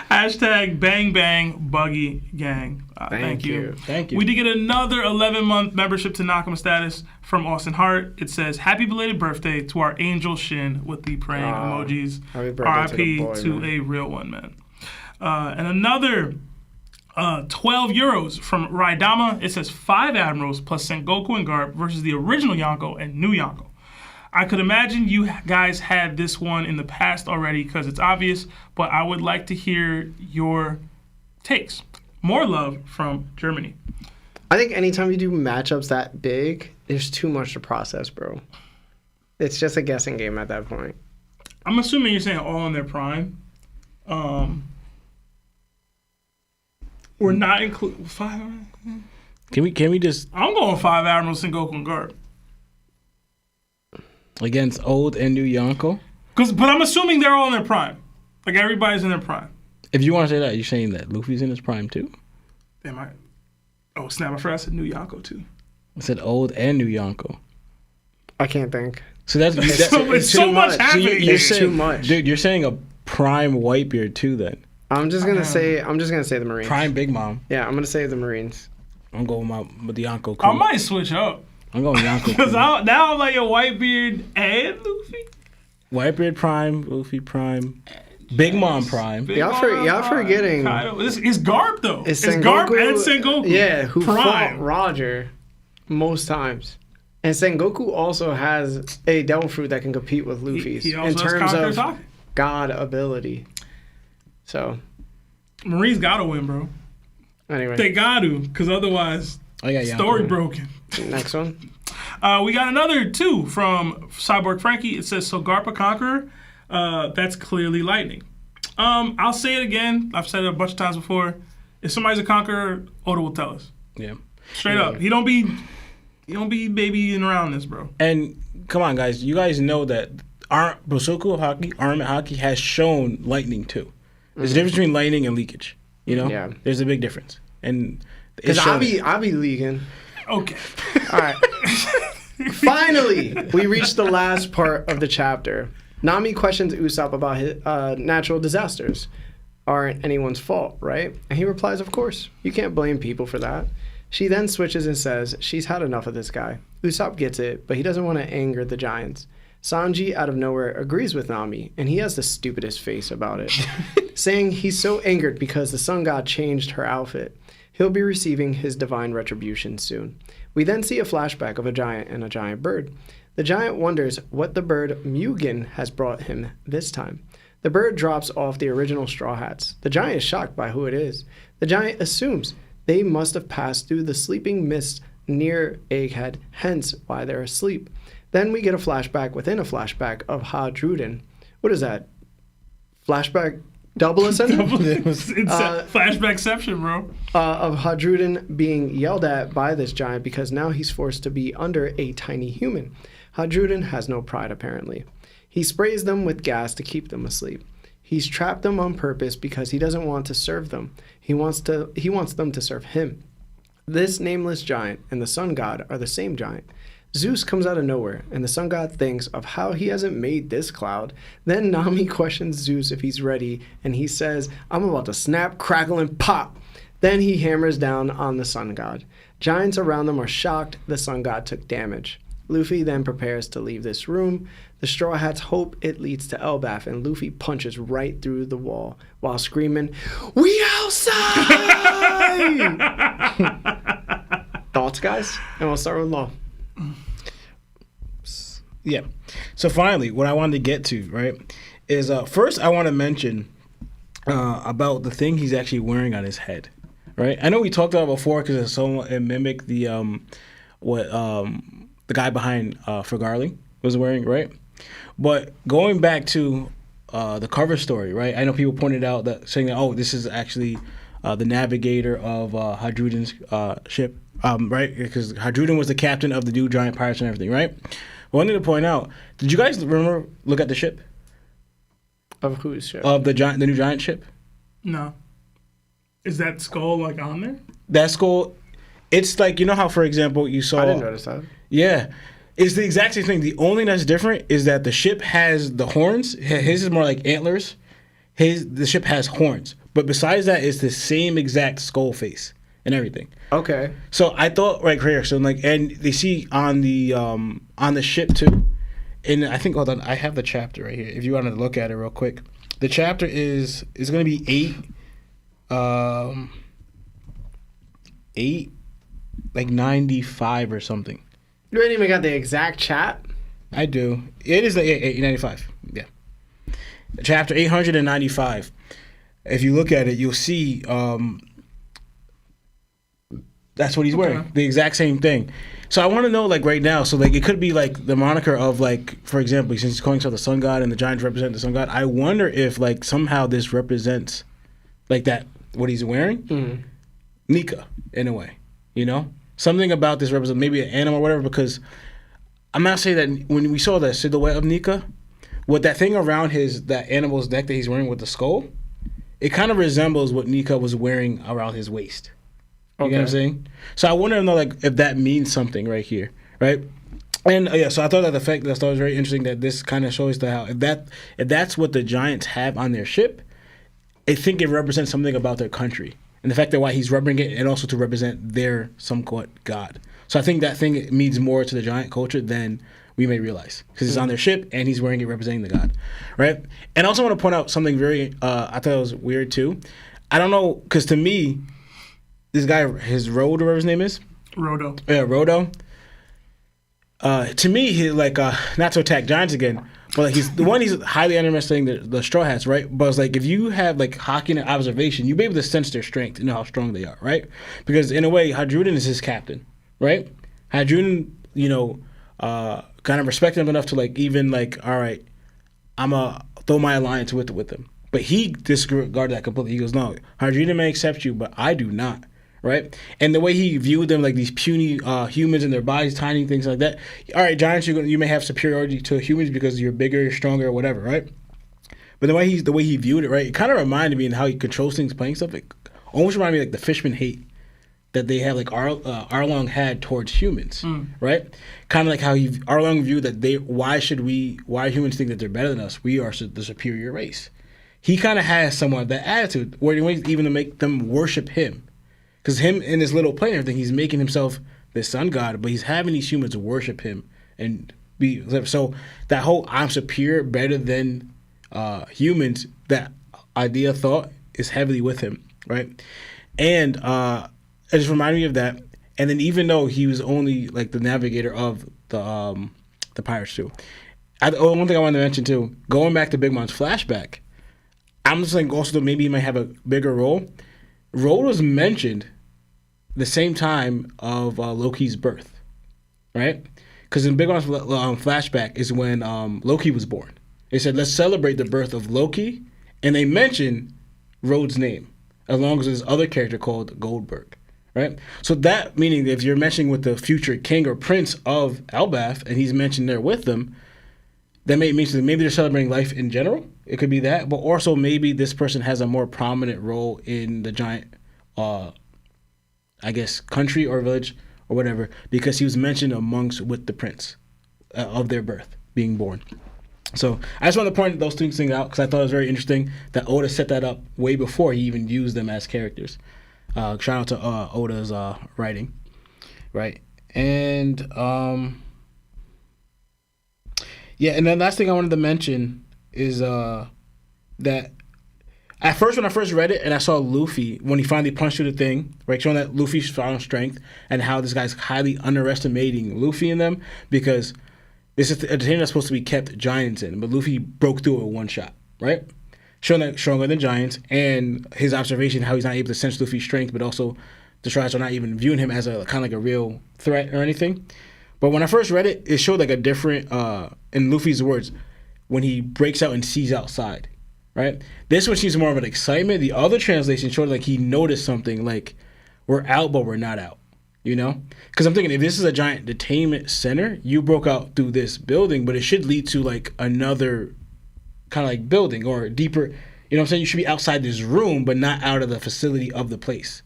Hashtag bang bang buggy gang. Thank you. Thank you. We did get another 11-month membership to Nakama status from Austin Hart. It says, happy belated birthday to our angel Shin with the praying emojis. Happy birthday to the boy, RIP to a real one, man. And another 12 euros from Raidama. It says 5 admirals plus Sengoku and Garp versus the original Yonko and new Yonko. I could imagine you guys had this one in the past already because it's obvious, but I would like to hear your takes. More love from Germany. I think anytime you do matchups that big, there's too much to process, bro. It's just a guessing game at that point. I'm assuming you're saying all in their prime. We're not including 5. Can we just I'm going 5 admirals, Sengoku and Garp. against old and new Yonko? But I'm assuming they're all in their prime. Like everybody's in their prime. If you want to say that, you're saying that Luffy's in his prime too? Damn, oh snap! I forgot I said new Yonko too. I said old and new Yonko. I can't think. So that's It's so much happening. You're It's saying, too much. dude. You're saying a prime Whitebeard too. Then I'm just gonna say the Marines. prime Big Mom. Yeah, I'm gonna say the Marines. I'm going with the Yonko crew. I might switch up I'm going Yonko because crew. now I'm like a Whitebeard and Luffy. Whitebeard prime, Luffy prime, Big Mom prime. Big Y'all Mom, forgetting. Kaido. It's Garp though. It's It's Garp and Sengoku. Yeah, who prime. fought Roger most times. And Sengoku also has a Devil Fruit that can compete with Luffy's He also in has terms Conquerors of Haki. God ability. So Marines gotta win, bro. anyway, They got to, because otherwise, I got Yonko. story broken. next one. We got another 2 from Cyborg Frankie. It says, so Garp a Conqueror, that's clearly lightning. I'll say it again. I've said it a bunch of times before. If somebody's a Conqueror, Oda will tell us. Yeah. Straight up. He don't be babying around this, bro. And come on, guys. You guys know that Bosoku Haki, Armament Haki has shown lightning too. There's a difference between lightning and leakage. You know, Yeah. there's a big difference. And Because it's I shown. be leaking. Okay. All right. Finally, we reached the last part of the chapter. Nami questions Usopp about his natural disasters. Aren't anyone's fault, right? And he replies, of course. You can't blame people for that. She then switches and says she's had enough of this guy. Usopp gets it, but he doesn't want to anger the giants. Sanji, out of nowhere, agrees with Nami, and he has the stupidest face about it, saying he's so angered because the sun god changed her outfit. He'll be receiving his divine retribution soon. We then see a flashback of a giant and a giant bird. The giant wonders what the bird Mugen has brought him this time. The bird drops off the original Straw Hats. The giant is shocked by who it is. The giant assumes they must have passed through the sleeping mist near Egghead, hence why they're asleep. Then we get a flashback within a flashback of Hadruden. What is that? Flashback double ascent? It's flashbackception, bro. Of Hadruden being yelled at by this giant because now he's forced to be under a tiny human. Hadruden has no pride, apparently. He sprays them with gas to keep them asleep. He's trapped them on purpose because he doesn't want to serve them. He wants them to serve him. This nameless giant and the sun god are the same giant. Zeus comes out of nowhere, and the sun god thinks of how he hasn't made this cloud. Then Nami questions Zeus if he's ready, and he says, I'm about to snap, crackle, and pop. Then he hammers down on the sun god. Giants around them are shocked the sun god took damage. Luffy then prepares to leave this room. The Straw Hats hope it leads to Elbaf, and Luffy punches right through the wall while screaming, "We outside!" Thoughts, guys? And we'll start with Law. Yeah. So finally, what I wanted to get to, right, is first I want to mention about the thing he's actually wearing on his head, right? I know we talked about it before because it mimicked the the guy behind Fergarling was wearing, right? But going back to the cover story, right? I know people pointed out that saying that, oh, this is actually the navigator of Hadruden's ship, right? Because Hadruden was the captain of the new giant pirates and everything, right? One thing to point out, did you guys look at the ship? Of whose ship? Of the new giant ship? No. Is that skull like on there? That skull, it's like, you know how, for example, you saw... I didn't notice that. Yeah. It's the exact same thing. The only thing that's different is that the ship has the horns. His is more like antlers. The ship has horns. But besides that, it's the same exact skull face and everything. Okay. So I thought right here, so like, and they see on the ship too, and I think, hold on, I have the chapter right here. If you wanted to look at it real quick, the chapter is going to be 895 or something. You ain't even got the exact chat? I do. It is the 895. Yeah. Chapter 895. If you look at it, you'll see that's what he's wearing. The exact same thing. So I want to know, like, right now, so, like, it could be, like, the moniker of, like, for example, since he's calling himself the Sun God and the Giants represent the Sun God, I wonder if, like, somehow this represents, like, that, what he's wearing? Mm-hmm. Nika, in a way, you know? Something about this represents maybe an animal or whatever, because I'm not saying that when we saw the silhouette of Nika, with that thing around that animal's neck that he's wearing with the skull, it kind of resembles what Nika was wearing around his waist. You know what I'm saying? So I wonder, like, if that means something right here, right? And yeah, so I thought that the fact that I thought it was very interesting that this kind of shows how if that's what the Giants have on their ship, I think it represents something about their country and the fact that why he's rubbing it and also to represent their somewhat god. So I think that thing means more to the Giant culture than we may realize because it's on their ship and he's wearing it representing the god, right? And I also want to point out something very I thought it was weird too. I don't know, because to me, this guy, his Road, or whatever his name is. Rodo. Yeah, Rodo. To me, he's like, not to attack Giants again, but like he's highly underestimating the Straw Hats, right? But it's like, if you have like Haki and observation, you'll be able to sense their strength and know how strong they are, right? Because in a way, Hadruden is his captain, right? Hadruden, kind of respected him enough to like, even like, all right, I'm going to throw my alliance with him. But he disregarded that completely. He goes, no, Hadruden may accept you, but I do not. Right, and the way he viewed them, like these puny humans and their bodies, tiny things like that. All right, Giants, you may have superiority to humans because you're bigger, you're stronger, or whatever, right? But the way he viewed it, right, it kind of reminded me in how he controls things, playing stuff. It almost reminded me like the Fishman hate that they have, like Arlong had towards humans, right? Kind of like how Arlong viewed that why humans think that they're better than us? We are the superior race. He kind of has somewhat of that attitude, where he wants even to make them worship him. Because him in his little plane and everything, he's making himself the sun god, but he's having these humans worship him and be. So that whole I'm superior, better than humans, that thought is heavily with him, right? And it just reminded me of that. And then even though he was only like the navigator of the pirates too, one thing I wanted to mention too, going back to Big Mom's flashback, I'm just like also maybe he might have a bigger role. Road was mentioned the same time of Loki's birth, right? Because in Big Mom's flashback is when Loki was born. They said, let's celebrate the birth of Loki, and they mentioned Road's name, along with this other character called Goldberg, right? So that meaning that if you're mentioning with the future king or prince of Elbaf, and he's mentioned there with them, that may mean maybe they're celebrating life in general. It could be that, but also maybe this person has a more prominent role in the Giant, country or village or whatever, because he was mentioned with the prince of their birth, being born. So I just want to point those two things out because I thought it was very interesting that Oda set that up way before he even used them as characters. Shout out to Oda's writing, right? And Yeah, and then last thing I wanted to mention is that at first when I first read it and I saw Luffy when he finally punched through the thing, right, showing that Luffy's found strength and how this guy's highly underestimating Luffy in them because this is a thing that's supposed to be kept giants in, but Luffy broke through it with one shot, right? Showing that stronger than giants and his observation how he's not able to sense Luffy's strength, but also the Tribes are not even viewing him as a kind of like a real threat or anything. But when I first read it, it showed like a different, in Luffy's words, when he breaks out and sees outside, right? This one seems more of an excitement. The other translation showed like he noticed something like we're out, but we're not out, you know? Because I'm thinking if this is a giant detainment center, you broke out through this building, but it should lead to like another kind of like building or deeper, you know what I'm saying? You should be outside this room, but not out of the facility of the place,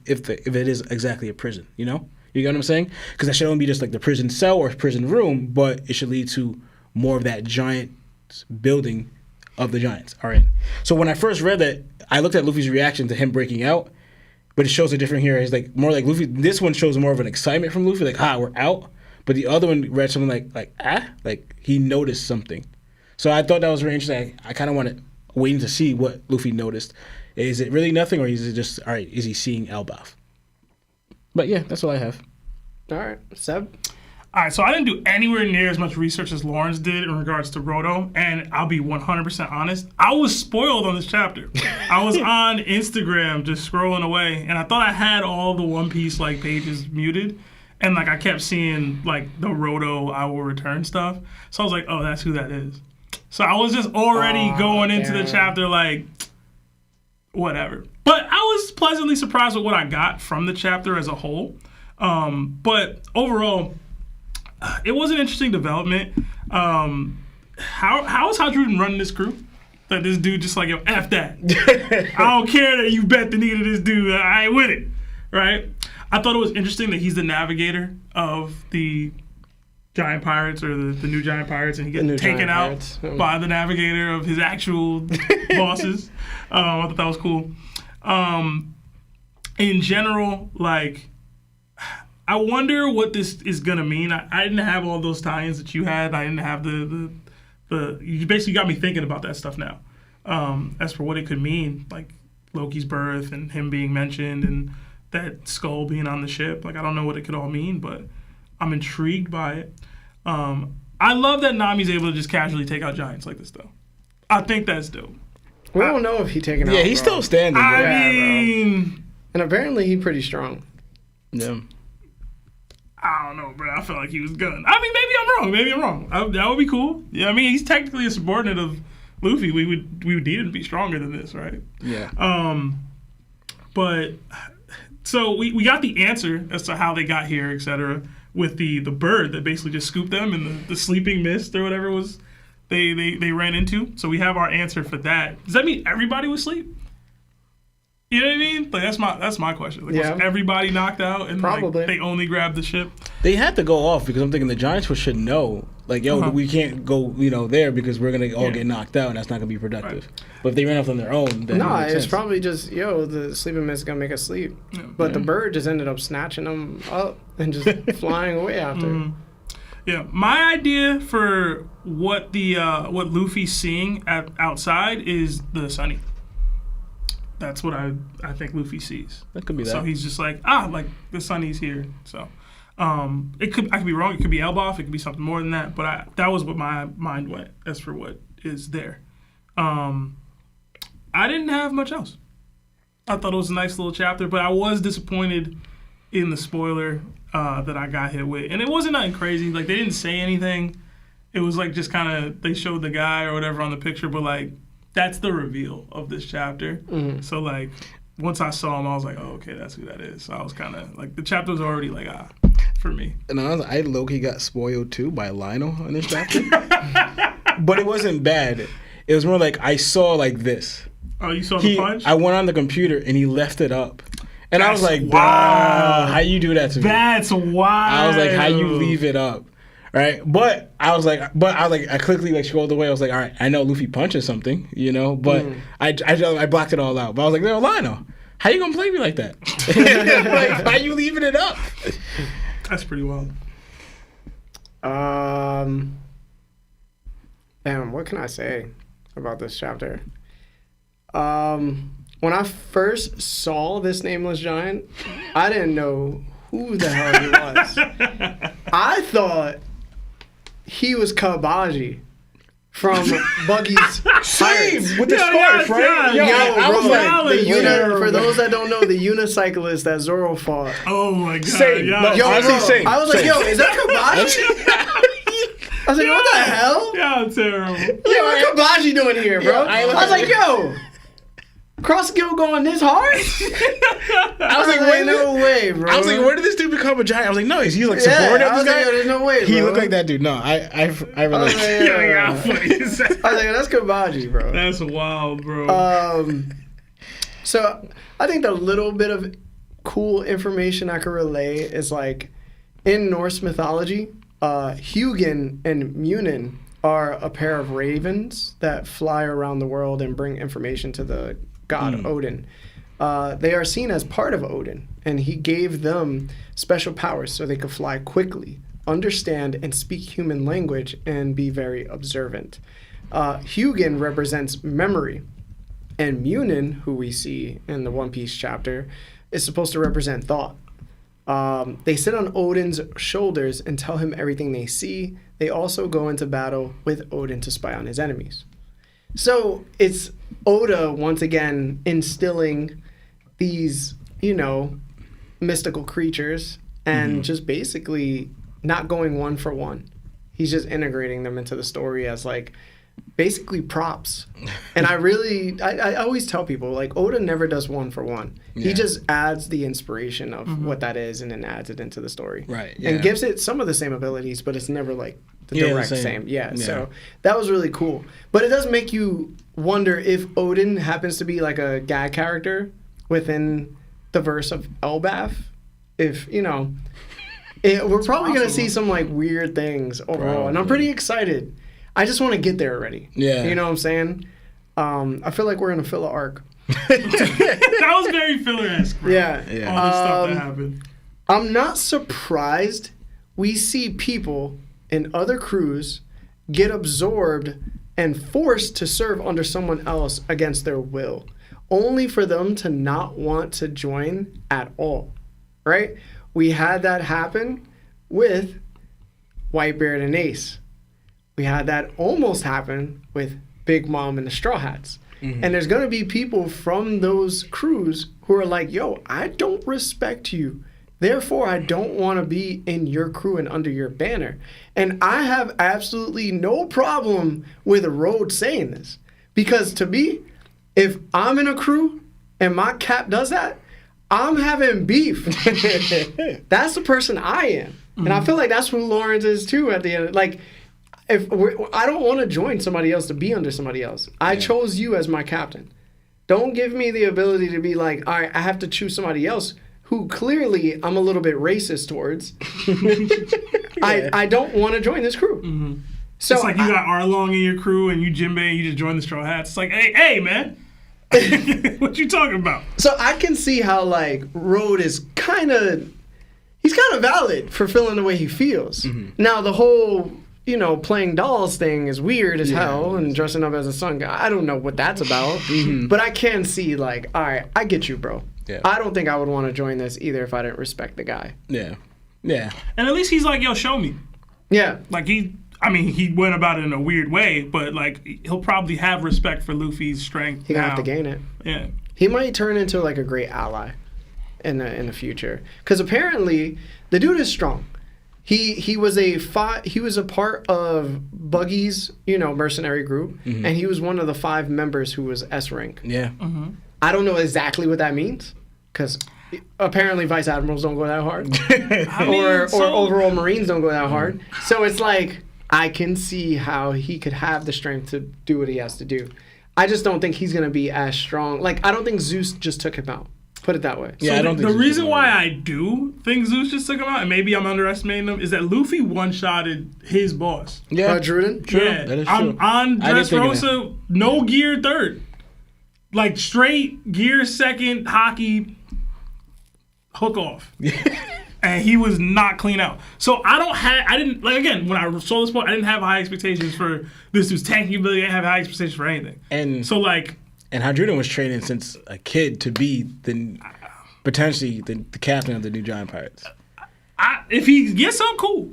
if it is exactly a prison, you know? You get what I'm saying? Because that should only be just like the prison cell or prison room, but it should lead to more of that giant building of the giants are in. So when I first read that, I looked at Luffy's reaction to him breaking out, but it shows a different here. It's like more like Luffy. This one shows more of an excitement from Luffy, like we're out. But the other one read something like he noticed something. So I thought that was very interesting. I kind of wanted waiting to see what Luffy noticed. Is it really nothing, or is it just all right? Is he seeing ʔ𝐴𝐵? But yeah, that's all I have. All right, Seb. All right, so I didn't do anywhere near as much research as Lawrence did in regards to Roto, and I'll be 100% honest. I was spoiled on this chapter. I was on Instagram just scrolling away, and I thought I had all the One Piece like pages muted, and like I kept seeing like the Roto I will return stuff. So I was like, oh, that's who that is. So I was just already going into the chapter like, whatever. But I was pleasantly surprised with what I got from the chapter as a whole. But overall, it was an interesting development. How is Hydruden running this crew? That this dude just like, yo, F that. I don't care that you bet the knee to this dude. I ain't with it, right? I thought it was interesting that he's the navigator of the giant pirates or the new giant pirates, and he gets taken out by the navigator of his actual bosses. I thought that was cool. In general, like, I wonder what this is gonna mean. I didn't have all those tie-ins that you had. I didn't have the you basically got me thinking about that stuff now. As for what it could mean, like Loki's birth and him being mentioned and that skull being on the ship. Like, I don't know what it could all mean, but I'm intrigued by it. I love that Nami's able to just casually take out giants like this, though. I think that's dope. We don't know if he's taking out. Yeah, he's still standing. I mean, and apparently he's pretty strong. Yeah. I don't know, bro. I felt like he was gonna. I mean, maybe I'm wrong. That would be cool. Yeah, I mean, he's technically a subordinate of Luffy. We would need him to be stronger than this, right? Yeah. But so we got the answer as to how they got here, etc. With the bird that basically just scooped them in the sleeping mist or whatever it was they ran into. So we have our answer for that. Does that mean everybody was asleep? You know what I mean? Like that's my question. Like, was everybody knocked out and probably like, they only grabbed the ship? They had to go off because I'm thinking the Giants should know, like, yo, we can't go, there because we're gonna all get knocked out and that's not gonna be productive. Right. But if they ran off on their own, then it's probably just the sleeping mist is gonna make us sleep. Yeah. But the bird just ended up snatching them up and just flying away after. Mm-hmm. Yeah, my idea for what what Luffy's seeing outside is the Sunny. That's what I think Luffy sees. That could be that. So he's just like, like the Sunny's here. So I could be wrong. It could be ʔ𝐴𝐵. It could be something more than that. But that was what my mind went as for what is there. I didn't have much else. I thought it was a nice little chapter, but I was disappointed in the spoiler that I got hit with. And it wasn't nothing crazy. Like, they didn't say anything. It was like just kind of, they showed the guy or whatever on the picture, but like, that's the reveal of this chapter. Mm-hmm. So like, once I saw him, I was like, oh, okay, that's who that is. So I was kind of like, the chapter was already like, for me. And I low-key got spoiled too by Lionel in this chapter. But it wasn't bad. It was more like, I saw like this. Oh, you saw the punch? I went on the computer and he left it up. And I was like, wow. How you do that to me? That's wild. I was like, how you leave it up? Right? But I quickly like scrolled away. I was like, all right, I know Luffy punches something, but I blocked it all out. But I was like, no, Lionel, how you gonna play me like that? Like, how you leaving it up? That's pretty wild. Damn, what can I say about this chapter? When I first saw this nameless giant, I didn't know who the hell he was. I thought he was 𝙁𝙗𝙪𝙢 from Buggy's Pirates. With the scarf, right? yeah. I was like, For those that don't know, the unicyclist that Zoro fought. Oh my god. Same. Yeah. No, Yo, honestly, bro, same. I was like, yo, is that 𝙁𝙗𝙪𝙢? I was like, what the hell? Yeah, terrible. Yo, what 𝙁𝙗𝙪𝙢 doing here, bro? Yeah, I was like, yo, Cross Guild going this hard? I was like, no way, bro. I was like, where did this dude become a giant? I was like, no, he's like yeah, supporting I this was like, guy. yo, there's no way, bro. He looked like that dude. No, I relate. I was like, Yeah, funny. I was like, that's 𝙁𝙗𝙪𝙢, bro. That's wild, bro. So I think the little bit of cool information I could relay is like in Norse mythology, Hugin and Munin are a pair of ravens that fly around the world and bring information to the god Odin. They are seen as part of Odin, and he gave them special powers so they could fly quickly, understand and speak human language, and be very observant. Hugin represents memory, and Munin, who we see in the One Piece chapter, is supposed to represent thought. They sit on Odin's shoulders and tell him everything they see. They also go into battle with Odin to spy on his enemies. So it's Oda once again instilling these, mystical creatures and just basically not going one for one. He's just integrating them into the story as like basically props. And I always tell people like Oda never does one for one. Yeah. He just adds the inspiration of what that is and then adds it into the story. Right. And gives it some of the same abilities, but it's never like the Yeah, direct the same. same. Yeah. Yeah. So that was really cool. But it does make you wonder if Odin happens to be like a gag character within the verse of Elbaf. If, we're probably going to see some like weird things overall. And I'm pretty excited. I just want to get there already. Yeah. You know what I'm saying? I feel like we're in a filler arc. That was very filler-esque, bro. Yeah. All the stuff that happened. I'm not surprised we see people in other crews get absorbed and forced to serve under someone else against their will, only for them to not want to join at all, right? We had that happen with Whitebeard and Ace. We had that almost happen with Big Mom and the Straw Hats. And there's going to be people from those crews who are like, yo, I don't respect you. Therefore, I don't want to be in your crew and under your banner. And I have absolutely no problem with Road saying this. Because to me, if I'm in a crew and my cap does that, I'm having beef. That's the person I am. And I feel like that's who Lawrence is too at the end. Like, I don't want to join somebody else to be under somebody else. I chose you as my captain. Don't give me the ability to be like, all right, I have to choose somebody else who clearly I'm a little bit racist towards. I don't want to join this crew. So It's like you got Arlong in your crew and you Jinbei and you just joined the Straw Hats. It's like, hey, man. What you talking about? So I can see how like Road is he's kind of valid for feeling the way he feels. Now the whole playing dolls thing is weird as hell and dressing up as a sun guy. I don't know what that's about, but I can see like, all right, I get you, bro. Yeah. I don't think I would want to join this either if I didn't respect the guy. Yeah. Yeah. And at least he's like, yo, show me. Yeah. Like he went about it in a weird way, but like he'll probably have respect for Luffy's strength. He gonna now. have to gain it. Yeah. He might turn into like a great ally in the future. Because apparently the dude is strong. He was a part of Buggy's mercenary group, and he was one of the 5 members who was S rank. Yeah. I don't know exactly what that means, because apparently vice admirals don't go that hard, or overall Marines don't go that hard. So it's like I can see how he could have the strength to do what he has to do. I just don't think he's gonna be as strong. Like I don't think Zeus just took him out. Put it that way. Yeah, So I don't think the so. reason why I do think Zeus just took him out, and maybe I'm underestimating him, is that Luffy one-shotted his boss. Yeah. Druden? Yeah, That is I'm true. on I didn't think of Dressrosa, no gear third. Like straight gear second, Haki, hook off. and he was not clean out. So I didn't like again when I saw this point, I didn't have high expectations for this dude's tanking ability. I didn't have high expectations for anything. And so like, and Hydrudin was training since a kid to be potentially the captain of the New Giant Pirates. If he gets something cool,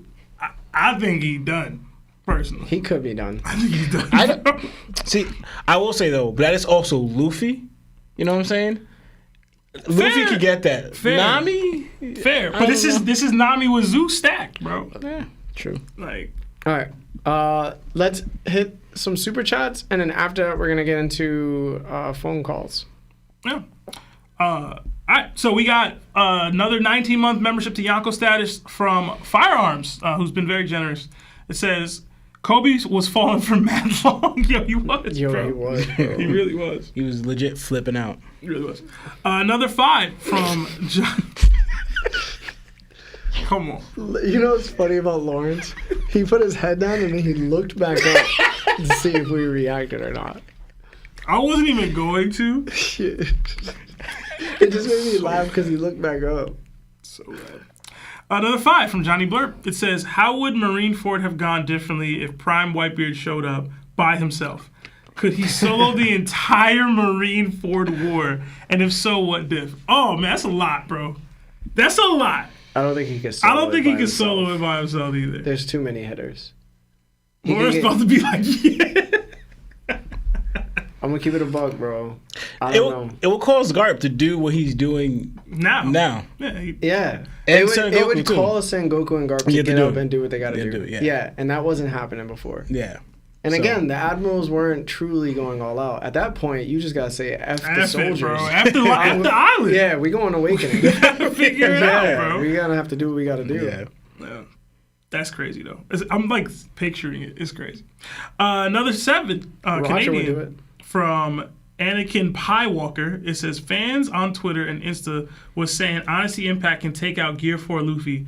I think he's done. Personally, he could be done. I think he's done. See, I will say though, but that is also Luffy. You know what I'm saying? Luffy could get that. Fair. Nami? Fair. But this is Nami with Zeus stacked, bro. Yeah, true. Like, all right. Let's hit some super chats, and then after that, we're gonna get into phone calls. yeah. All right. So we got another 19-month membership to Yonko status from Firearms, who's been very generous. It says, Kobe was falling for mad long. Yo, he was, bro. He was, bro. He really was. He was legit flipping out. He really was. Another 5 from John. Come on. You know what's funny about Lawrence? He put his head down and then he looked back up to see if we reacted or not. I wasn't even going to. Shit. It just made me laugh because he looked back up. So bad. Another 5 from Johnny Blurp. It says, how would Marineford have gone differently if Prime Whitebeard showed up by himself? Could he solo the entire Marineford war? And if so, what diff? Oh, man, that's a lot, bro. That's a lot. I don't think he could solo I don't think he could himself. solo it by himself either. There's too many hitters. We're supposed to be like, yeah. I'm going to keep it a buck, bro. I don't know. It will cause Garp to do what he's doing Now. Yeah. And It would too. call Sengoku and Garp to Yeah, get do up it. and do what they got to Yeah, do. do it, yeah. Yeah, and that wasn't happening before. Yeah. And So- again, the admirals weren't truly going all out. At that point, you just got to say F the F it, soldiers. bro. F the island. Yeah, we going awakening. Figure it out, bro. We got to have to do what we got to do. Yeah. Yeah. That's crazy, though. I'm, like, picturing it. It's crazy. Another 7, Roger would do it. Canadian, from Anakin Pie Walker. It says, fans on Twitter and Insta was saying Honesty Impact can take out Gear 4 Luffy.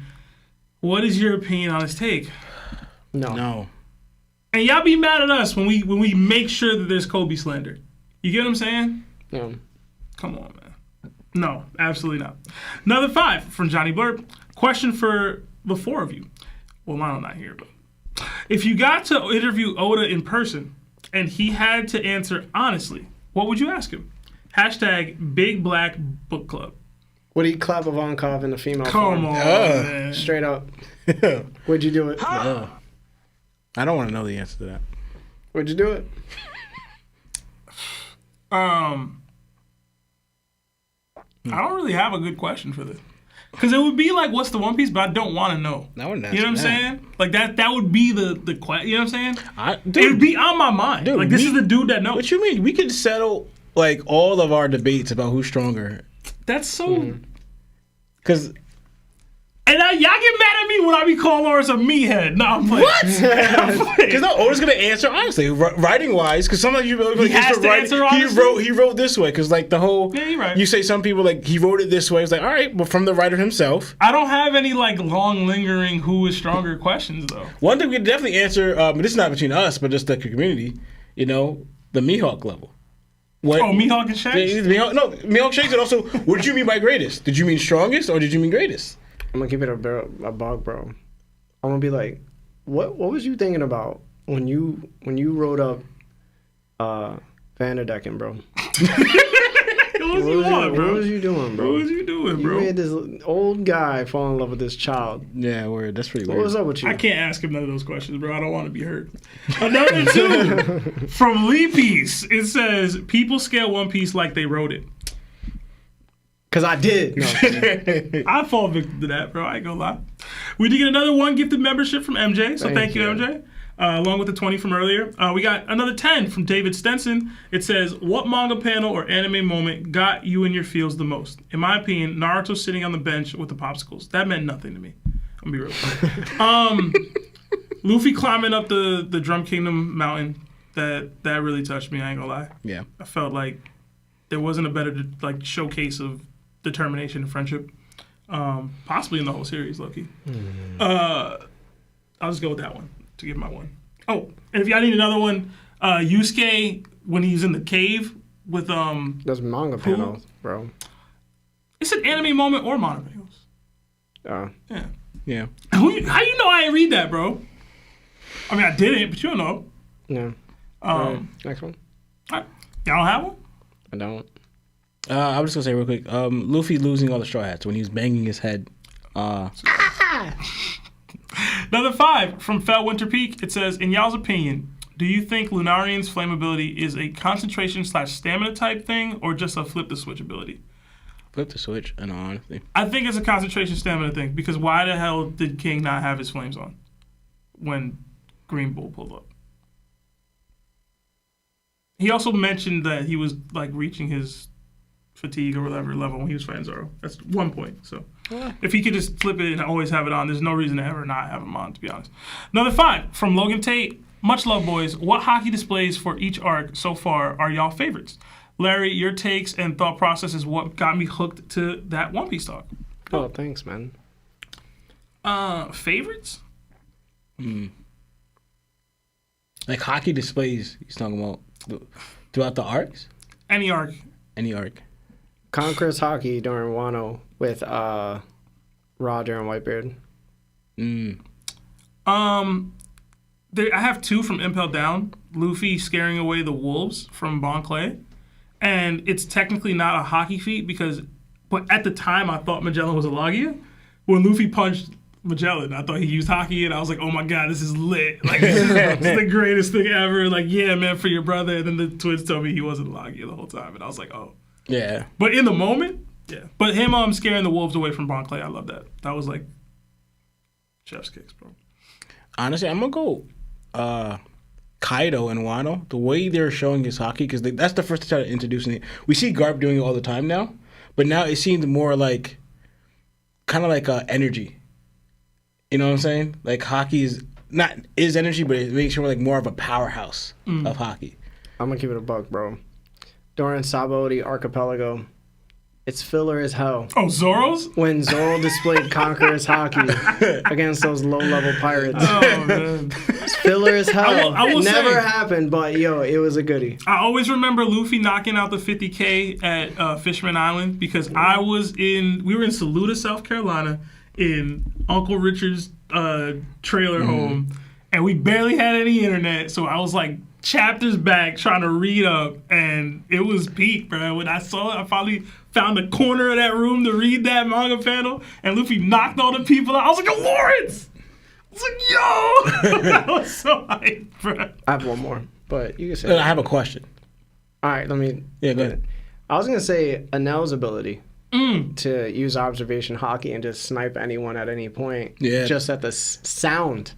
What is your opinion on his take? No. And y'all be mad at us when we make sure that there's Kobe slander. You get what I'm saying? Yeah. Come on, man. No, absolutely not. Another 5 from Johnny Blurb. Question for the 4 of you. Well, Lionel not here, but if you got to interview Oda in person and he had to answer honestly, what would you ask him? # Big Black Book Club. Would he clap Ivankov in the female Come form? on, man. Straight up. Would you do it? No. I don't want to know the answer to that. Would you do it? I don't really have a good question for this. Because it would be like, what's the One Piece? But I don't want to know. I wouldn't You know what I'm answer that. saying? Like, that would be the question. You know what I'm saying? It Dude, would be on my mind. Dude, like, this is the dude that knows. what you mean? We could settle like all of our debates about who's stronger. That's so... Because And y'all get mad at me when I be calling Lawrence a meathead. No, I'm playing. What? Because no, Oda's gonna answer honestly, writing wise. Because sometimes you really has to answer honestly? He wrote this way. Because like the whole, Yeah, you're right. You say some people like he wrote it this way. It's like all right, but from the writer himself. I don't have any like long lingering who is stronger questions though. One thing we can definitely answer, but this is not between us, but just the community. You know, the Mihawk level. What, Oh, Mihawk and Shanks? Mihawk Shanks, and also, what did you mean by greatest? Did you mean strongest or did you mean greatest? I'm gonna keep it a bug, bro. I'm gonna be like, what was you thinking about when you wrote up Vanderdecken, bro? What was you on, bro? What was you doing, bro? What was you doing, You bro? made this old guy fall in love with this child. Yeah, word. That's pretty What weird. was up with you? I can't ask him none of those questions, bro. I don't want to be hurt. Another 2 from Lee Piece. It says, people scale One Piece like they wrote it. Cause I did. No, I fall victim to that, bro. I ain't gonna lie. We did get another 1 gifted membership from MJ, so thank you, MJ. Along with the 20 from earlier. We got another 10 from David Stenson. It says, what manga panel or anime moment got you in your feels the most? In my opinion, Naruto sitting on the bench with the popsicles. That meant nothing to me. I'm gonna be real. Luffy climbing up the Drum Kingdom mountain. That really touched me, I ain't gonna lie. Yeah. I felt like there wasn't a better like showcase of determination and friendship. Possibly in the whole series, low-key. I'll just go with that one to give my 1. Oh, and if y'all need another one, Yusuke when he's in the cave with those manga panels, bro. it's an anime moment or manga panels. Oh. Yeah. How you know I ain't read that, bro? I mean, I didn't, but you don't know. No. Next one. Y'all don't have one? I don't. I'm just gonna say real quick. Luffy losing all the straw hats when he was banging his head. Number 5 from Fel Winter Peak. It says, in y'all's opinion, do you think Lunarian's flame ability is a concentration/stamina type thing, or just a flip the switch ability? Flip the switch, in all honesty. I think it's a concentration stamina thing, because why the hell did King not have his flames on when Green Bull pulled up? He also mentioned that he was like reaching his fatigue or whatever level when he was fighting Zoro. That's one point. So if he could just flip it and always have it on, there's no reason to ever not have him on, to be honest. Another 5 from Logan Tate. Much love, boys. What Haki displays for each arc so far are y'all favorites? Larry, your takes and thought process is what got me hooked to that One Piece talk. Oh, thanks, man. Favorites? Like Haki displays, he's talking about throughout the arcs? Any arc. Any arc. Conquerors Haki during Wano with Roger and Whitebeard. I have 2 from Impel Down. Luffy scaring away the wolves from Bon Clay. And it's technically not a Haki feat but at the time I thought Magellan was a Logia. When Luffy punched Magellan, I thought he used Haki, and I was like, oh my god, this is lit. Like, this is the greatest thing ever. Like, yeah, man, for your brother. And then the twins told me he wasn't a Logia the whole time. And I was like, oh. Yeah. But in the moment, yeah. But him scaring the wolves away from Bon Clay, I love that. That was like chef's kiss, bro. Honestly, I'm going to go Kaido and Wano. The way they're showing his Haki, because that's the first time introducing it. We see Garp doing it all the time now, but now it seems more like, kind of like energy. You know what I'm saying? Like Haki is energy, but it makes him like more of a powerhouse of Haki. I'm going to keep it a buck, bro. During Sabaody Archipelago, it's filler as hell. Oh, Zoro's? When Zoro displayed Conqueror's Haki against those low-level pirates. Oh, man. It's filler as hell. I will it never say, happened, but yo, it was a goodie. I always remember Luffy knocking out the 50K at Fishman Island because we were in Saluda, South Carolina, in Uncle Richard's trailer home, and we barely had any internet, so I was like chapters back trying to read up, and it was peak, bro. When I saw it, I finally found the corner of that room to read that manga panel, and Luffy knocked all the people out. I was like, Lawrence! I was like, yo! That was so hype, bro. I have one more, but you can say I have a question. All right, let me... Yeah, go ahead. I was going to say Anel's ability to use observation Haki and just snipe anyone at any point. Yeah. Just at the sound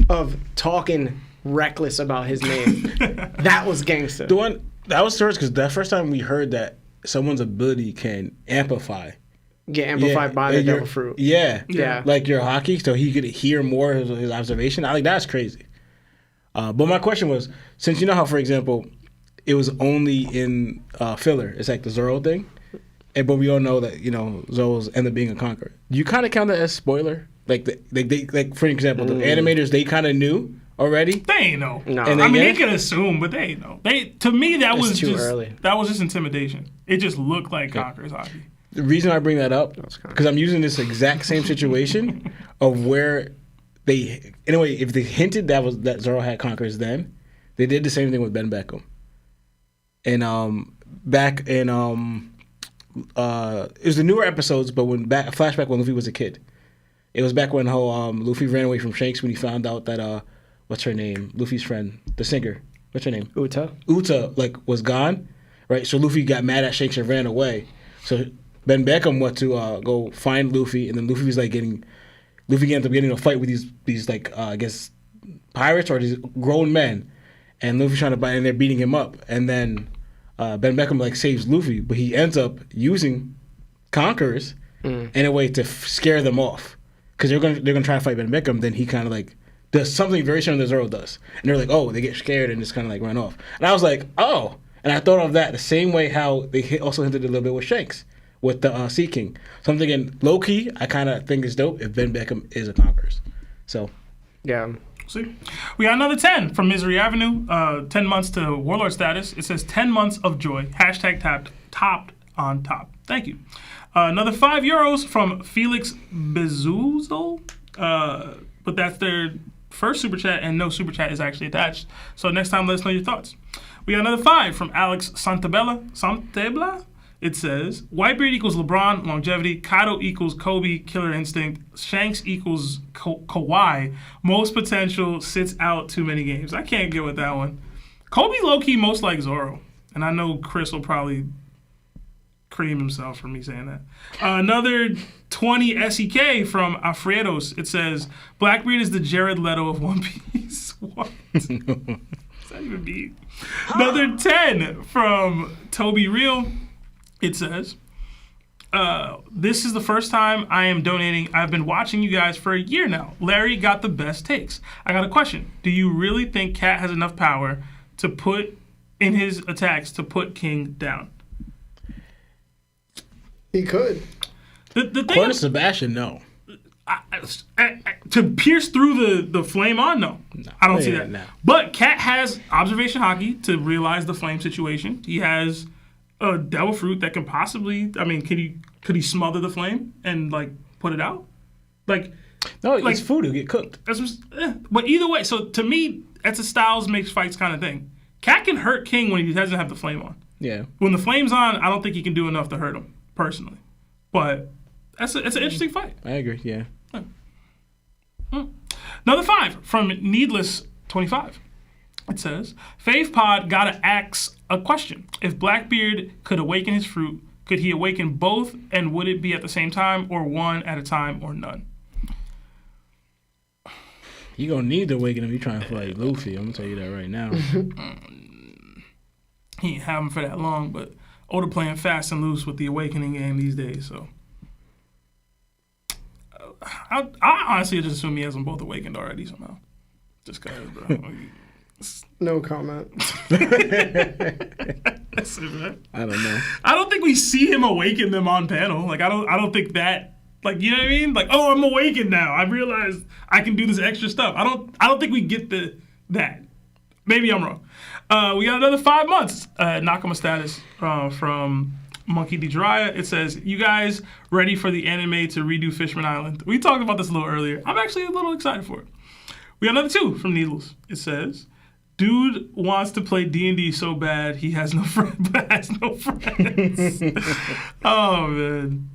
of talking reckless about his name. That was gangster. That was first, because that first time we heard that someone's ability can amplify. Get amplified by the devil fruit. Yeah. Yeah. Like your Haki, so he could hear more of his observation. I like that's crazy. But my question was, since you know how, for example, it was only in filler, it's like the Zoro thing, but we all know that, Zoro's end up being a conqueror. Do you kind of count that as spoiler? Like, like for example, the animators, they kind of knew already. They ain't know. No. I mean, they could assume, but they ain't know. To me, that was too just early. That was just intimidation. It just looked like Conqueror's Haki. The reason I bring that up, because I'm using this exact same situation of where anyway, if they hinted that Zoro had Conquerors then, they did the same thing with Ben Beckham. And back in it was the newer episodes, but flashback when Luffy was a kid. It was back when Luffy ran away from Shanks when he found out that what's her name? Luffy's friend, the singer. What's her name? Uta was gone, right? So Luffy got mad at Shanks and ran away. So Ben Beckham went to go find Luffy, and then Luffy ended up getting in a fight with these I guess pirates or these grown men, and Luffy's trying to bite, and they're beating him up, and then Ben Beckham saves Luffy, but he ends up using Conquerors in a way to scare them off, because they're gonna try to fight Ben Beckham. Then he kind of does something very similar to Zoro does, and they're like, oh, they get scared and just kind of run off. And I was like, oh, and I thought of that the same way how they also hinted a little bit with Shanks with the Sea King. So I'm thinking, low key, I kind of think it's dope if Ben Beckham is a Conquerors. So Yeah. See, we got another 10 from Misery Avenue. 10 months to Warlord status. It says 10 months of joy. #topped on top. Thank you. Another €5 from Felix Bezuzel. But that's their first super chat, and no super chat is actually attached. So next time, let us know your thoughts. We got another 5 from Alex Santebla. It says, Whitebeard equals LeBron, longevity. Kaido equals Kobe, killer instinct. Shanks equals Kawhi, most potential, sits out too many games. I can't get with that one. Kobe low-key most like Zoro. And I know Chris will probably cream himself for me saying that. Another 20 SEK from Alfredos. It says, Blackbeard is the Jared Leto of One Piece. What? What does that even mean? Another 10 from Toby Real. It says, this is the first time I am donating. I've been watching you guys for a year now. Larry got the best takes. I got a question. Do you really think Cat has enough power to put in his attacks to put King down? He could. The thing According to Sebastian, no. To pierce through the flame on, no. I don't see that. No. But Cat has observation Haki to realize the flame situation. He has a devil fruit that can possibly, I mean, could he smother the flame and like put it out? Like, No, it's food. It'll get cooked. but either way, so to me, that's a styles makes fights kind of thing. Cat can hurt King when he doesn't have the flame on. Yeah. When the flame's on, I don't think he can do enough to hurt him personally. But it's an interesting fight. I agree, yeah. Another 5 from Needless25. It says, Fave Pod gotta ask a question. If Blackbeard could awaken his fruit, could he awaken both, and would it be at the same time, or one at a time, or none? You gonna need to awaken him. You trying to fight Luffy. I'm gonna tell you that right now. He ain't have him for that long, but Oda playing fast and loose with the awakening game these days, so. I honestly just assume he has them both awakened already somehow. Just cause, bro. No comment. That's it, man. I don't know. I don't think we see him awaken them on panel. Like I don't think that, like, you know what I mean? Like, oh, I'm awakened now. I realized I can do this extra stuff. I don't think we get that. Maybe I'm wrong. We got another 5 months. Nakama status from MonkeyD.Mani. It says, you guys ready for the anime to redo Fishman Island? We talked about this a little earlier. I'm actually a little excited for it. We got another 2 from Needles. It says, dude wants to play D&D so bad he has no friends. Oh, man.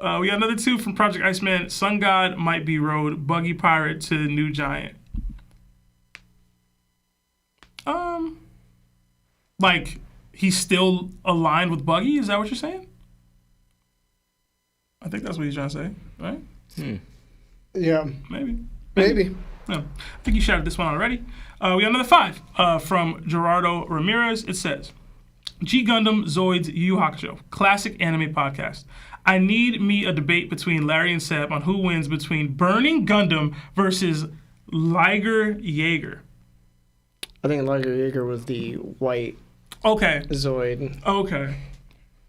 We got another 2 from Project Iceman. Sun God might be road. Buggy Pirate to New Giant. Like, he's still aligned with Buggy? Is that what you're saying? I think that's what he's trying to say, right? Yeah. Maybe. Maybe. No. I think you shouted this one already. We got another 5 from Gerardo Ramirez. It says, G Gundam, Zoids, Yu Yu Hakusho, classic anime podcast. I need me a debate between Larry and Seb on who wins between Burning Gundam versus Liger Jaeger. I think Liger Jaeger was the white Okay. Zoid. Okay.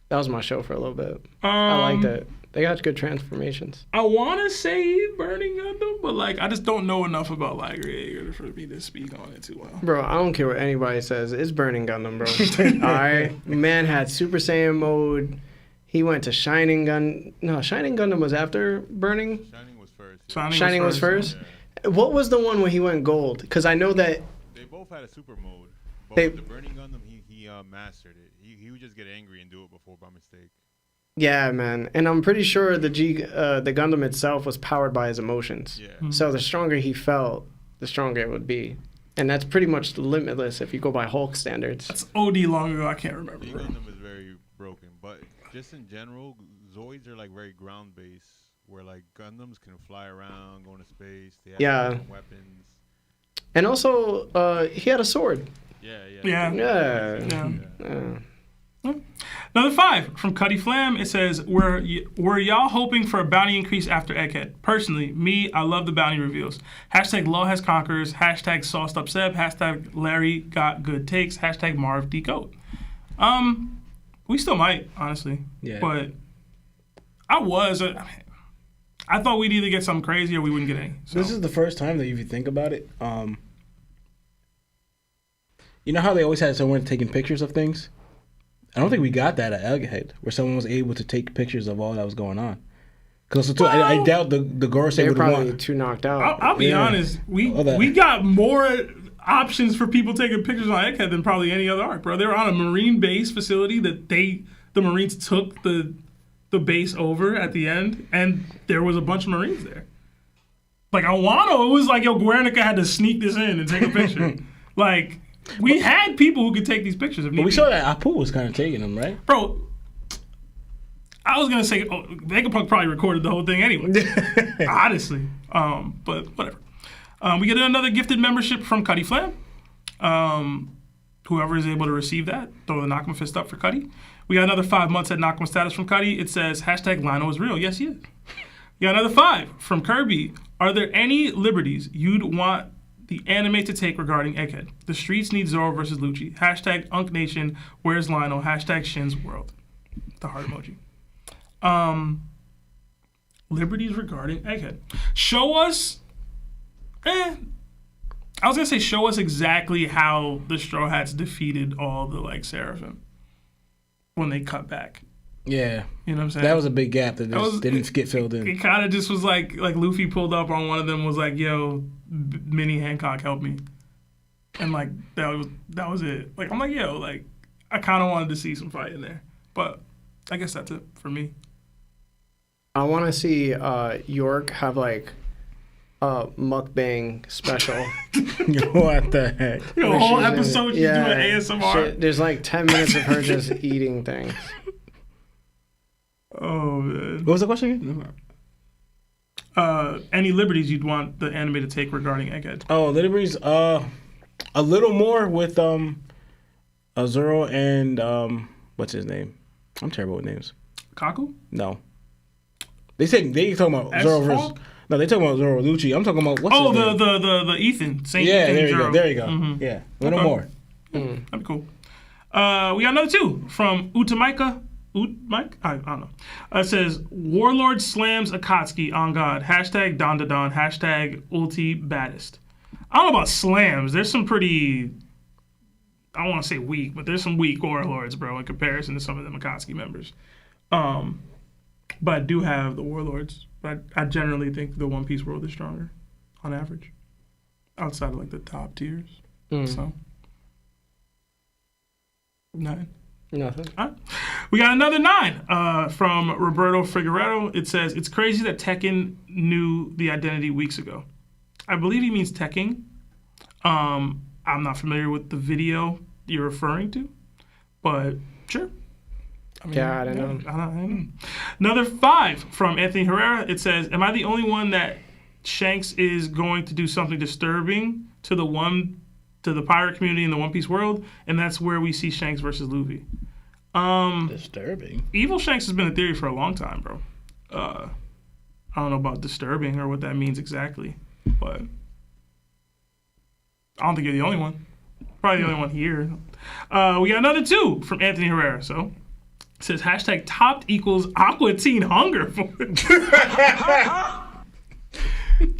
That was my show for a little bit. I liked it. They got good transformations. I want to say Burning Gundam, but like I just don't know enough about Liger Jaeger for me to speak on it too well. Bro, I don't care what anybody says. It's Burning Gundam, bro. All right? Man had Super Saiyan mode. He went to Shining Gun. No, Shining Gundam was after Burning. Shining was first. Shining was first. Yeah. What was the one when he went gold? Because I know that They both had a super mode. But They- with the Burning Gundam, he mastered it. He would just get angry and do it before by mistake. yeah, man. And I'm pretty sure the Gundam itself was powered by his emotions. Yeah. So the stronger he felt, the stronger it would be. And that's pretty much limitless if you go by Hulk standards. That's OD long ago. I can't remember. G Bro. Gundam is very broken, but just in general, Zoids are like very ground based, where like Gundams can fly around, go into space. They have Yeah. different weapons. And also, he had a sword. Yeah. Another 5 from Cuddy Flam. It says, were y'all hoping for a bounty increase after Egghead? Personally, me, I love the bounty reveals. Hashtag Law has Conquerors. Hashtag Sauced Up Seb. Hashtag Larry got good takes. Hashtag Marv Decode. We still might, honestly. Yeah. But I thought we'd either get something crazy or we wouldn't get any. So. This is the first time that if you think about it, you know how they always had someone taking pictures of things? I don't think we got that at Egghead, where someone was able to take pictures of all that was going on. Because I doubt the Gorosei They're would probably want. too knocked out. I'll be honest. We got more options for people taking pictures on Egghead than probably any other arc, bro. They were on a Marine base facility that the Marines took the base over at the end, and there was a bunch of Marines there. Like on Wano, it was like, yo, Guernica had to sneak this in and take a picture. Like, we had people who could take these pictures. If But we saw that Apu was kind of taking them, right? Bro, I was going to say, Vegapunk probably recorded the whole thing anyway. Honestly. But whatever. We get another gifted membership from Cuddy Flam. Whoever is able to receive that, throw the Nakama fist up for Cuddy. We got another 5 months at Nakama status from Cuddy. It says, hashtag Lino is real. Yes, he is. We got another 5 from Kirby. Are there any liberties you'd want the anime to take regarding Egghead? The streets need Zoro versus Lucci. Hashtag Unk Nation. Where's Lino? Hashtag Shin's World. The heart emoji. Liberties regarding Egghead. Show us. I was gonna say show us exactly how the Straw Hats defeated all the Seraphim when they cut back. Yeah. You know what I'm saying? That was a big gap that didn't get filled in. It kind of just was like Luffy pulled up on one of them, was like, yo, Mini Hancock, help me. And that was it. I'm like, yo, I kind of wanted to see some fight in there. But I guess that's it for me. I want to see York have a mukbang special. What the heck? A whole episode she's doing ASMR. Shit, there's 10 minutes of her just eating things. Oh, man. What was the question again? Any liberties you'd want the anime to take regarding Egghead? Oh, liberties. A little more with Zoro and what's his name? I'm terrible with names. Kaku? No. They talking about Zoro versus. No, they talking about Zoro Lucci. I'm talking about what's his name? the Ethan. Saint Yeah, Ethan there you Zoro. go. There you go. Mm-hmm. Yeah, a little more. That'd be cool. We got another 2 from Utamaika. Mike? I don't know. It says, Warlord slams Akatsuki on God. Hashtag Don. Hashtag ulti baddest. I don't know about slams. There's some pretty, I don't want to say weak, but there's some weak Warlords, bro, in comparison to some of the Akatsuki members. But I do have the Warlords. But I generally think the One Piece world is stronger, on average, outside of the top tiers. So, 9. Nothing. All right. We got another 9 from Roberto Figueroa. It says, it's crazy that Tekken knew the identity weeks ago. I believe he means Tekken. I'm not familiar with the video you're referring to, but sure. I don't know. Another 5 from Anthony Herrera. It says, am I the only one that Shanks is going to do something disturbing to the pirate community in the One Piece world? And that's where we see Shanks versus Luffy. Disturbing. Evil Shanks has been a theory for a long time, bro. I don't know about disturbing or what that means exactly, but I don't think you're the only one. Probably the only one here. We got another 2 from Anthony Herrera. So it says hashtag TOPT equals Aqua Teen Hunger. Who's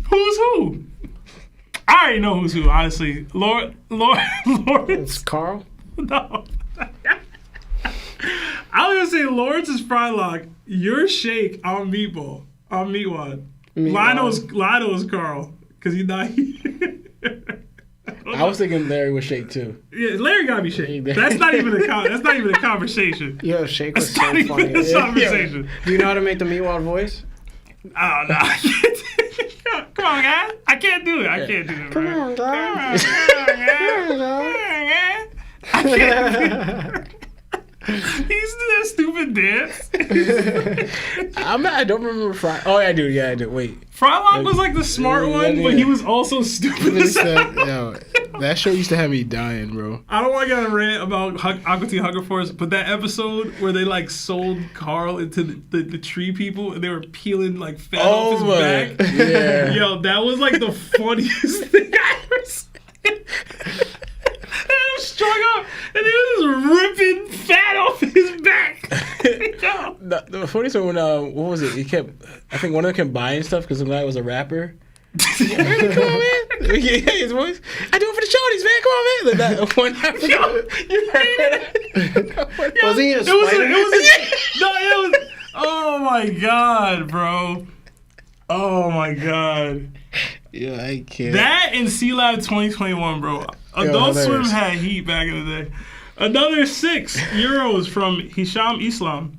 who? I already know who's who, honestly. Lawrence. It's Carl? No. I was going to say Lawrence is Frylock. You're Shake. I'm Meatball. I'm Meatwad. Lino's Carl. Because he's not here. I was thinking Larry was Shake too. Yeah, Larry gotta be Shake. That's not even a conversation. Yo, Shake was That's so not funny. even a conversation. Do you know how to make the Meatwad voice? Oh, no. I can't. Come on, guys. I can't do it. I can't do it. Come on, guys. Come on, guys. I can't do it. He used to do that stupid dance. I don't remember Fry. Oh, yeah, I do. Yeah, I do. Wait. Frylock was the smart one, but he was also stupid. That show used to have me dying, bro. I don't want to get on a rant about Aqua Teen Hunger Force, but that episode where they sold Carl into the tree people and they were peeling fat off his back. Yeah. Yo, that was the funniest thing I ever seen. He was strung up and he was just ripping fat off his back. The funniest one when what was it? I think one of them kept buying stuff because the guy was a rapper. Come on, man. Yeah, his voice. I do it for the shorties, man. Come on, man. that one episode. You hated it. Wasn't he a It spider? was. Oh my god, bro. Oh my god. Yeah, I can't. That and Sea Lab 2021, bro. Adult Swim hilarious. had heat back in the day. Another €6 from Hisham Islam.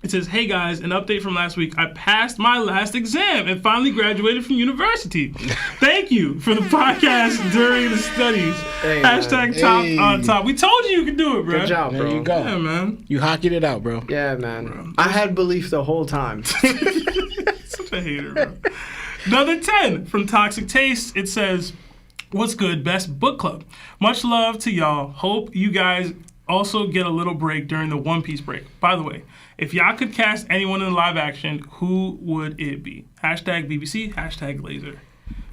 It says, hey guys, an update from last week. I passed my last exam and finally graduated from university. Thank you for the podcast during the studies. Hey, man. Hashtag top Hey. on top. We told you could do it, bro. Good job, There bro. you go. Yeah, man. You hockeyed it out, bro. Yeah, man. I had belief the whole time. Such a hater, bro. Another 10 from Toxic Taste. It says, what's good, best book club? Much love to y'all. Hope you guys also get a little break during the One Piece break. By the way, if y'all could cast anyone in live action, who would it be? Hashtag BBC, hashtag Laser.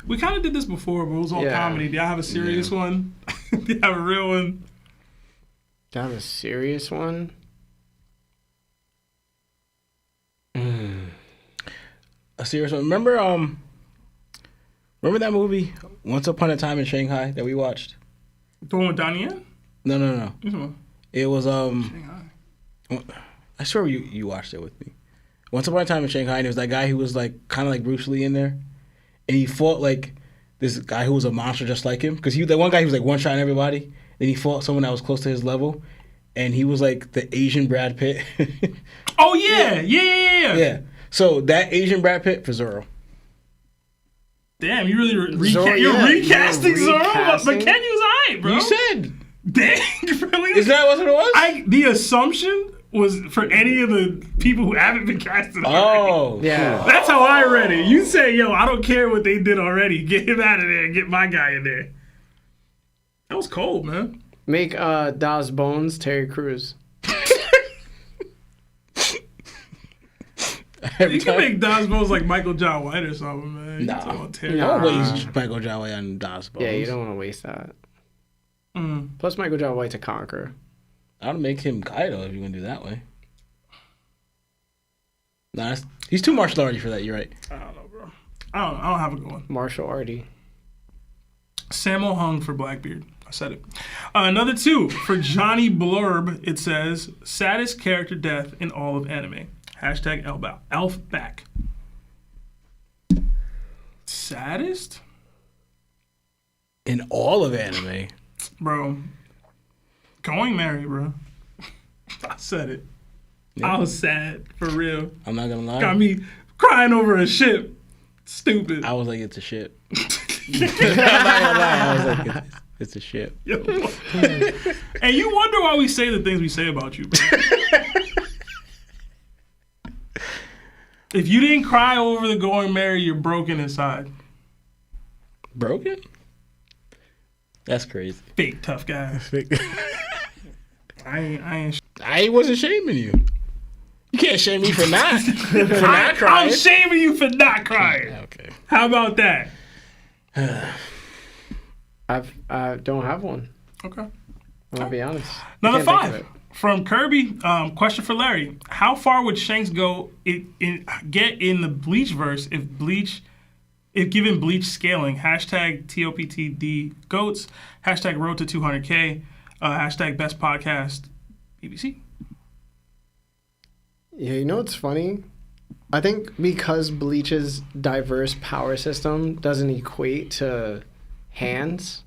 We kind of did this before, but it was all Yeah. comedy. Do y'all have a serious one? Do you have a real one? Do I have a serious one? A serious one. Remember that movie Once Upon a Time in Shanghai that we watched? The one with Donnie Yen? No. This one. It was Shanghai. I swear you watched it with me. Once Upon a Time in Shanghai, and it was that guy who was like kind of like Bruce Lee in there, and he fought like this guy who was a monster just like him, because he that one guy who was like one shot everybody. Then he fought someone that was close to his level, and he was like the Asian Brad Pitt. Oh, yeah. Yeah. Yeah. So that Asian Brad Pitt for Zoro. Damn, you really Zoro, you're yeah, recasting you're Zoro? recasting. But Kenny was alright, bro. You said. Dang, really? Is that what it was? The assumption was for any of the people who haven't been casted already. Oh. Yeah. That's how I read it. You say, yo, I don't care what they did already. Get him out of there and get my guy in there. That was cold, man. Make Das Bones Terry Crews. Every You can time. make Don's Bones like Michael John White or something, man. You Nah. talking about Terry. Nah. Don't waste Michael J. White on Das Bones. Yeah, you don't want to waste that. Mm. Plus, Michael John White's a conqueror. I'll make him Kaido if you're gonna do that way. Nah, he's too martial arty for that. You're right. I don't know, bro. I don't have a good one. Martial arty. Sammo Hung for Blackbeard. I said it. Another 2 for Johnny Blurb. It says, saddest character death in all of anime. Hashtag Elf back. Saddest? In all of anime. Bro. Going Mary, bro. I said it. Yeah. I was sad, for real. I'm not gonna lie. Got me crying over a ship. Stupid. I was like, it's a ship. I'm not gonna lie. I was like, it's a ship. Yo. And you wonder why we say the things we say about you, bro. If you didn't cry over the Going Mary, you're broken inside. Broken? That's crazy. Fake tough guy. I ain't. I wasn't shaming you. You can't shame me for not crying. I'm shaming you for not crying. Okay. How about that? I don't have one. Okay. I'm gonna be honest. Another Can't think of 5 from Kirby. Question for Larry: how far would Shanks get in the Bleach verse if given Bleach scaling? Hashtag TOPTD goats. Hashtag road to 200K. Hashtag best podcast BBC. Yeah, you know what's funny? I think because Bleach's diverse power system doesn't equate to hands,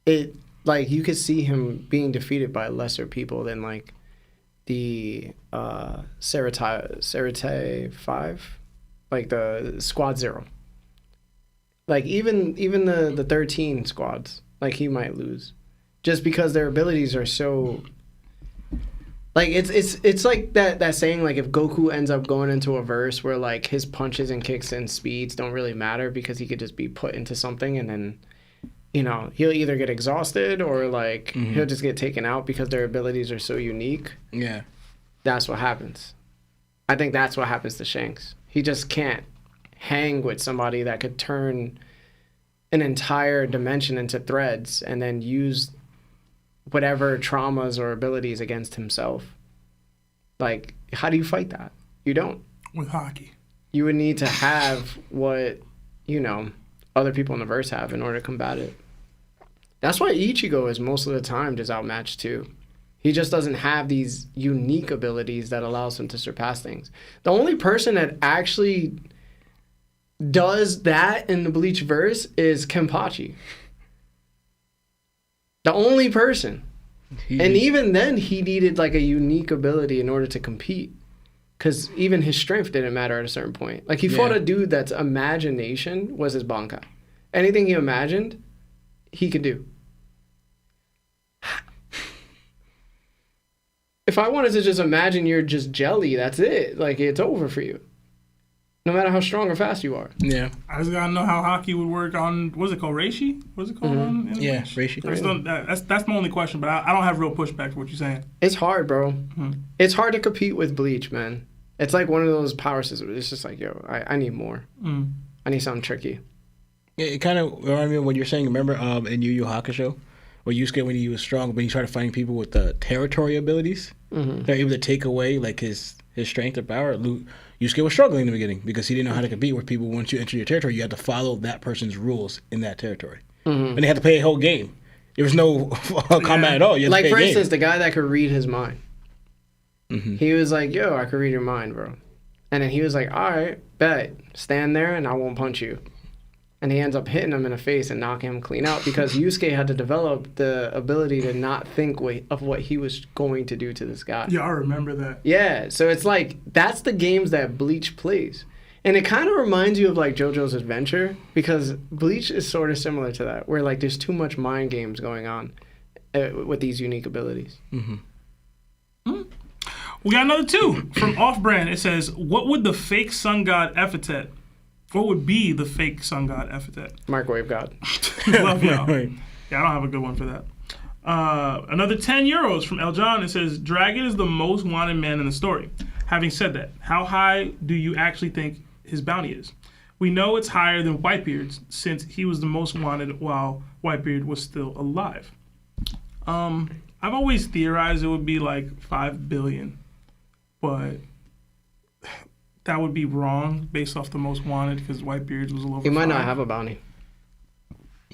it like you could see him being defeated by lesser people than like the Serite 5, like the Squad 0. Like even the 13 squads, like he might lose, just because their abilities are so. Like it's like that saying, like if Goku ends up going into a verse where like his punches and kicks and speeds don't really matter because he could just be put into something and then, you know, he'll either get exhausted or like he'll just get taken out because their abilities are so unique. Yeah. That's what happens. I think that's what happens to Shanks. He just can't hang with somebody that could turn an entire dimension into threads and then use whatever traumas or abilities against himself. Like, how do you fight that? You don't. With Haki. You would need to have what, you know, other people in the verse have in order to combat it. That's why Ichigo is most of the time just outmatched too. He just doesn't have these unique abilities that allows him to surpass things. The only person that actually does that in the Bleach verse is Kenpachi. The only person. And even then, he needed like a unique ability in order to compete. Because even his strength didn't matter at a certain point. Like, he fought a dude that's imagination was his Bankai. Anything he imagined, he could do. If I wanted to just imagine you're just jelly, that's it. Like, it's over for you. No matter how strong or fast you are. Yeah. I just gotta know how Haki would work on, what's it called, Reishi? What's it called? Yeah, Reishi. That's my only question, but I don't have real pushback to what you're saying. It's hard, bro. It's hard to compete with Bleach, man. It's like one of those power systems. It's just like, yo, I need more. I need something tricky. Yeah, it kind of reminded me of what you're saying. Remember in Yu Yu Hakusho, where Yusuke, when he was strong, when he started fighting people with the territory abilities, they're able to take away like his strength or power. Yusuke was struggling in the beginning because he didn't know how to compete with people. Once you enter your territory, you had to follow that person's rules in that territory. And they had to play a whole game. There was no combat at all. You had Like, to play for a instance, game. the guy that could read his mind. He was like, yo, I could read your mind, bro. And then he was like, all right, bet. Stand there and I won't punch you. And he ends up hitting him in the face and knocking him clean out because Yusuke had to develop the ability to not think of what he was going to do to this guy. Yeah, I remember that. Yeah, so it's like, that's the games that Bleach plays. And it kind of reminds you of like JoJo's Adventure because Bleach is sort of similar to that, where like there's too much mind games going on with these unique abilities. We got another 2 from Off-Brand. It says, what would the fake sun god epithet? What would be the fake sun god epithet? Microwave God. Love y'all. Yeah, I don't have a good one for that. Another 10 euros from El John. It says, Dragon is the most wanted man in the story. Having said that, how high do you actually think his bounty is? We know it's higher than Whitebeard's since he was the most wanted while Whitebeard was still alive. I've always theorized it would be like 5 billion, but that would be wrong based off the most wanted because Whitebeard was a little. He might not have a bounty.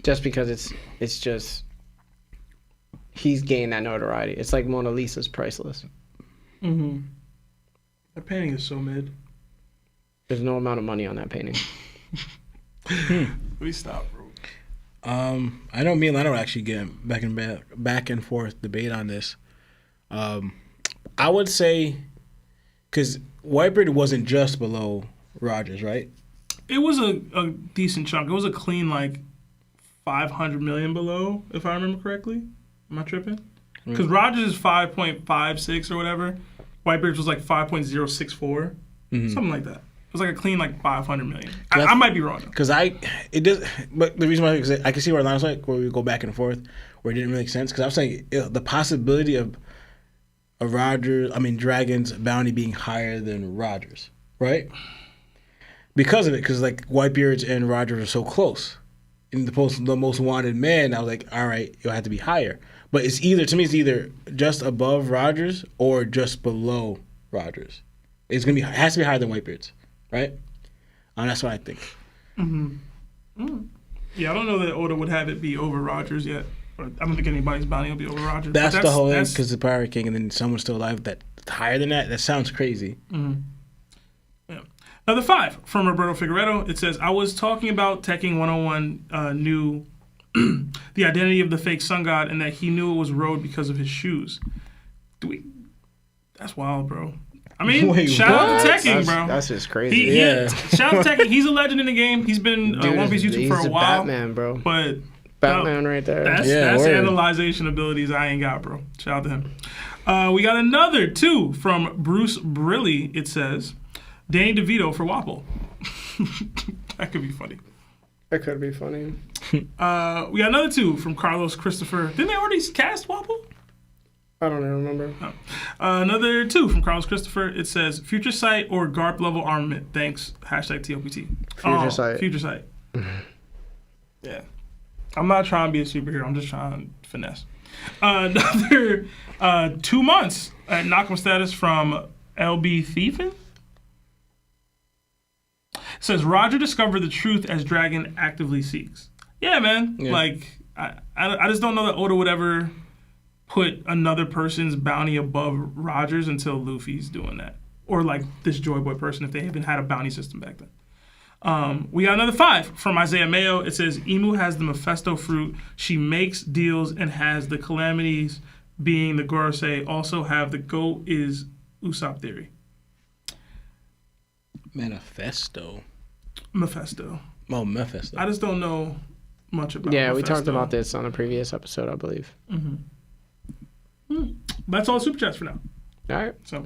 Just because it's just he's gained that notoriety. It's like Mona Lisa's priceless. That painting is so mid. There's no amount of money on that painting. We stop, bro. I know me and Lano actually get back and forth debate on this. I would say, because Whitebeard wasn't just below Rogers, right? It was a decent chunk. It was a clean like 500 million below, if I remember correctly. Am I tripping? Because Rogers is 5.56 or whatever. Whitebeard's was like 5.064, something like that. It was like a clean like 500 million. I might be wrong. Because but the reason why is I can see where Lano's like, where we go back and forth, where it didn't really make sense. Because I was saying the possibility of Dragon's bounty being higher than Rogers, right? Because of it, because like Whitebeard's and Rogers are so close. In the most wanted man, I was like, all right, it'll have to be higher. But it's either just above Rogers or just below Rogers. It has to be higher than Whitebeard's, right? That's what I think. Yeah, I don't know that Oda would have it be over Rogers yet. I don't think anybody's bounty will be over Rogers. That's the whole thing, because the Pirate King and then someone's still alive that's higher than that. That sounds crazy. Yeah. Another 5 from Roberto Figueredo. It says, I was talking about Tekken 101 knew the identity of the fake sun god and that he knew it was Road because of his shoes. That's wild, bro. I mean, Wait, shout out to Tekken, bro. That's just crazy. Shout out to Tekken. He's a legend in the game. He's been One Piece YouTube for a while. Batman, bro. But Batman right there. That's analyzation abilities I ain't got, bro. Shout out to him. We got another 2 from Bruce Brilly. It says, Danny DeVito for Wapple. That could be funny. That could be funny. We got another 2 from Carlos Christopher. Didn't they already cast Wapple? I don't even remember. No. Another 2 from Carlos Christopher. It says, Future Sight or GARP level armament. Thanks. #TOPT. Future Sight. Future Sight. Yeah. I'm not trying to be a superhero. I'm just trying to finesse. Another 2 months at Nakama status from LB Thiefin. Says, Roger discovered the truth as Dragon actively seeks. Yeah, man. Yeah. Like, I just don't know that Oda would ever put another person's bounty above Roger's until Luffy's doing that. Or like this Joy Boy person if they even had a bounty system back then. We got another 5 from Isaiah Mayo. It says, Imu has the Mephisto fruit. She makes deals and has the calamities being the Gorosei. Also have the GOAT is Usopp theory. Mephisto. Oh, Mephisto. I just don't know much about Yeah, we Mephisto. talked about this on a previous episode, I believe. That's all super chats for now. All right. So, do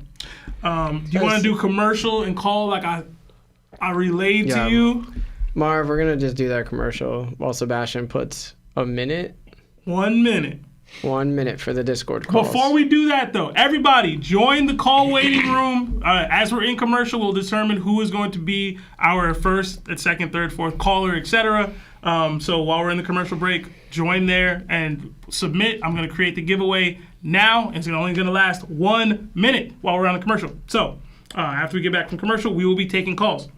you want to do commercial and call like I relayed Yeah. to you? Marv, we're going to just do that commercial while Sebastian puts a minute. 1 minute. 1 minute for the Discord calls. Before we do that, though, everybody join the call waiting room. As we're in commercial, we'll determine who is going to be our first, second, third, fourth caller, etc. So while we're in the commercial break, join there and submit. I'm going to create the giveaway now. It's only going to last 1 minute while we're on the commercial. So after we get back from commercial, we will be taking calls.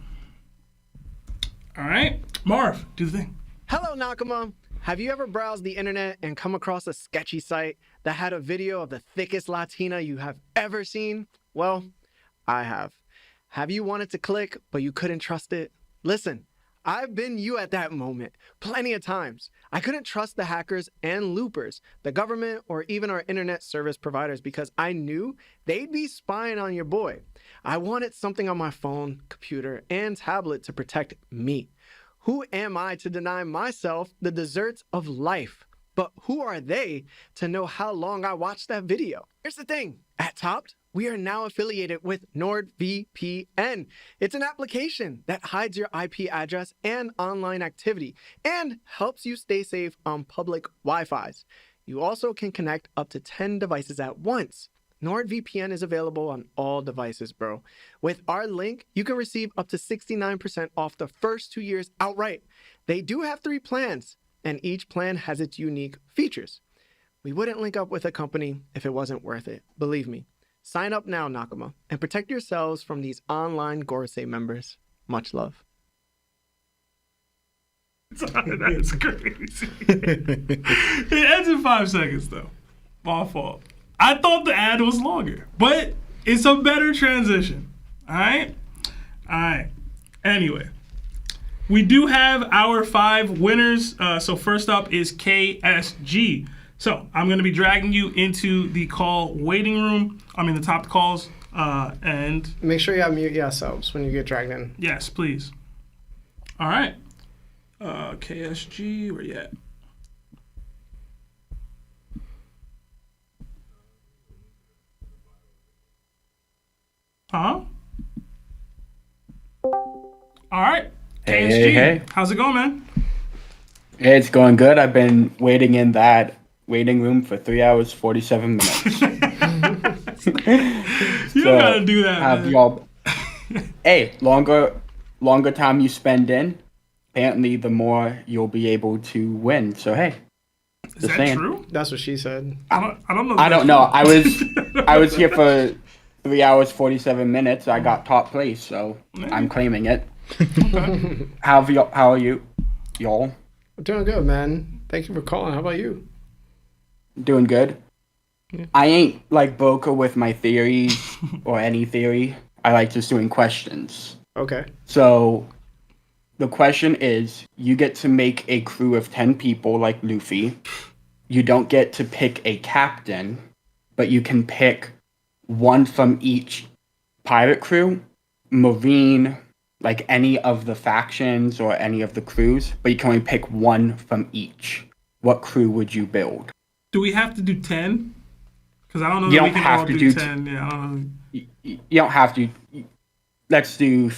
All right. Marv, do the thing. Hello, Nakama. Have you ever browsed the internet and come across a sketchy site that had a video of the thickest Latina you have ever seen? Well, I have. Have you wanted to click, but you couldn't trust it? Listen, I've been you at that moment plenty of times. I couldn't trust the hackers and loopers, the government, or even our internet service providers because I knew they'd be spying on your boy. I wanted something on my phone, computer, and tablet to protect me. Who am I to deny myself the desserts of life? But who are they to know how long I watched that video? Here's the thing. At TOPT, we are now affiliated with NordVPN. It's an application that hides your IP address and online activity and helps you stay safe on public Wi-Fis. You also can connect up to 10 devices at once. NordVPN is available on all devices, bro. With our link, you can receive up to 69% off the first 2 years outright. They do have 3 plans, and each plan has its unique features. We wouldn't link up with a company if it wasn't worth it. Believe me. Sign up now, Nakama, and protect yourselves from these online Gorosei members. Much love. That's crazy. It ends in 5 seconds, though. My fault. I thought the ad was longer, but it's a better transition. All right. Anyway, we do have our 5 winners. So first up is KSG. So I'm going to be dragging you into the call waiting room. The top calls. And make sure you unmute yourselves when you get dragged in. Yes, please. All right. KSG, where you at? Huh? All right. KSG. Hey. How's it going, man? It's going good. I've been waiting in that waiting room for 3 hours, 47 minutes. You don't gotta do that, man. Y'all... Hey, longer time you spend in, apparently the more you'll be able to win. So hey. Is that true? That's what she said. I don't know. I don't know. I was here for 3 hours, 47 minutes. I got top place, so I'm claiming it. Okay. How are you, y'all? I'm doing good, man. Thank you for calling. How about you? Doing good. Yeah. I ain't like Boca with my theories or any theory. I like just doing questions. Okay. So the question is, you get to make a crew of 10 people like Luffy. You don't get to pick a captain, but you can pick one from each pirate crew, marine, like any of the factions or any of the crews, but you can only pick one from each. What crew would you build? Do we have to do 10? Because I don't know You that we don't can have all to do do 10. Yeah, I don't know. You don't have to. Let's do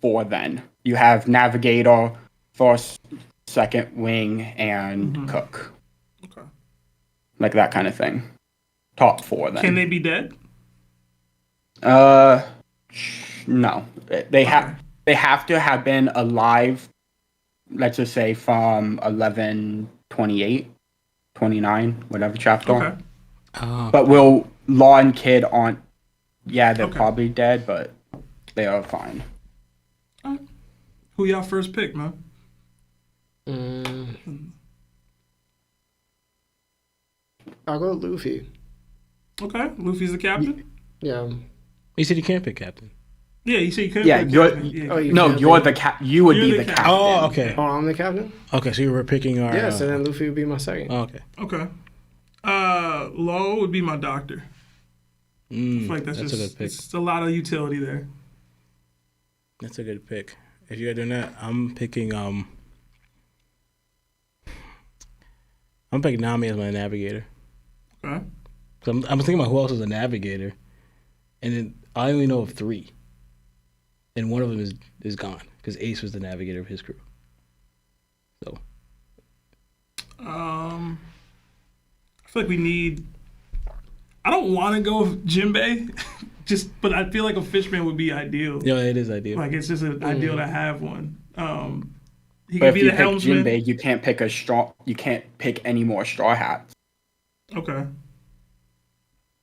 4 then. You have Navigator, First, Second Wing, and Cook. Okay. Like that kind of thing. Top 4 then. Can they be dead? No. They have to have been alive, let's just say from 1128, 29, whatever chapter. Okay. But Law and Kid aren't, they're Okay. probably dead, but they are fine. All right. Who y'all first pick, man? I'll go with Luffy. Okay, Luffy's the captain. Yeah. You said you can't pick captain. Yeah, you said you couldn't. Yeah, pick you're. captain. Yeah, Oh, you No, can't you're pick- the cap. You would You're be the the captain. captain. Oh, okay. Oh, I'm the captain? Okay, so you were picking our. Yeah, so then Luffy would be my second. Oh, okay. Okay. Low would be my doctor. I feel like that's a just good pick. it's a lot of utility there. That's a good pick. If you're doing that, I'm picking Nami as my navigator. Okay. So I'm thinking about who else is a navigator, and then I only know of 3, and one of them is gone because Ace was the navigator of his crew. So I feel like we need. I don't want to go with Jinbei, but I feel like a fishman would be ideal. yeah, it is ideal. Like it's just ideal to have one. He But could if be you the pick helmsman. Jinbei, you can't pick a straw. You can't pick any more straw hats. Okay.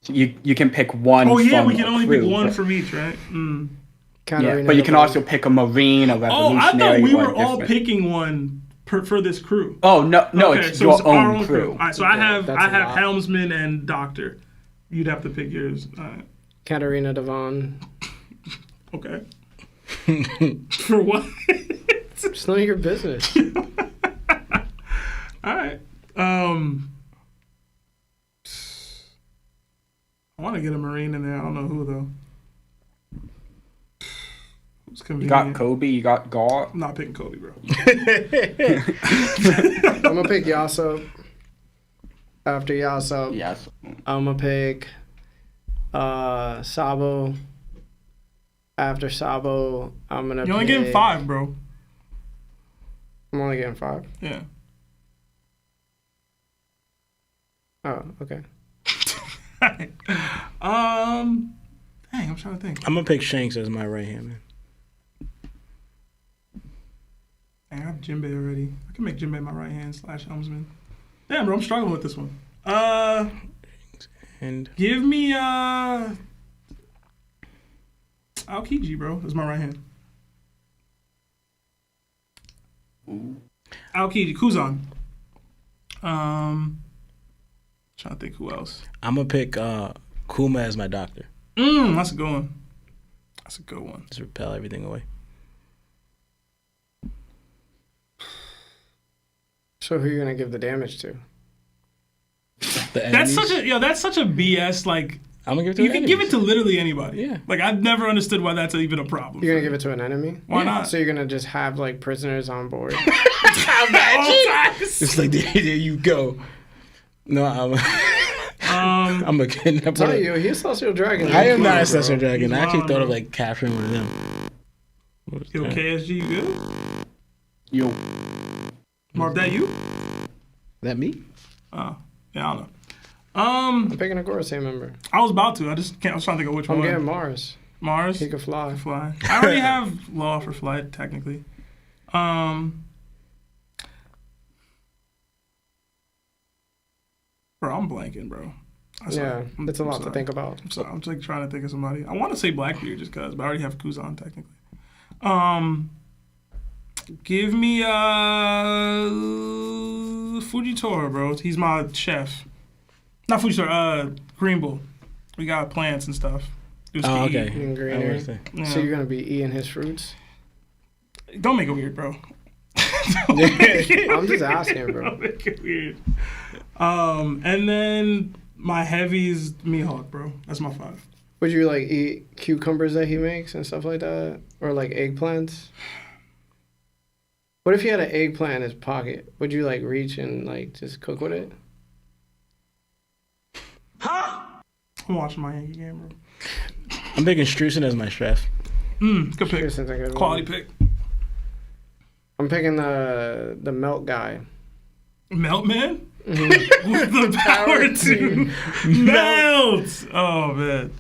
You can pick one. Oh yeah, from we can a only crew, pick one but- from each, right? Mm. Katarina Yeah, but you can Devon. also pick a marine, a Oh, revolutionary. I thought we or a were all different- picking one for this crew. Oh no, Okay, it's so your it's our own crew. All right, so I have That's a lot. helmsman and doctor. You'd have to pick yours. All right. Katarina Devon. Okay. For what? It's none of your business. All right. I want to get a marine in there. I don't know who though. Who's You convenient? got Kobe, you got Gaul. I'm not picking Kobe, bro. I'm gonna pick Ussop. After Ussop, Yes. I'm gonna pick Sabo. After Sabo, I'm gonna. You're only getting 5, bro. I'm only getting 5. Yeah. Oh, okay. Dang, I'm trying to think. I'm gonna pick Shanks as my right hand man. Dang, I have Jinbei already. I can make Jinbei my right hand / helmsman. Damn, bro, I'm struggling with this one. And Give me Aokiji, bro. Is my right hand. Aokiji, Kuzan. Trying to think who else. I'm gonna pick Kuma as my doctor. That's a good one. That's a good one. Just repel everything away. So who are you gonna give the damage to? The That's enemies, that's such a BS. Like I'm gonna give it to you the can give it enemies. to literally anybody. Yeah. Like I've never understood why that's even a problem. You're gonna give it to an enemy? Why not? So you're gonna just have like prisoners on board? It's like there you go. No, I'm a kidnapper. Tell you, he's Celestial Dragon. I am not a Bro. Celestial Dragon. He's I actually wild, thought of bro. like capturing one of them. What was Yo, that? KSG, you good? You. Marv, that you? That me? Oh, yeah, I don't know. I'm picking a Gorosei member. I was about to. I just can't. I was trying to think of which I'm one. getting Mars. Mars. He could fly. Fly. I already have Law for flight, technically. Bro, I'm blanking, bro. I'm sorry. Yeah, it's a lot to think about. I'm sorry. I'm just like trying to think of somebody. I want to say Blackbeard just cause, but I already have Kuzan technically. Give me Fujitora, bro. He's my chef. Not Fujitora. Green Bull. We got plants and stuff. Dudes Oh, can okay. eat. In I greenery. understand. Yeah. So you're gonna be eating his fruits? Don't make it weird, bro. I'm just asking, bro. Don't make it weird. And then my heavy's Mihawk, bro. That's my 5. Would you like eat cucumbers that he makes and stuff like that, or like eggplants? What if you had an eggplant in his pocket? Would you like reach and like just cook with it? I'm watching my Yankee game, bro. I'm picking Struzan as my chef. Good pick. Pearson's a good one. Quality pick. I'm picking the melt guy. Melt Man? With the power to melt. Oh, man.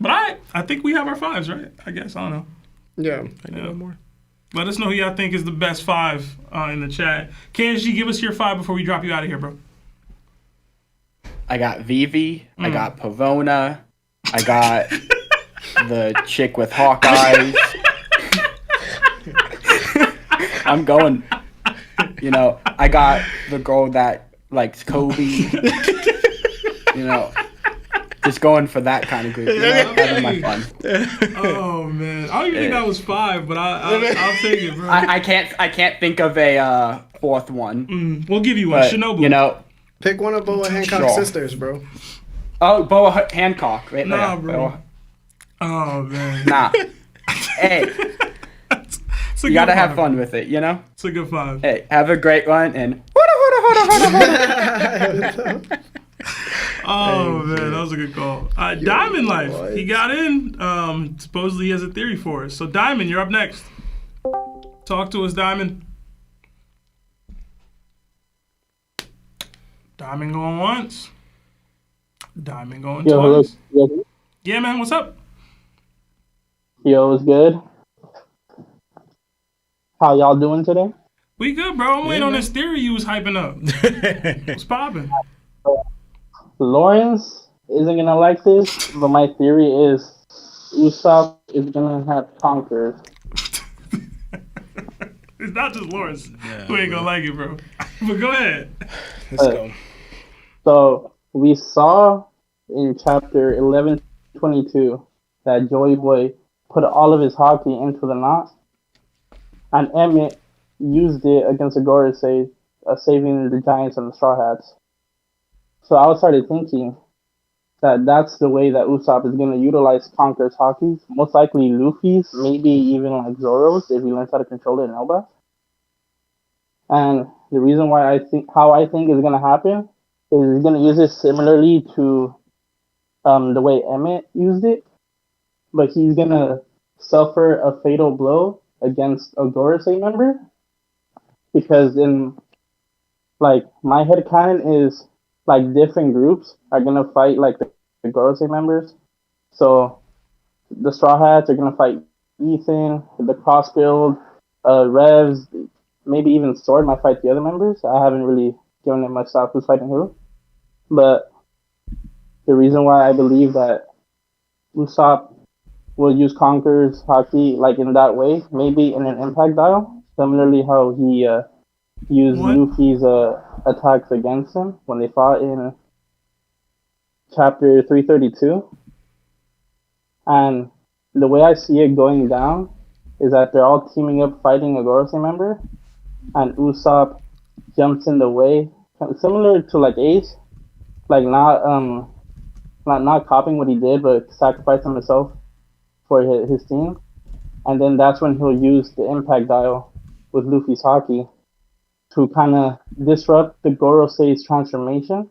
But I think we have our 5s, right? I guess. I don't know. Yeah. I need one more. Let us know who y'all think is the best 5 in the chat. KSG, give us your 5 before we drop you out of here, bro. I got Vivi. I got Pavona. I got the chick with hawk eyes. I'm going. You know, I got the girl that likes Kobe. You know, just going for that kind of group. You know, having my fun. Oh man, I don't even think that was 5, but I'll take it, bro. I can't think of a fourth one. We'll give you one. But, Shinobu. you know, Pick one of Boa Hancock's Sure. sisters, bro. oh, Boa Hancock, right Nah, there. bro. Oh man. Nah. Hey, It's a you good gotta have 5. fun with it, you know? It's a good 5. Hey, have a great one, and Oh man, that was a good call. Diamond Life, he got in. Supposedly he has a theory for us. So Diamond, you're up next. Talk to us, Diamond. Diamond going once. Diamond going twice. Yeah, man, what's up? Yo, what's good? How y'all doing today? We good, bro. I'm waiting on this theory you was hyping up. What's popping? Lawrence isn't gonna like this, but my theory is Ussop is gonna have Conquerors. It's not just Lawrence who ain't gonna like it, bro. But go ahead. Let's go. So we saw in chapter 1122 that Joey Boy put all of his hockey into the knot, and Emmett used it against ʍ𝐻𝐽, saving the Giants and the Straw Hats. So I started thinking that that's the way that Ussop is going to utilize Conqueror's hockey. Most likely Luffy's, maybe even like Zoro's if he learns how to control it in Elbaf. And the reason why how I think is going to happen is he's going to use it similarly to the way Emmett used it, but he's going to suffer a fatal blow against a ʍ𝐻𝐽 member, because in like my headcanon is like different groups are gonna fight like the ʍ𝐻𝐽 members. So the Straw Hats are gonna fight Ethan, the Crossbuild, Revs, maybe even Sword might fight the other members. I haven't really given it much thought who's fighting who. But the reason why I believe that Ussop will use Conqueror's hockey like in that way, maybe in an impact dial, similarly how he used Luffy's attacks against him when they fought in chapter 332. And the way I see it going down is that they're all teaming up fighting a ʍ𝐻𝐽 member, and Ussop jumps in the way, similar to like Ace, like not copying what he did, but sacrificing himself for his team. And then that's when he'll use the impact dial with Luffy's hockey to kind of disrupt the ʍ𝐻𝐽's transformation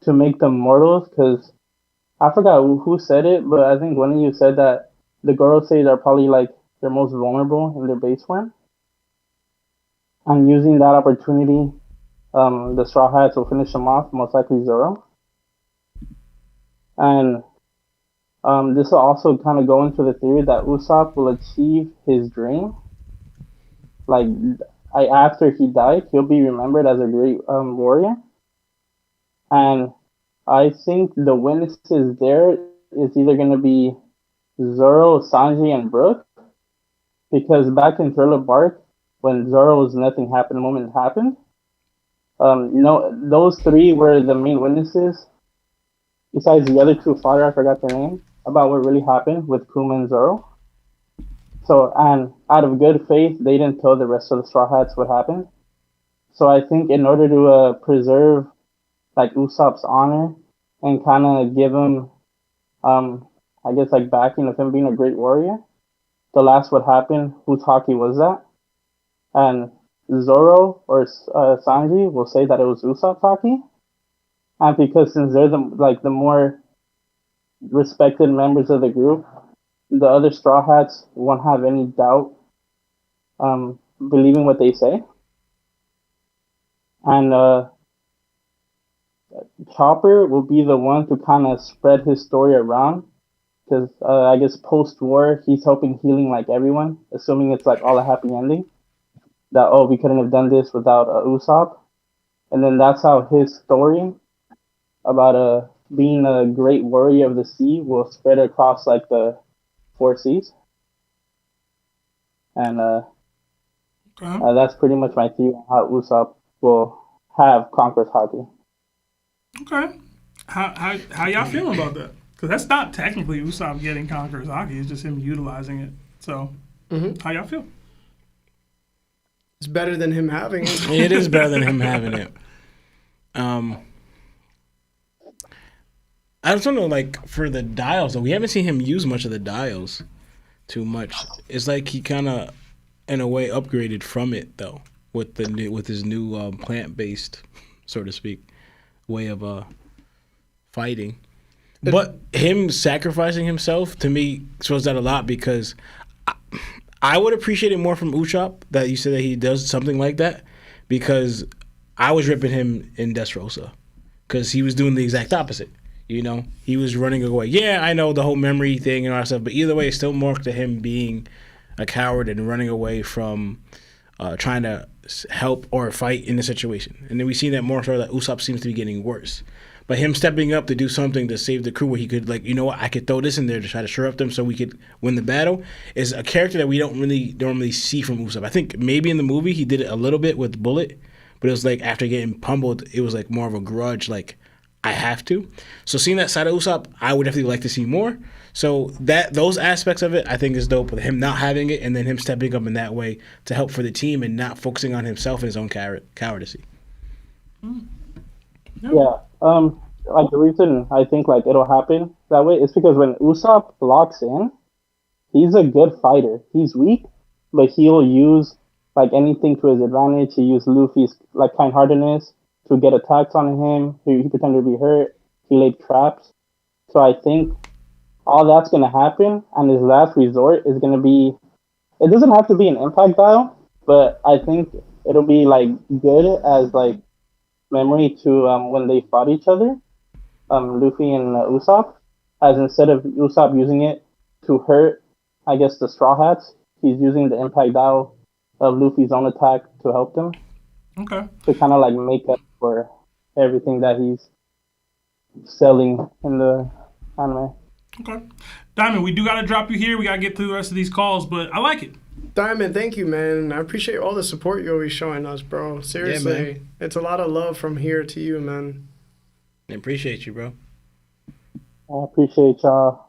to make them mortals. Because I forgot who said it, but I think one of you said that the ʍ𝐻𝐽s are probably like their most vulnerable in their base form. And using that opportunity, the Straw Hats will finish them off, most likely Zoro. And this will also kind of go into the theory that Ussop will achieve his dream. Like, after he died, he'll be remembered as a great warrior. And I think the witnesses there is either going to be Zoro, Sanji, and Brook. Because back in Thriller Bark, when Zoro's nothing happened, the moment it happened, those three were the main witnesses. Besides the other two fodder, I forgot their name, about what really happened with Kuma and Zoro. So, and out of good faith, they didn't tell the rest of the Straw Hats what happened. So I think in order to preserve like Usopp's honor and kind of give him, I guess like backing of him being a great warrior, the last what happened, whose hockey was that? And Zoro or Sanji will say that it was Usopp's hockey. And because since they're the more respected members of the group, the other Straw Hats won't have any doubt believing what they say. And Chopper will be the one to kind of spread his story around, because I guess post-war he's hoping healing like everyone, assuming it's like all a happy ending, that we couldn't have done this without Usopp. And then that's how his story about being a great warrior of the sea will spread across like the 4 seas. And that's pretty much my theory on how Usopp will have Conqueror's hockey. Okay. How y'all feeling about that? Because that's not technically Usopp getting Conquerors Haki. It's just him utilizing it. So, how y'all feel? It's better than him having it. It is better than him having it. I just don't know, like, for the dials, though, we haven't seen him use much of the dials too much. It's like he kind of, in a way, upgraded from it, though, with his new plant-based, so to speak, way of fighting. But him sacrificing himself, to me, shows that a lot, because I would appreciate it more from Usopp that you said that he does something like that, because I was ripping him in Dressrosa, because he was doing the exact opposite. You know, he was running away. Yeah, I know the whole memory thing and all that stuff, but either way, it's still more to him being a coward and running away from trying to help or fight in the situation. And then we see that more so that Usopp seems to be getting worse. But him stepping up to do something to save the crew, where he could, like, you know what, I could throw this in there to try to shore up them so we could win the battle, is a character that we don't really normally see from Usopp. I think maybe in the movie he did it a little bit with Bullet, but it was like after getting pummeled, it was like more of a grudge, like, I have to. So seeing that side of Usopp, I would definitely like to see more. So those aspects of it, I think, is dope. With him not having it, and then him stepping up in that way to help for the team and not focusing on himself and his own cowardice. Yeah. Like the reason I think like it'll happen that way is because when Usopp locks in, he's a good fighter. He's weak, but he'll use like anything to his advantage. He used Luffy's like kind-heartedness to get attacks on him. He pretended to be hurt. He laid traps. So I think all that's going to happen, and his last resort is going to be, it doesn't have to be an impact dial, but I think it'll be like good as like memory to when they fought each other, Luffy and Usopp, as instead of Usopp using it to hurt, I guess, the Straw Hats, he's using the impact dial of Luffy's own attack to help them. Okay. To kind of like make up for everything that he's selling in the anime. Okay. Diamond, we do got to drop you here. We got to get through the rest of these calls, but I like it. Diamond, thank you, man. I appreciate all the support you're always showing us, bro. Seriously. Yeah, man. It's a lot of love from here to you, man. I appreciate you, bro. I appreciate y'all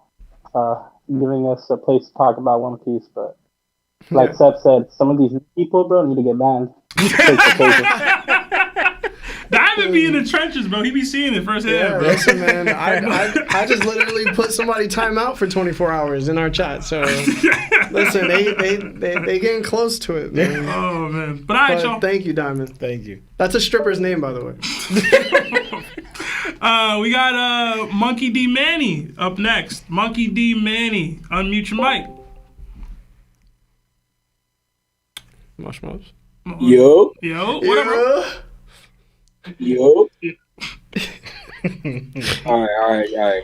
giving us a place to talk about One Piece, but like Seth said, some of these people, bro, need to get banned. Diamond be in the trenches, bro. He be seeing it firsthand, Yeah, bro. listen, man. I just literally put somebody time out for 24 hours in our chat. So listen, they getting close to it, man. Oh man. But all right, y'all. Thank you, Diamond. Thank you. That's a stripper's name, by the way. We got MonkeyD.Mani up next. MonkeyD.Mani, unmute your mic. Marshmallows. Yo. What up, bro? Yo. All right.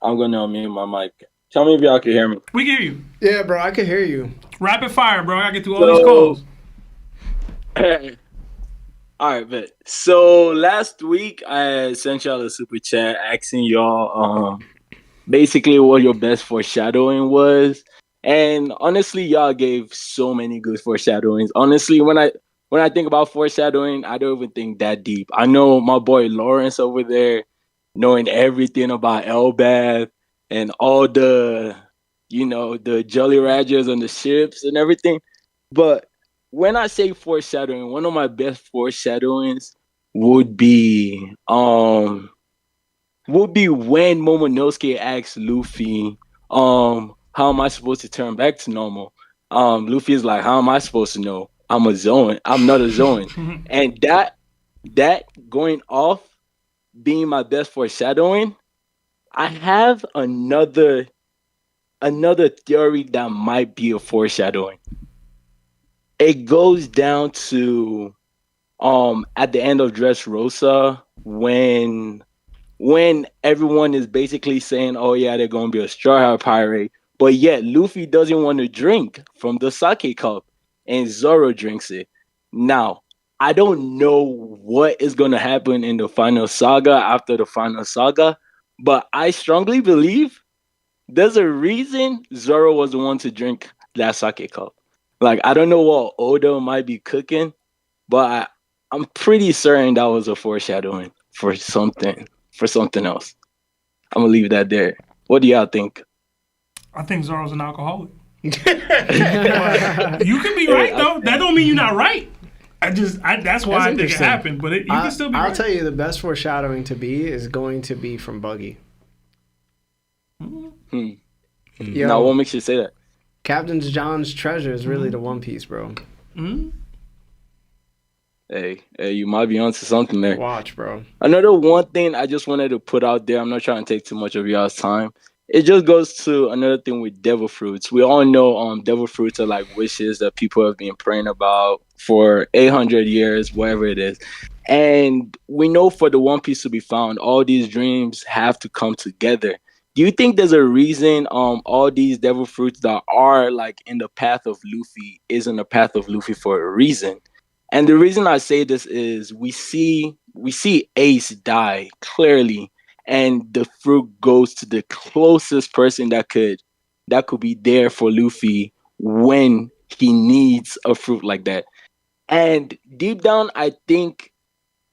I'm gonna unmute my mic. Tell me if y'all can hear me. We can hear you. Yeah, bro, I can hear you. Rapid fire, bro. I gotta get through all these calls. All right, bet. So last week I sent y'all a super chat asking y'all basically what your best foreshadowing was. And honestly, y'all gave so many good foreshadowings. Honestly, when I think about foreshadowing, I don't even think that deep. I know my boy Lawrence over there knowing everything about Elbaf and all the, the Jolly Rogers on the ships and everything. But when I say foreshadowing, one of my best foreshadowings would be when Momonosuke asks Luffy, how am I supposed to turn back to normal? Luffy is like, how am I supposed to know? I'm a Zoan. I'm not a Zoan. And that going off being my best foreshadowing, I have another theory that might be a foreshadowing. It goes down to at the end of Dressrosa when everyone is basically saying, oh yeah, they're gonna be a Straw Hat Pirate, but yet Luffy doesn't want to drink from the sake cup and Zoro drinks it. Now, I don't know what is gonna happen in the final saga after the final saga, but I strongly believe there's a reason Zoro was the one to drink that sake cup. Like, I don't know what Oda might be cooking, but I'm pretty certain that was a foreshadowing for something else. I'm gonna leave that there. What do y'all think? I think Zoro's an alcoholic. You can be right though. That don't mean you're not right. That's why I think it happened. But you can still be right. I'll tell you, the best foreshadowing to be is going to be from Buggy. Now, what makes you say that? Captain John's treasure is really the One Piece, bro. Hey, you might be onto something there. Watch, bro. Another one thing I just wanted to put out there, I'm not trying to take too much of y'all's time. It just goes to another thing with devil fruits. We all know devil fruits are like wishes that people have been praying about for 800 years, whatever it is. And we know for the One Piece to be found, all these dreams have to come together. Do you think there's a reason all these devil fruits that are like in the path of Luffy is in the path of Luffy for a reason? And the reason I say this is we see Ace die clearly, and the fruit goes to the closest person that could be there for Luffy when he needs a fruit like that. And deep down, I think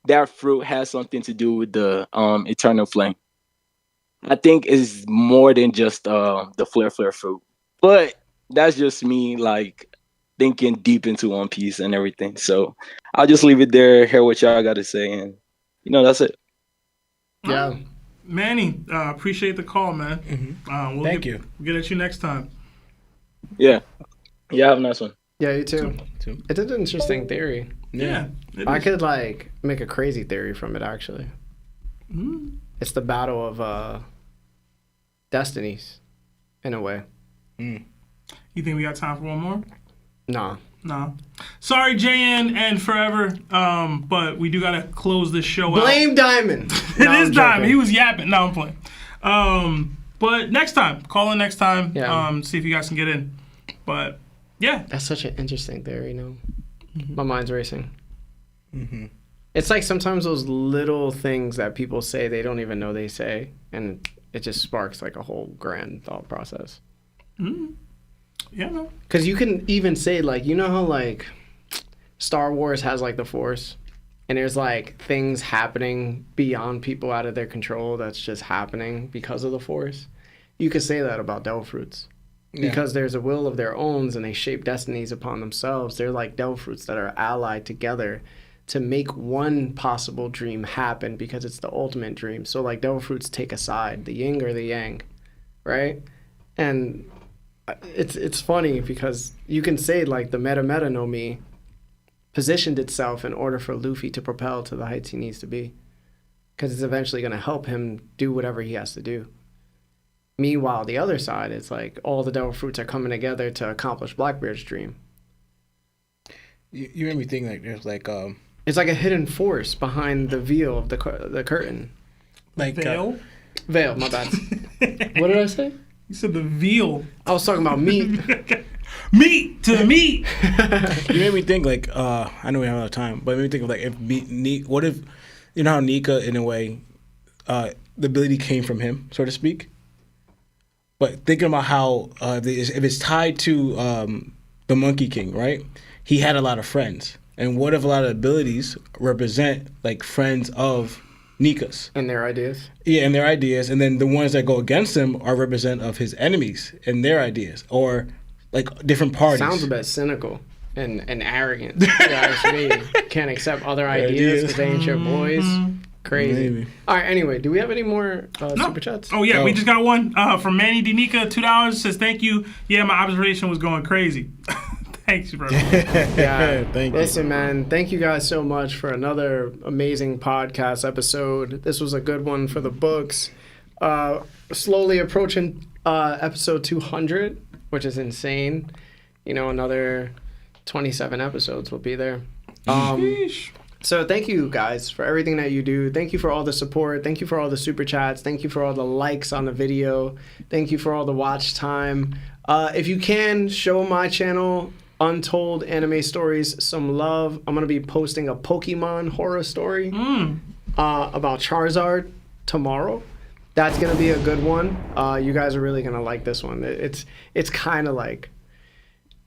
that fruit has something to do with the Eternal Flame. I think it's more than just the Flare fruit. But that's just me like thinking deep into One Piece and everything. So I'll just leave it there, hear what y'all got to say, and that's it. Yeah. Manny, appreciate the call, man. Thank you. We'll get at you next time. Yeah. Have a nice one. Yeah, you too. It's an interesting theory. Yeah. I could like make a crazy theory from it, actually. It's the battle of destinies, in a way. You think we got time for one more? Nah. No. Sorry, JN and Forever, but we do got to close this show out. Blame Diamond. It is Diamond. He was yapping. No, I'm playing. But next time. Call in next time. Yeah. See if you guys can get in. But, yeah. That's such an interesting theory, My mind's racing. It's like sometimes those little things that people say they don't even know they say, and it just sparks like a whole grand thought process. Yeah, man. Because you can even say, like, you know how, like, Star Wars has, like, the Force? And there's, like, things happening beyond people out of their control that's just happening because of the Force? You could say that about devil fruits. Yeah. Because there's a will of their own, and they shape destinies upon themselves. They're like devil fruits that are allied together to make one possible dream happen because it's the ultimate dream. So, like, devil fruits take a side, the yin or the yang, right? And it's funny because you can say like the meta no Mi positioned itself in order for Luffy to propel to the heights he needs to be, because it's eventually going to help him do whatever he has to do. Meanwhile, the other side, it's like all the devil fruits are coming together to accomplish Blackbeard's dream. You made me think like there's like it's like a hidden force behind the veil of the curtain. Like veil. Veil. My bad. What did I say? You said the veal. I was talking about meat. Meat to the meat. You made me think like I know we have a lot of time, but it made me think of like what if you know how Nika in a way the ability came from him, so to speak. But thinking about how if it's tied to the Monkey King, right? He had a lot of friends, and what if a lot of abilities represent like friends of Nika's and their ideas? Yeah, and their ideas, and then the ones that go against him are represent of his enemies and their ideas, or like different parties. Sounds a bit cynical and arrogant. Yeah, can't accept other ideas because they ain't your boys. Crazy. Maybe. All right. Anyway, do we have any more super chats? Oh yeah, we just got one from Manny Danica, $2. Says thank you. Yeah, my observation was going crazy. Thanks, bro. Yeah, thank you. Listen, man, thank you guys so much for another amazing podcast episode. This was a good one for the books. Slowly approaching episode 200, which is insane. You know, another 27 episodes will be there. So thank you guys for everything that you do. Thank you for all the support. Thank you for all the super chats. Thank you for all the likes on the video. Thank you for all the watch time. If you can, show my channel, Untold Anime Stories, some love. I'm going to be posting a Pokemon horror story about Charizard tomorrow. That's going to be a good one. You guys are really going to like this one. It's kind of like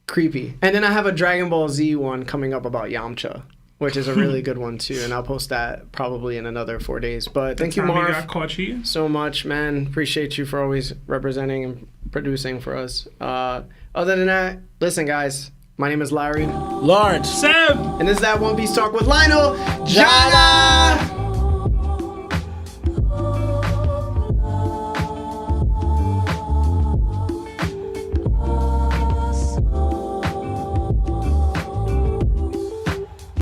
creepy. And then I have a Dragon Ball Z one coming up about Yamcha. which is a really good one too, and I'll post that probably in another 4 days. But thank you, Time he Marv, got caught cheating. so much, man. Appreciate you for always representing and producing for us. Other than that, listen, guys. My name is Larry, Lawrence. Seb. and this is that One Piece Talk with Lionel Jana.